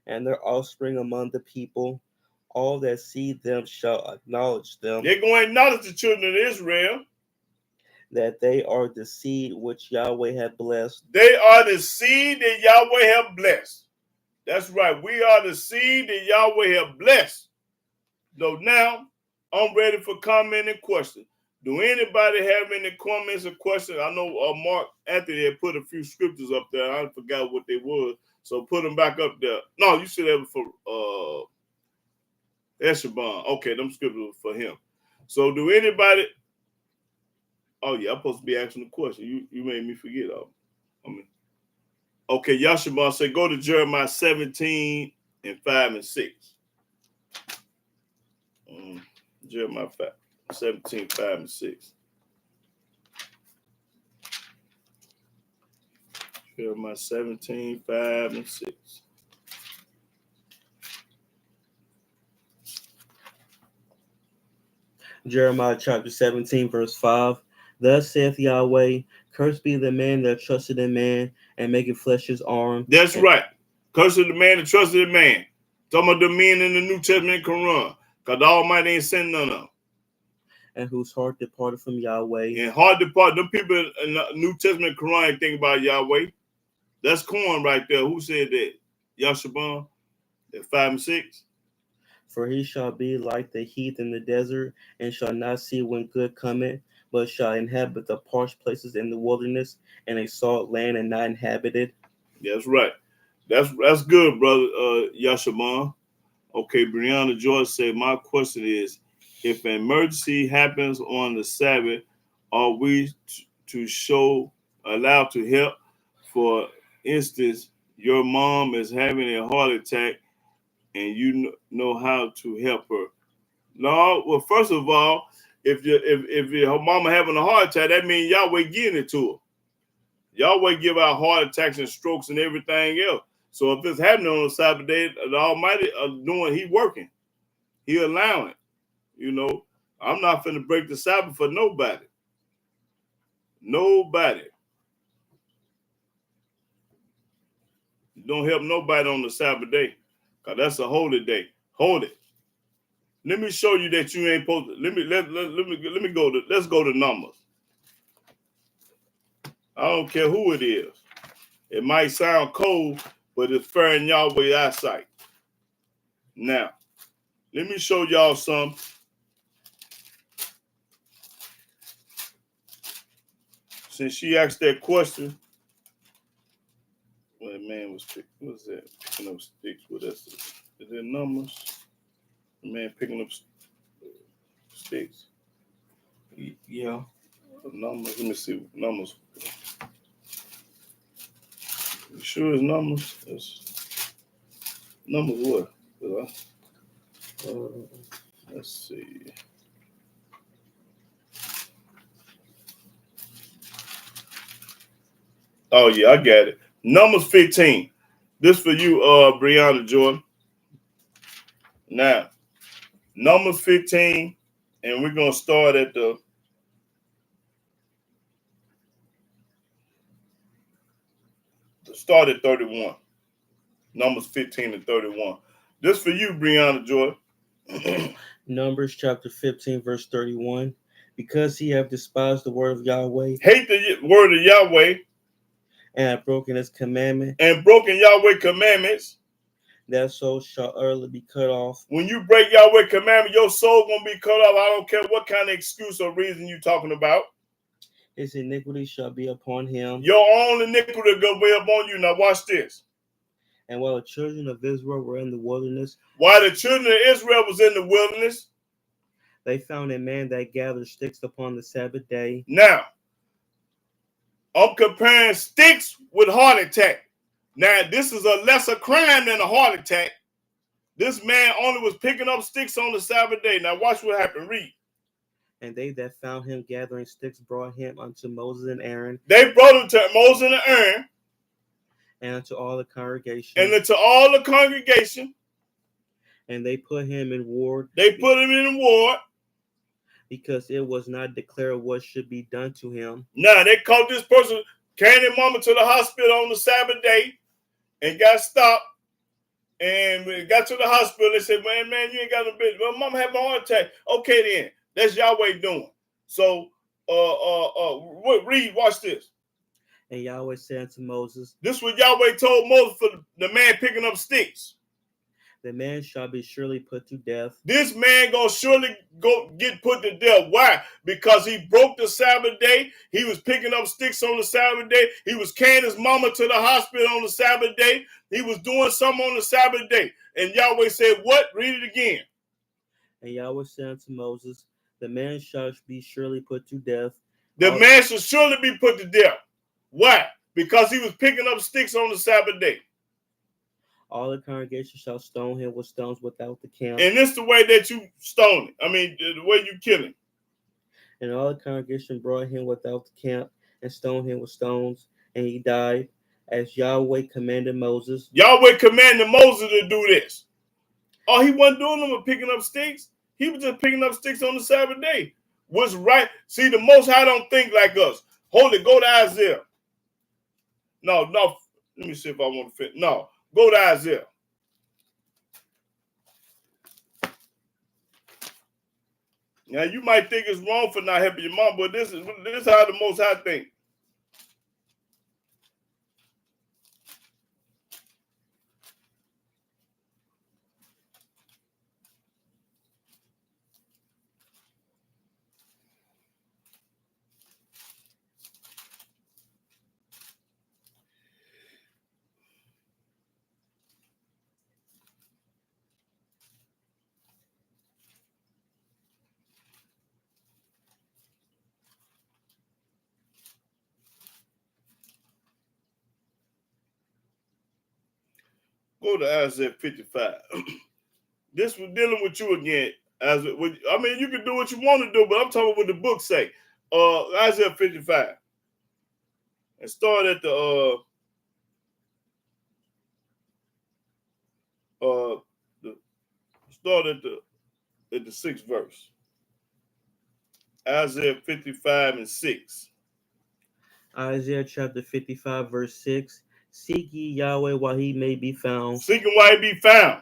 And their offspring among the people. All that see them shall acknowledge them. They're going to acknowledge the children of Israel. That they are the seed which Yahweh hath blessed. They are the seed that Yahweh have blessed. That's right. We are the seed that Yahweh have blessed. So now, I'm ready for comment and question. Do anybody have any comments or questions? I know Mark Anthony had put a few scriptures up there. I forgot what they were. So put them back up there. No, you should have it for Eshabon. Okay, them scriptures were for him. So do anybody... Oh, yeah, I'm supposed to be asking the question. You made me forget. Okay, Yashabon said, go to Jeremiah 17 and 5 and 6. Jeremiah 17, 5 and 6. Jeremiah 17, 5 and 6. Jeremiah chapter 17, verse 5. Thus saith Yahweh, cursed be the man that trusted in man and maketh flesh his arm. That's right. Cursed is the man that trusted in man. Talking about the men in the New Testament Quran. Because the Almighty ain't sent none of them. And whose heart departed from Yahweh. And heart departed. Them people in the New Testament Quran ain't think about Yahweh. That's corn right there. Who said that? Yashaban? At 5 and 6? For he shall be like the heath in the desert, and shall not see when good cometh, but shall inhabit the parched places in the wilderness, and a salt land and not inhabited. That's right. That's good, brother Yashaban. Okay, Brianna George said, my question is, if an emergency happens on the Sabbath, are we to show allowed to help? For instance, your mom is having a heart attack and you know how to help her. No, well, first of all, if your mama having a heart attack, that means Yahweh giving it to her. Yahweh give out heart attacks and strokes and everything else. So if it's happening on a Sabbath day, the Almighty he working. He allowing it. You know, I'm not finna break the Sabbath for nobody. Nobody. Don't help nobody on the Sabbath day. Because that's a holy day. Hold it. Let me show you that you ain't supposed to. Let's go to Numbers. I don't care who it is. It might sound cold, but it's fair in Yahweh's eyesight. Now, let me show y'all some. Since she asked that question, well, man was picking, what's that? Picking up sticks. What else? Is it Numbers? The man picking up sticks. Yeah. Numbers. Let me see. Numbers. You sure it's Numbers? It's Numbers what? Let's see. Oh yeah, I got it. Numbers 15. This for you, Brianna Jordan. Now, Numbers 15, and we're gonna start at the start at 31. Numbers 15 and 31. This for you, Brianna Jordan. Numbers chapter 15, verse 31. Because he have despised the word of Yahweh, hate the word of Yahweh, and have broken his commandment, and broken Yahweh commandments, that soul shall utterly be cut off. When you break Yahweh commandment, your soul gonna be cut off. I don't care what kind of excuse or reason you talking about. His iniquity shall be upon him. Your own iniquity will be upon you. Now watch this. And while the children of Israel were in the wilderness, they found a man that gathered sticks upon the Sabbath day. Now, I'm comparing sticks with heart attack. Now, this is a lesser crime than a heart attack. This man only was picking up sticks on the Sabbath day. Now, watch what happened. Read. And they that found him gathering sticks brought him unto Moses and Aaron. They brought him to Moses and Aaron. And unto all the congregation. And they put him in ward. Because it was not declared what should be done to him. Now, they called this person, carried their mama to the hospital on the Sabbath day and got stopped. And when it got to the hospital, they said, man, you ain't got no business. Well, mama had a heart attack. Okay, then. That's Yahweh doing. So, read, watch this. And Yahweh said unto Moses, this is what Yahweh told Moses for the man picking up sticks. The man shall be surely put to death. This man gonna surely get put to death. Why? Because he broke the Sabbath day. He was picking up sticks on the Sabbath day. He was carrying his mama to the hospital on the Sabbath day. He was doing something on the Sabbath day. And Yahweh said, what? Read it again. And Yahweh said unto Moses, the man shall be surely put to death. The man shall surely be put to death. Why? Because he was picking up sticks on the Sabbath day. All the congregation shall stone him with stones without the camp. And this is the way that you stone him. I mean, the way you kill him. And all the congregation brought him without the camp and stoned him with stones, and he died, as Yahweh commanded Moses. Yahweh commanded Moses to do this. Oh, he wasn't doing them with picking up sticks. He was just picking up sticks on the Sabbath day. What's right? See, the Most High don't think like us. Hold it. Go to Isaiah. No. Let me see if I want to fit. No. Go to Isaiah. Now, you might think it's wrong for not helping your mom, but this is how the Most High think. Go to Isaiah 55. This was dealing with you again. I mean, you can do what you want to do, but I'm talking what the book say. Isaiah 55. And start at the start at the 6th verse. Isaiah 55 and 6. Isaiah chapter 55, verse 6. Seek ye Yahweh while he may be found. Seek him while he be found.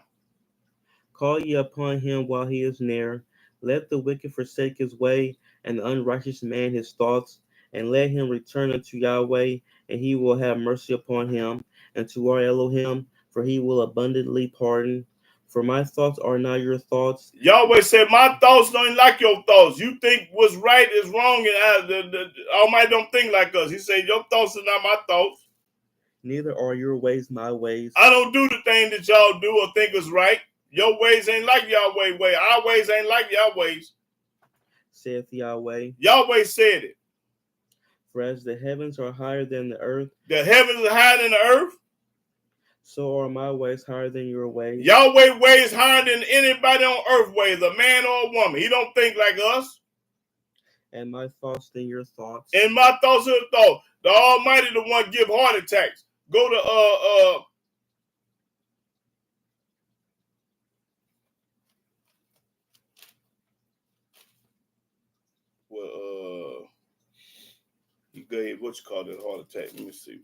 Call ye upon him while he is near. Let the wicked forsake his way, and the unrighteous man his thoughts, and let him return unto Yahweh, and he will have mercy upon him, and to our Elohim, for he will abundantly pardon. For my thoughts are not your thoughts. Yahweh said, my thoughts don't like your thoughts. You think what's right is wrong, and the Almighty don't think like us. He said, your thoughts are not my thoughts. Neither are your ways my ways. I don't do the thing that y'all do or think is right. Your ways ain't like Yahweh's way. Our ways ain't like Yahweh's. Saith Yahweh. Yahweh said it. For as the heavens are higher than the earth. The heavens are higher than the earth. So are my ways higher than your ways. Yahweh ways higher than anybody on earth ways, a man or a woman. He don't think like us. And my thoughts than your thoughts. And my thoughts are the thoughts. The Almighty the one give heart attacks. Go to he gave what you call that heart attack. Let me see.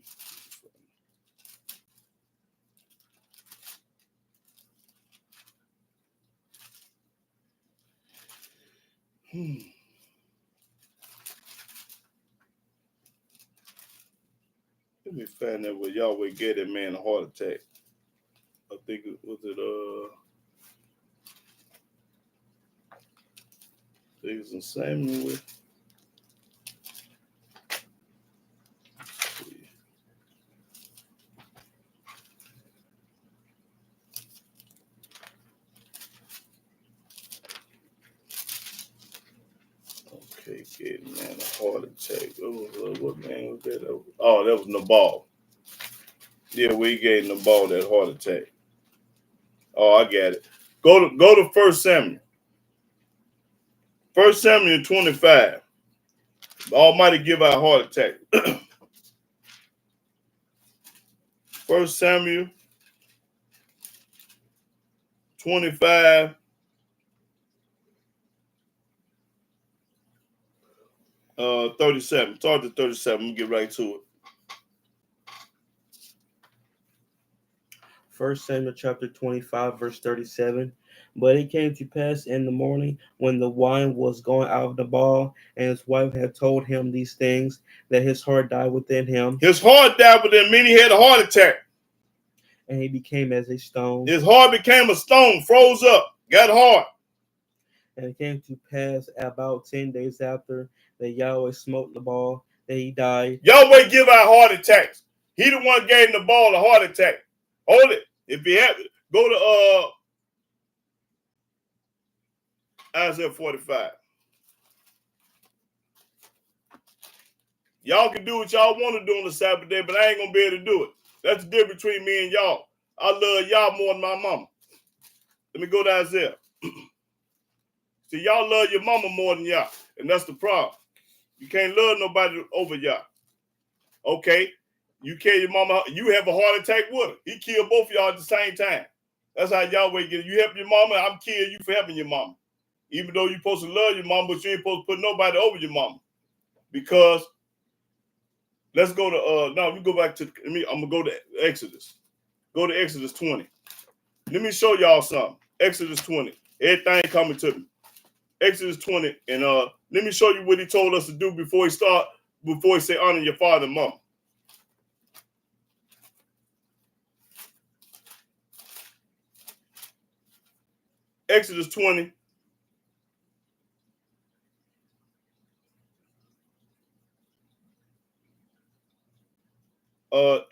Let me find out where Yahweh gave that man a heart attack. I think it was in Samuel. Okay, getting man a heart attack. What man was that? Oh, that was Nabal. Yeah, we gave Nabal that heart attack. Oh, I got it. Go to 1 Samuel. 1 Samuel 25. The Almighty give out a heart attack. 1 Samuel 25. 37. Start to 37. We'll get right to it. 1 Samuel chapter 25, verse 37. But it came to pass in the morning, when the wine was gone out of the ball, and his wife had told him these things, that his heart died within him. His heart died within him, meaning he had a heart attack. And he became as a stone. His heart became a stone, froze up, got hard. And it came to pass about 10 days after that Yahweh smote the ball, that he died. Yahweh give out heart attacks. He the one gave the ball a heart attack. Hold it. If you have it, go to Isaiah 45. Y'all can do what y'all want to do on the Sabbath day, but I ain't gonna be able to do it. That's the difference between me and y'all. I love y'all more than my mama. Let me go to Isaiah. See, y'all love your mama more than y'all, and that's the problem. You can't love nobody over y'all. Okay, you kill your mama, you have a heart attack with her. He killed both of y'all at the same time. That's how Yahweh get it. You help your mama, I'm killing you for helping your mama. Even though you're supposed to love your mom, but you ain't supposed to put nobody over your mama. Because let's go to now we go back to I'm gonna go to Exodus. Go to Exodus 20. Let me show y'all something. Exodus 20. Everything coming to me. Exodus 20, and let me show you what he told us to do before he say honor your father and mom. Exodus 20.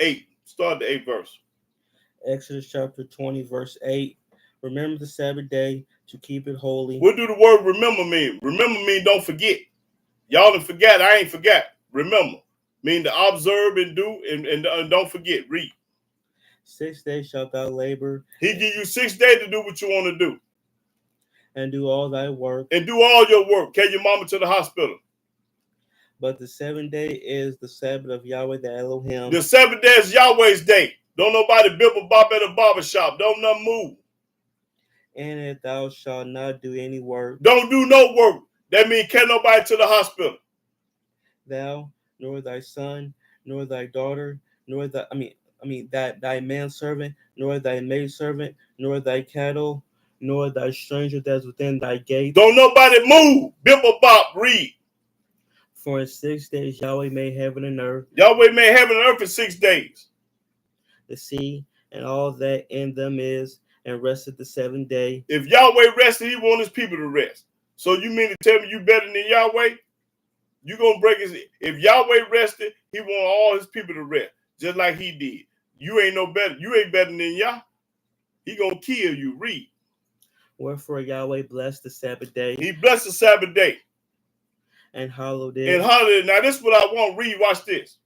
8. Start the 8th verse. Exodus chapter 20, verse 8. Remember the Sabbath day to keep it holy. What do the word remember mean? Remember mean don't forget. Y'all done forgot. I ain't forgot. Remember. Mean to observe and do and don't forget. Read. 6 days shalt thou labor. He give you 6 days to do what you want to do. And do all thy work. And do all your work. Carry your mama to the hospital. But the 7th day is the Sabbath of Yahweh the Elohim. The 7th day is Yahweh's day. Don't nobody bibble bop at a barber shop. Don't nothing move. And if thou shalt not do any work. Don't do no work. That means carry nobody to the hospital. Thou, nor thy son, nor thy daughter, nor thy manservant, nor thy maidservant, nor thy cattle, nor thy stranger that's within thy gate. Don't nobody move. Bibble bop, read. For in 6 days Yahweh made heaven and earth. Yahweh made heaven and earth in 6 days. The sea and all that in them is, and rested the 7th day. If Yahweh rested, he want his people to rest. So you mean to tell me you better than Yahweh? You gonna break his. If Yahweh rested, he want all his people to rest, just like he did. You ain't no better. You ain't better than Yah. He gonna kill you. Read. Wherefore Yahweh blessed the Sabbath day. He blessed the Sabbath day. And hallowed it. And hallowed it. Now this is what I want. Read. Watch this.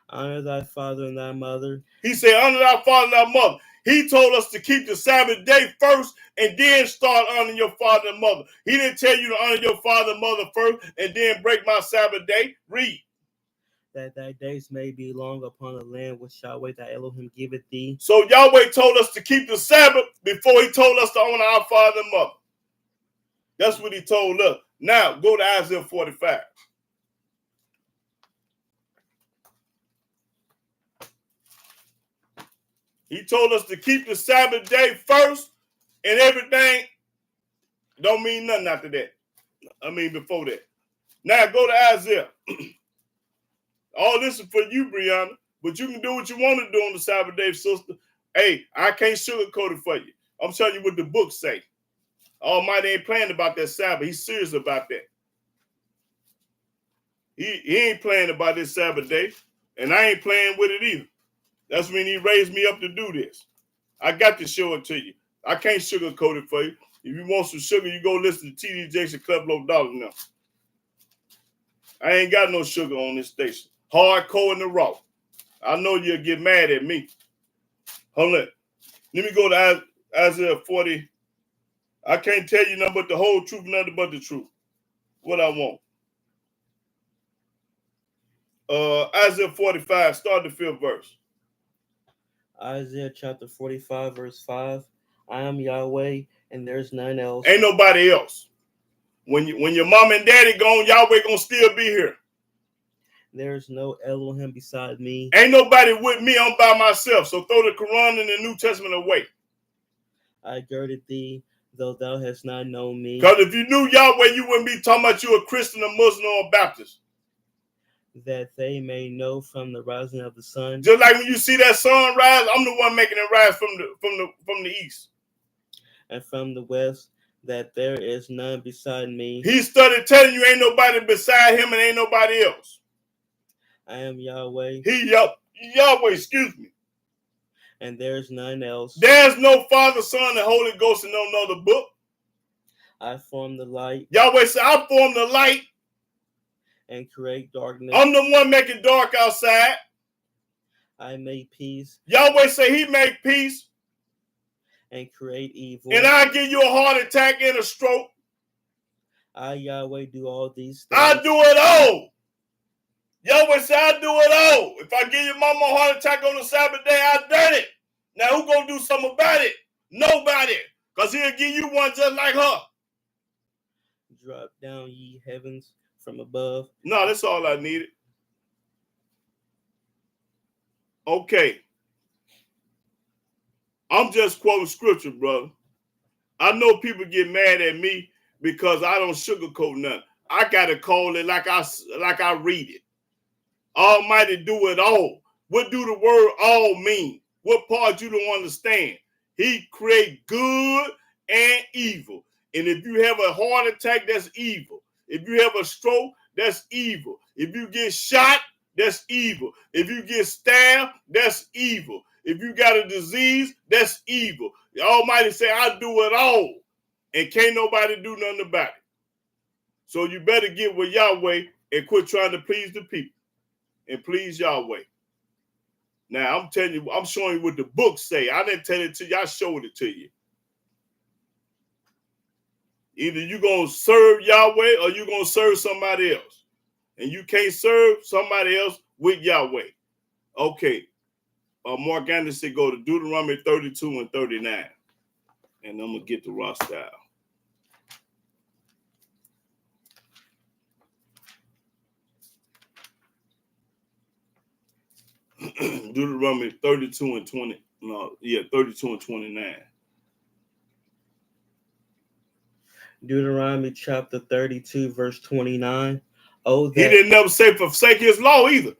Honor thy father and thy mother. He said, honor thy father and thy mother. He told us to keep the Sabbath day first and then start honoring your father and mother. He didn't tell you to honor your father and mother first and then break my Sabbath day. Read. That thy days may be long upon the land which Yahweh thy Elohim giveth thee. So Yahweh told us to keep the Sabbath before he told us to honor our father and mother. That's what he told us. Now, go to Isaiah 45. He told us to keep the Sabbath day first, and everything don't mean nothing after that. I mean, before that. Now, go to Isaiah. All this is for you, Brianna, but you can do what you want to do on the Sabbath day, sister. Hey, I can't sugarcoat it for you. I'm telling you what the books say. Almighty ain't playing about that Sabbath. He's serious about that. He ain't playing about this Sabbath day, and I ain't playing with it either. That's when he raised me up to do this. I got to show it to you. I can't sugarcoat it for you. If you want some sugar, you go listen to T.D. Jakes and Club Low Dollar now. I ain't got no sugar on this station. Hardcore in the raw. I know you'll get mad at me. Hold on. Let me go to Isaiah 40. I can't tell you nothing but the whole truth, nothing but the truth. What I want. Isaiah 45, start the 5th verse. Isaiah chapter 45, verse 5. I am Yahweh, and there's none else. Ain't nobody else. When your mom and daddy gone, Yahweh gonna still be here. There's no Elohim beside me. Ain't nobody with me. I'm by myself. So throw the Quran and the New Testament away. I girded thee, though thou hast not known me. Because if you knew Yahweh, you wouldn't be talking about you a Christian, a Muslim, or a Baptist. That they may know from the rising of the sun. Just like when you see that sun rise, I'm the one making it rise from the east. And from the west, that there is none beside me. He started telling you ain't nobody beside him and ain't nobody else. I am Yahweh. Yahweh, excuse me. And there's none else. There's no Father, Son, and Holy Ghost in no other book. I form the light. Yahweh said, I form the light. And create darkness. I'm the one making dark outside. I make peace. Yahweh said he made peace. And create evil. And I give you a heart attack and a stroke. I, Yahweh, do all these things. I do it all. Yahweh said, I do it all. If I give your mama a heart attack on the Sabbath day, I done it. Now, who gonna do something about it? Nobody. Because he'll give you one just like her. drop down, ye heavens, from above. No, that's all I needed. Okay. I'm just quoting scripture, brother. I know people get mad at me because I don't sugarcoat nothing. I gotta call it like I read it. Almighty do it all. What do the word all mean? What part you don't understand? He create good and evil. And if you have a heart attack, that's evil. If you have a stroke, that's evil. If you get shot, that's evil. If you get stabbed, that's evil. If you got a disease, that's evil. The Almighty say, I do it all. And can't nobody do nothing about it. So you better get with Yahweh and quit trying to please the people and please Yahweh. Now, I'm telling you, I'm showing you what the book say. I didn't tell it to you. I showed it to you. Either you're going to serve Yahweh or you're going to serve somebody else. And you can't serve somebody else with Yahweh. Okay. Mark Anderson said go to Deuteronomy 32 and 39. And I'm going to get to raw style. Deuteronomy 32 and 20. No, yeah, 32 and 29. Deuteronomy chapter 32, verse 29. Oh, that he didn't never say forsake his law either.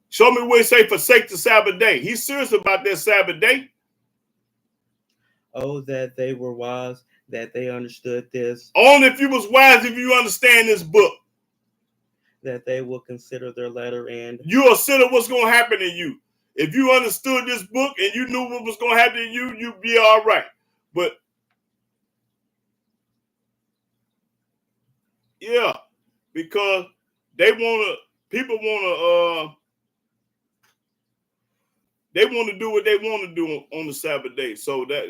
Show me where he say forsake the Sabbath day. He's serious about that Sabbath day. Oh, that they were wise, that they understood this. Only if you was wise, if you understand this book. That they will consider their letter and you'll consider what's going to happen to you. If you understood this book and you knew what was going to happen to you, you'd be all right. But yeah, because people want to do what they want to do on the Sabbath day. So that,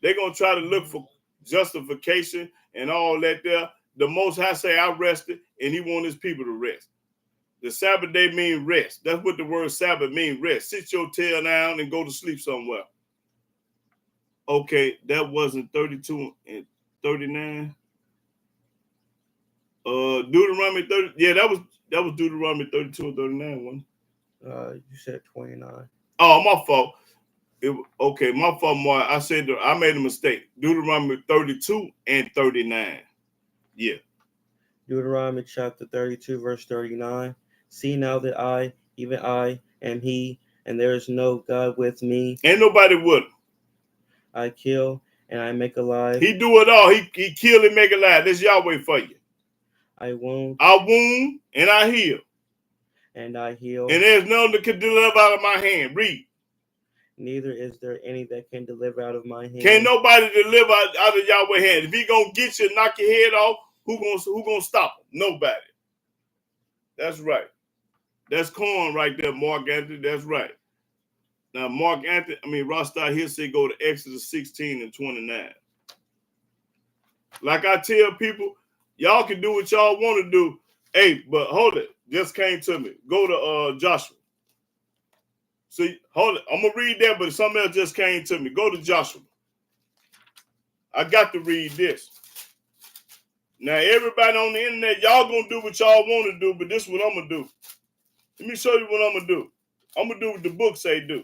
they're going to try to look for justification and all that there. The Most High say, I rested, and he want his people to rest. The Sabbath day means rest. That's what the word Sabbath means, rest. Sit your tail down and go to sleep somewhere. Okay, that wasn't 32 and 39. Deuteronomy 30. Yeah, that was Deuteronomy 32 and 39 one. You said 29. Oh, my fault. Okay, my fault, Mark. I made a mistake. Deuteronomy 32 and 39. Yeah. Deuteronomy chapter 32, verse 39. See now that I, even I, am he, and there is no God with me. Ain't nobody with him. I kill and I make alive. He do it all. He kill and make alive. That's Yahweh for you. I wound and I heal. And I heal. And there's none that can deliver out of my hand. Read. Neither is there any that can deliver out of my hand. Can't nobody deliver out of Yahweh's hand. If he gonna get you and knock your head off, who gonna stop him? Nobody. That's right. That's corn right there, Mark Anthony. That's right. Now, Rasta here say go to Exodus 16 and 29. Like I tell people, y'all can do what y'all want to do. Hey, but hold it. Just came to me. Go to Joshua. See, hold it. I'm going to read that, but something else just came to me. Go to Joshua. I got to read this. Now, everybody on the internet, y'all going to do what y'all want to do, but this is what I'm going to do. Let me show you what I'm going to do. I'm going to do what the book say do.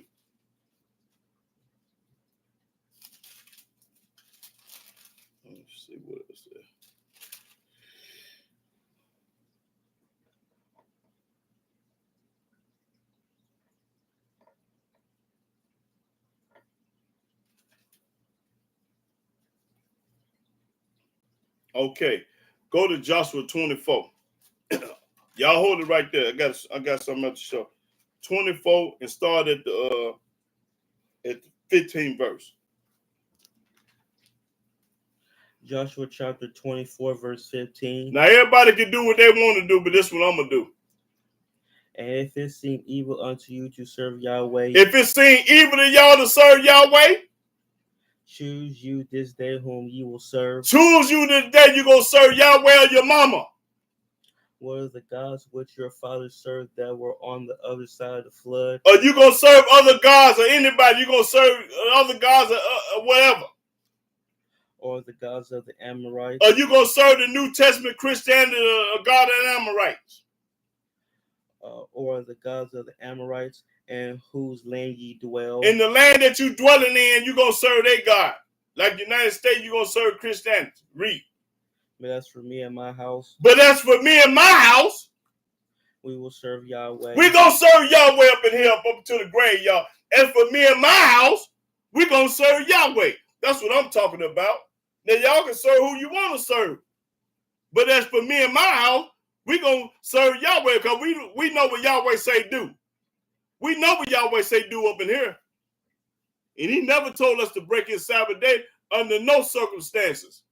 Let's see what it says. Okay, go to Joshua 24. Y'all hold it right there. I got something else to show. 24 and start at the 15th verse. Joshua chapter 24, verse 15. Now everybody can do what they want to do, but this is what I'm gonna do. And if it seem evil unto you to serve Yahweh, if it seem evil to y'all to serve Yahweh, choose you this day whom you will serve. Choose you this day you gonna serve Yahweh or your mama. What are the gods which your fathers served that were on the other side of the flood? Or you gonna serve other gods or anybody? You gonna serve other gods or whatever? or the gods of the Amorites? Are you going to serve the New Testament Christianity, God of the Amorites? Or the gods of the Amorites, in whose land ye dwell? In the land that you dwelling in, you're going to serve their God. Like the United States, you're going to serve Christianity. Read. But as for me and my house, But as for me and my house, we will serve Yahweh. we're going to serve Yahweh up in here, up to the grave, y'all. As for me and my house, we're going to serve Yahweh. That's what I'm talking about. Now, y'all can serve who you want to serve. But as for me and my house, we're going to serve Yahweh because we know what Yahweh say do. We know what Yahweh say do up in here. And he never told us to break his Sabbath day under no circumstances.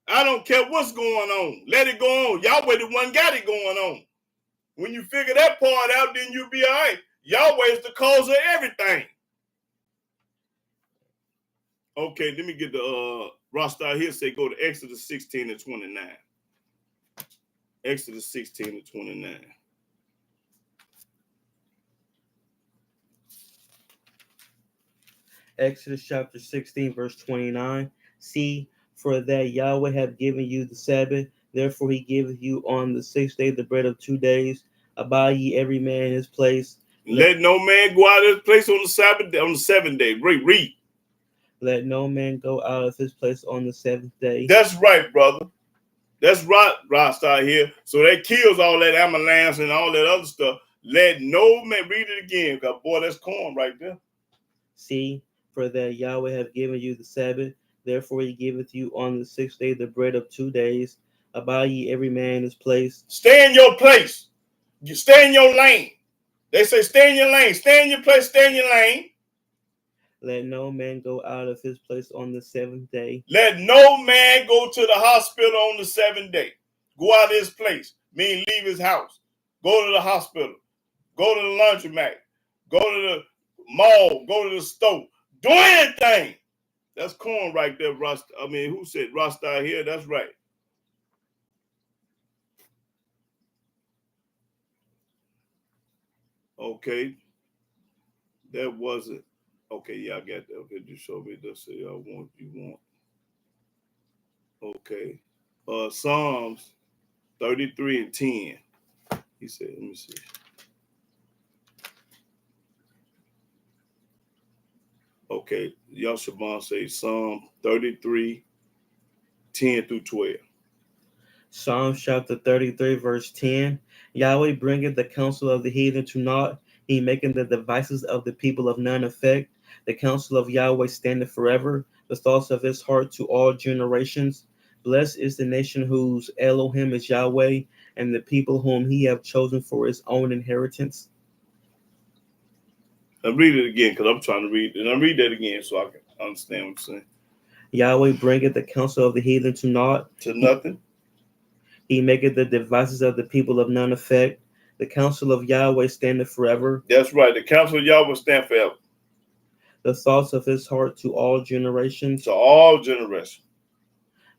I don't care what's going on. Let it go on. Yahweh the one got it going on. When you figure that part out, then you'll be all right. Yahweh is the cause of everything. Okay, let me get the roster here. Say go to Exodus 16 and 29. Exodus 16 and 29. Exodus chapter 16, verse 29. See, for that Yahweh hath given you the Sabbath, therefore he giveth you on the 6th day the bread of 2 days. Abide ye every man in his place. Let no man go out of his place on the Sabbath day, on the 7th day. Read. Let no man go out of his place on the 7th day. That's right, brother. That's right, Rasta here. So that kills all that amaranth and all that other stuff. Let no man, read it again, because boy, that's corn right there. See, for that Yahweh hath given you the Sabbath, therefore he giveth you on the 6th day the bread of 2 days. Abide ye every man in his place. Stay in your place. You stay in your lane. They say stay in your lane. Stay in your place, stay in your lane. Let no man go out of his place on the 7th day. Let no man go to the hospital on the 7th day. Go out of his place. Mean leave his house. Go to the hospital. Go to the laundromat. Go to the mall. Go to the store. Do anything. That's corn right there, Rasta. I mean, who said Rasta here? That's right. Okay. That wasn't. Okay, yeah, I got that. Okay, just show me this. Say I want you want. Okay. Psalms 33 and 10. He said, let me see. Okay, Yashaban say Psalm 33, 10 through 12. Psalms chapter 33, verse 10. Yahweh bringeth the counsel of the heathen to naught. He maketh the devices of the people of none effect. The counsel of Yahweh standeth forever, the thoughts of his heart to all generations. Blessed is the nation whose Elohim is Yahweh, and the people whom he hath chosen for his own inheritance. I read it again because I'm trying to read it. And I read that again so I can understand what I'm saying. Yahweh bringeth the counsel of the heathen to naught. To nothing. He maketh the devices of the people of none effect. The counsel of Yahweh standeth forever. That's right. The counsel of Yahweh stand forever. The thoughts of his heart to all generations. To all generations.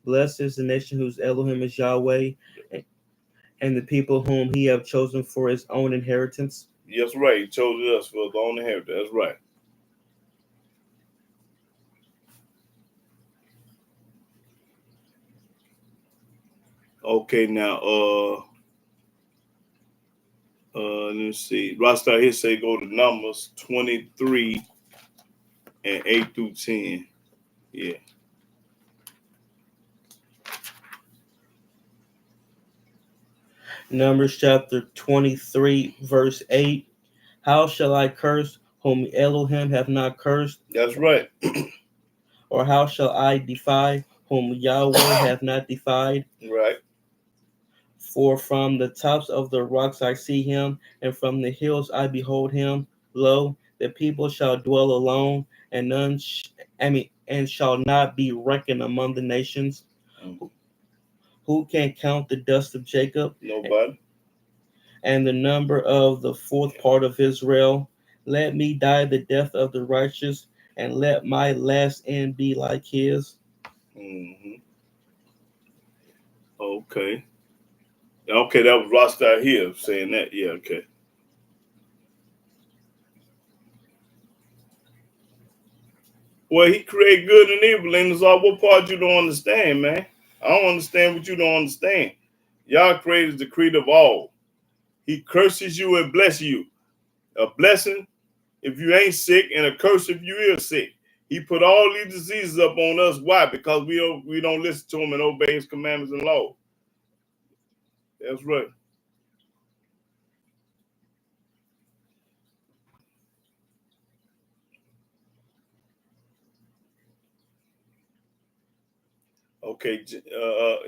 Blessed is the nation whose Elohim is Yahweh, and the people whom he hath chosen for his own inheritance. Yes, right. He chose us for his own inheritance. That's right. Okay, now let me see. Rasta here say go to Numbers 23 and 8 through 10. Yeah. Numbers chapter 23, verse 8. How shall I curse whom Elohim hath not cursed? That's right. Or how shall I defy whom Yahweh hath not defied? Right. For from the tops of the rocks I see him, and from the hills I behold him. Lo, the people shall dwell alone, and and shall not be reckoned among the nations. Mm-hmm. Who can count the dust of Jacob? Nobody. And the number of the fourth part of Israel? Let me die the death of the righteous, and let my last end be like his. Mm-hmm. Okay. Okay, that was Rasta here saying that. Yeah, okay. Well, he created good and evil, and it's all what part you don't understand, man. I don't understand what you don't understand. Yah created the creator of all. He curses you and blesses you. A blessing if you ain't sick, and a curse if you is sick. He put all these diseases up on us. Why? Because we don't listen to him and obey his commandments and laws. That's right. Okay.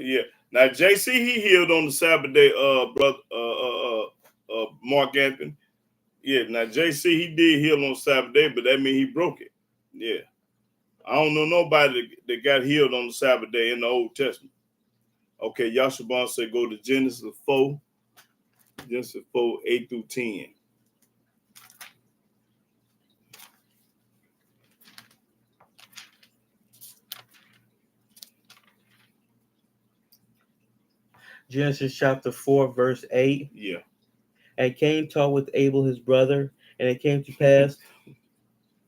Yeah. Now JC he healed on the Sabbath day. Brother. Mark Anthony. Yeah. Now JC he did heal on Sabbath day, but that means he broke it. Yeah. I don't know nobody that got healed on the Sabbath day in the Old Testament. Okay. Yahshua said go to Genesis 4. Genesis 4, 8 through 10. Genesis chapter 4, verse 8. Yeah. And Cain talked with Abel his brother, and it came to pass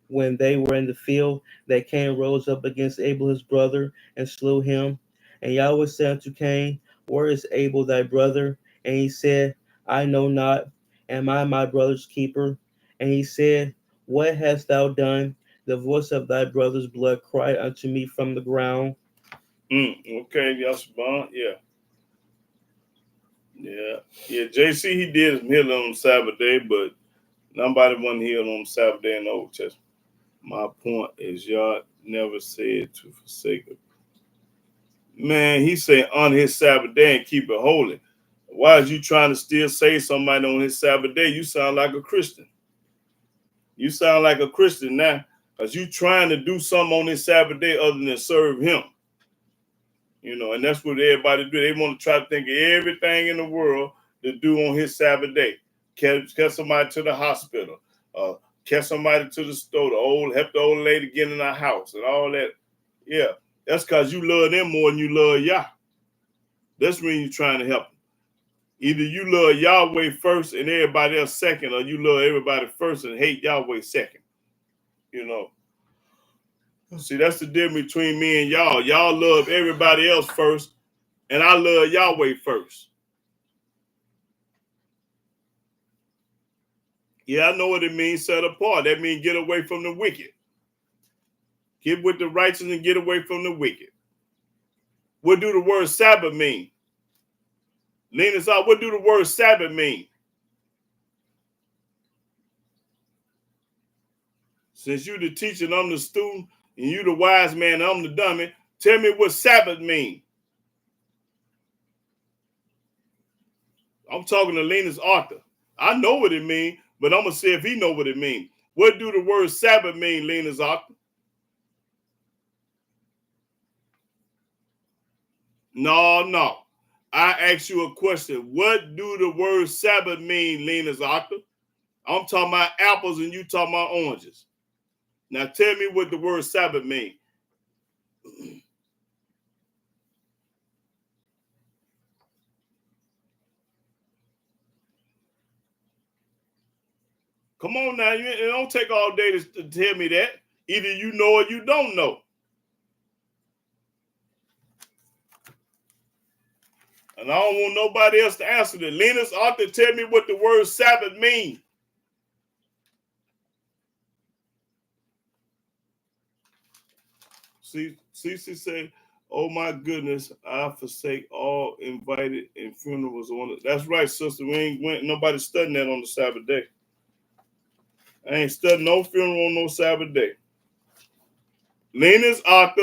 when they were in the field that Cain rose up against Abel his brother and slew him. And Yahweh said unto Cain, where is Abel thy brother? And he said, I know not. Am I my brother's keeper? And he said, what hast thou done? The voice of thy brother's blood cried unto me from the ground. Okay, Yahshua. Yeah. Yeah. Yeah. JC he did some healing on the Sabbath day, but nobody wasn't healed on the Sabbath day in the Old Testament. My point is Yah never said to forsake it. Man, he said on his Sabbath day and keep it holy. Why is you trying to still save somebody on his Sabbath day? You sound like a Christian. You sound like a Christian now because you trying to do something on his Sabbath day other than serve him. You know, and that's what everybody do. They want to try to think of everything in the world to do on his Sabbath day. Catch somebody to the hospital, catch somebody to the store, help the old lady get in her house and all that. Yeah, that's because you love them more than you love Yah. That's when you're trying to help them. Either you love Yahweh first and everybody else second, or you love everybody first and hate Yahweh second. You know. See, that's the difference between me and y'all. Y'all love everybody else first, and I love Yahweh first. Yeah, I know what it means, set apart. That means get away from the wicked. Get with the righteous and get away from the wicked. What do the word Sabbath mean? Lean out. What do the word Sabbath mean? Since you the teacher and I'm the student, and you the wise man and I'm the dummy, tell me what Sabbath mean. I'm talking to Linus Arthur. I know what it mean, but I'm gonna see if he know what it mean. What do the word Sabbath mean, Linus Arthur? No. I ask you a question. What do the word Sabbath mean, Linus Arthur? I'm talking about apples and you talking about oranges. Now tell me what the word Sabbath mean. Come on now, it don't take all day to tell me that. Either you know or you don't know. And I don't want nobody else to answer that. Linus Arthur, tell me what the word Sabbath means. See, Cece say, oh my goodness, I forsake all invited and funerals on it. That's right, sister. We ain't went nobody studying that on the Sabbath day. I ain't studying no funeral on no Sabbath day. Linus Arthur,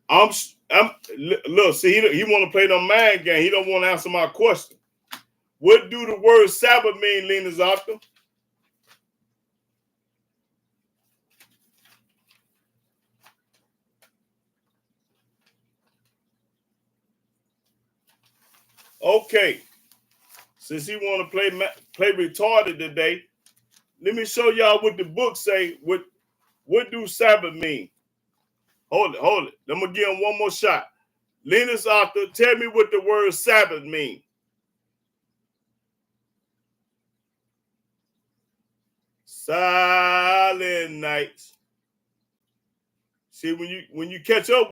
I'm look, see, he want to play the mind game. He don't want to answer my question. What do the word Sabbath mean, Linus Arthur? Okay, since he want to play retarded today, let me show y'all what the book say. What do Sabbath mean? Hold it. I'm gonna give him one more shot. Linus Arthur, tell me what the word Sabbath mean. Silent nights. See, when you catch up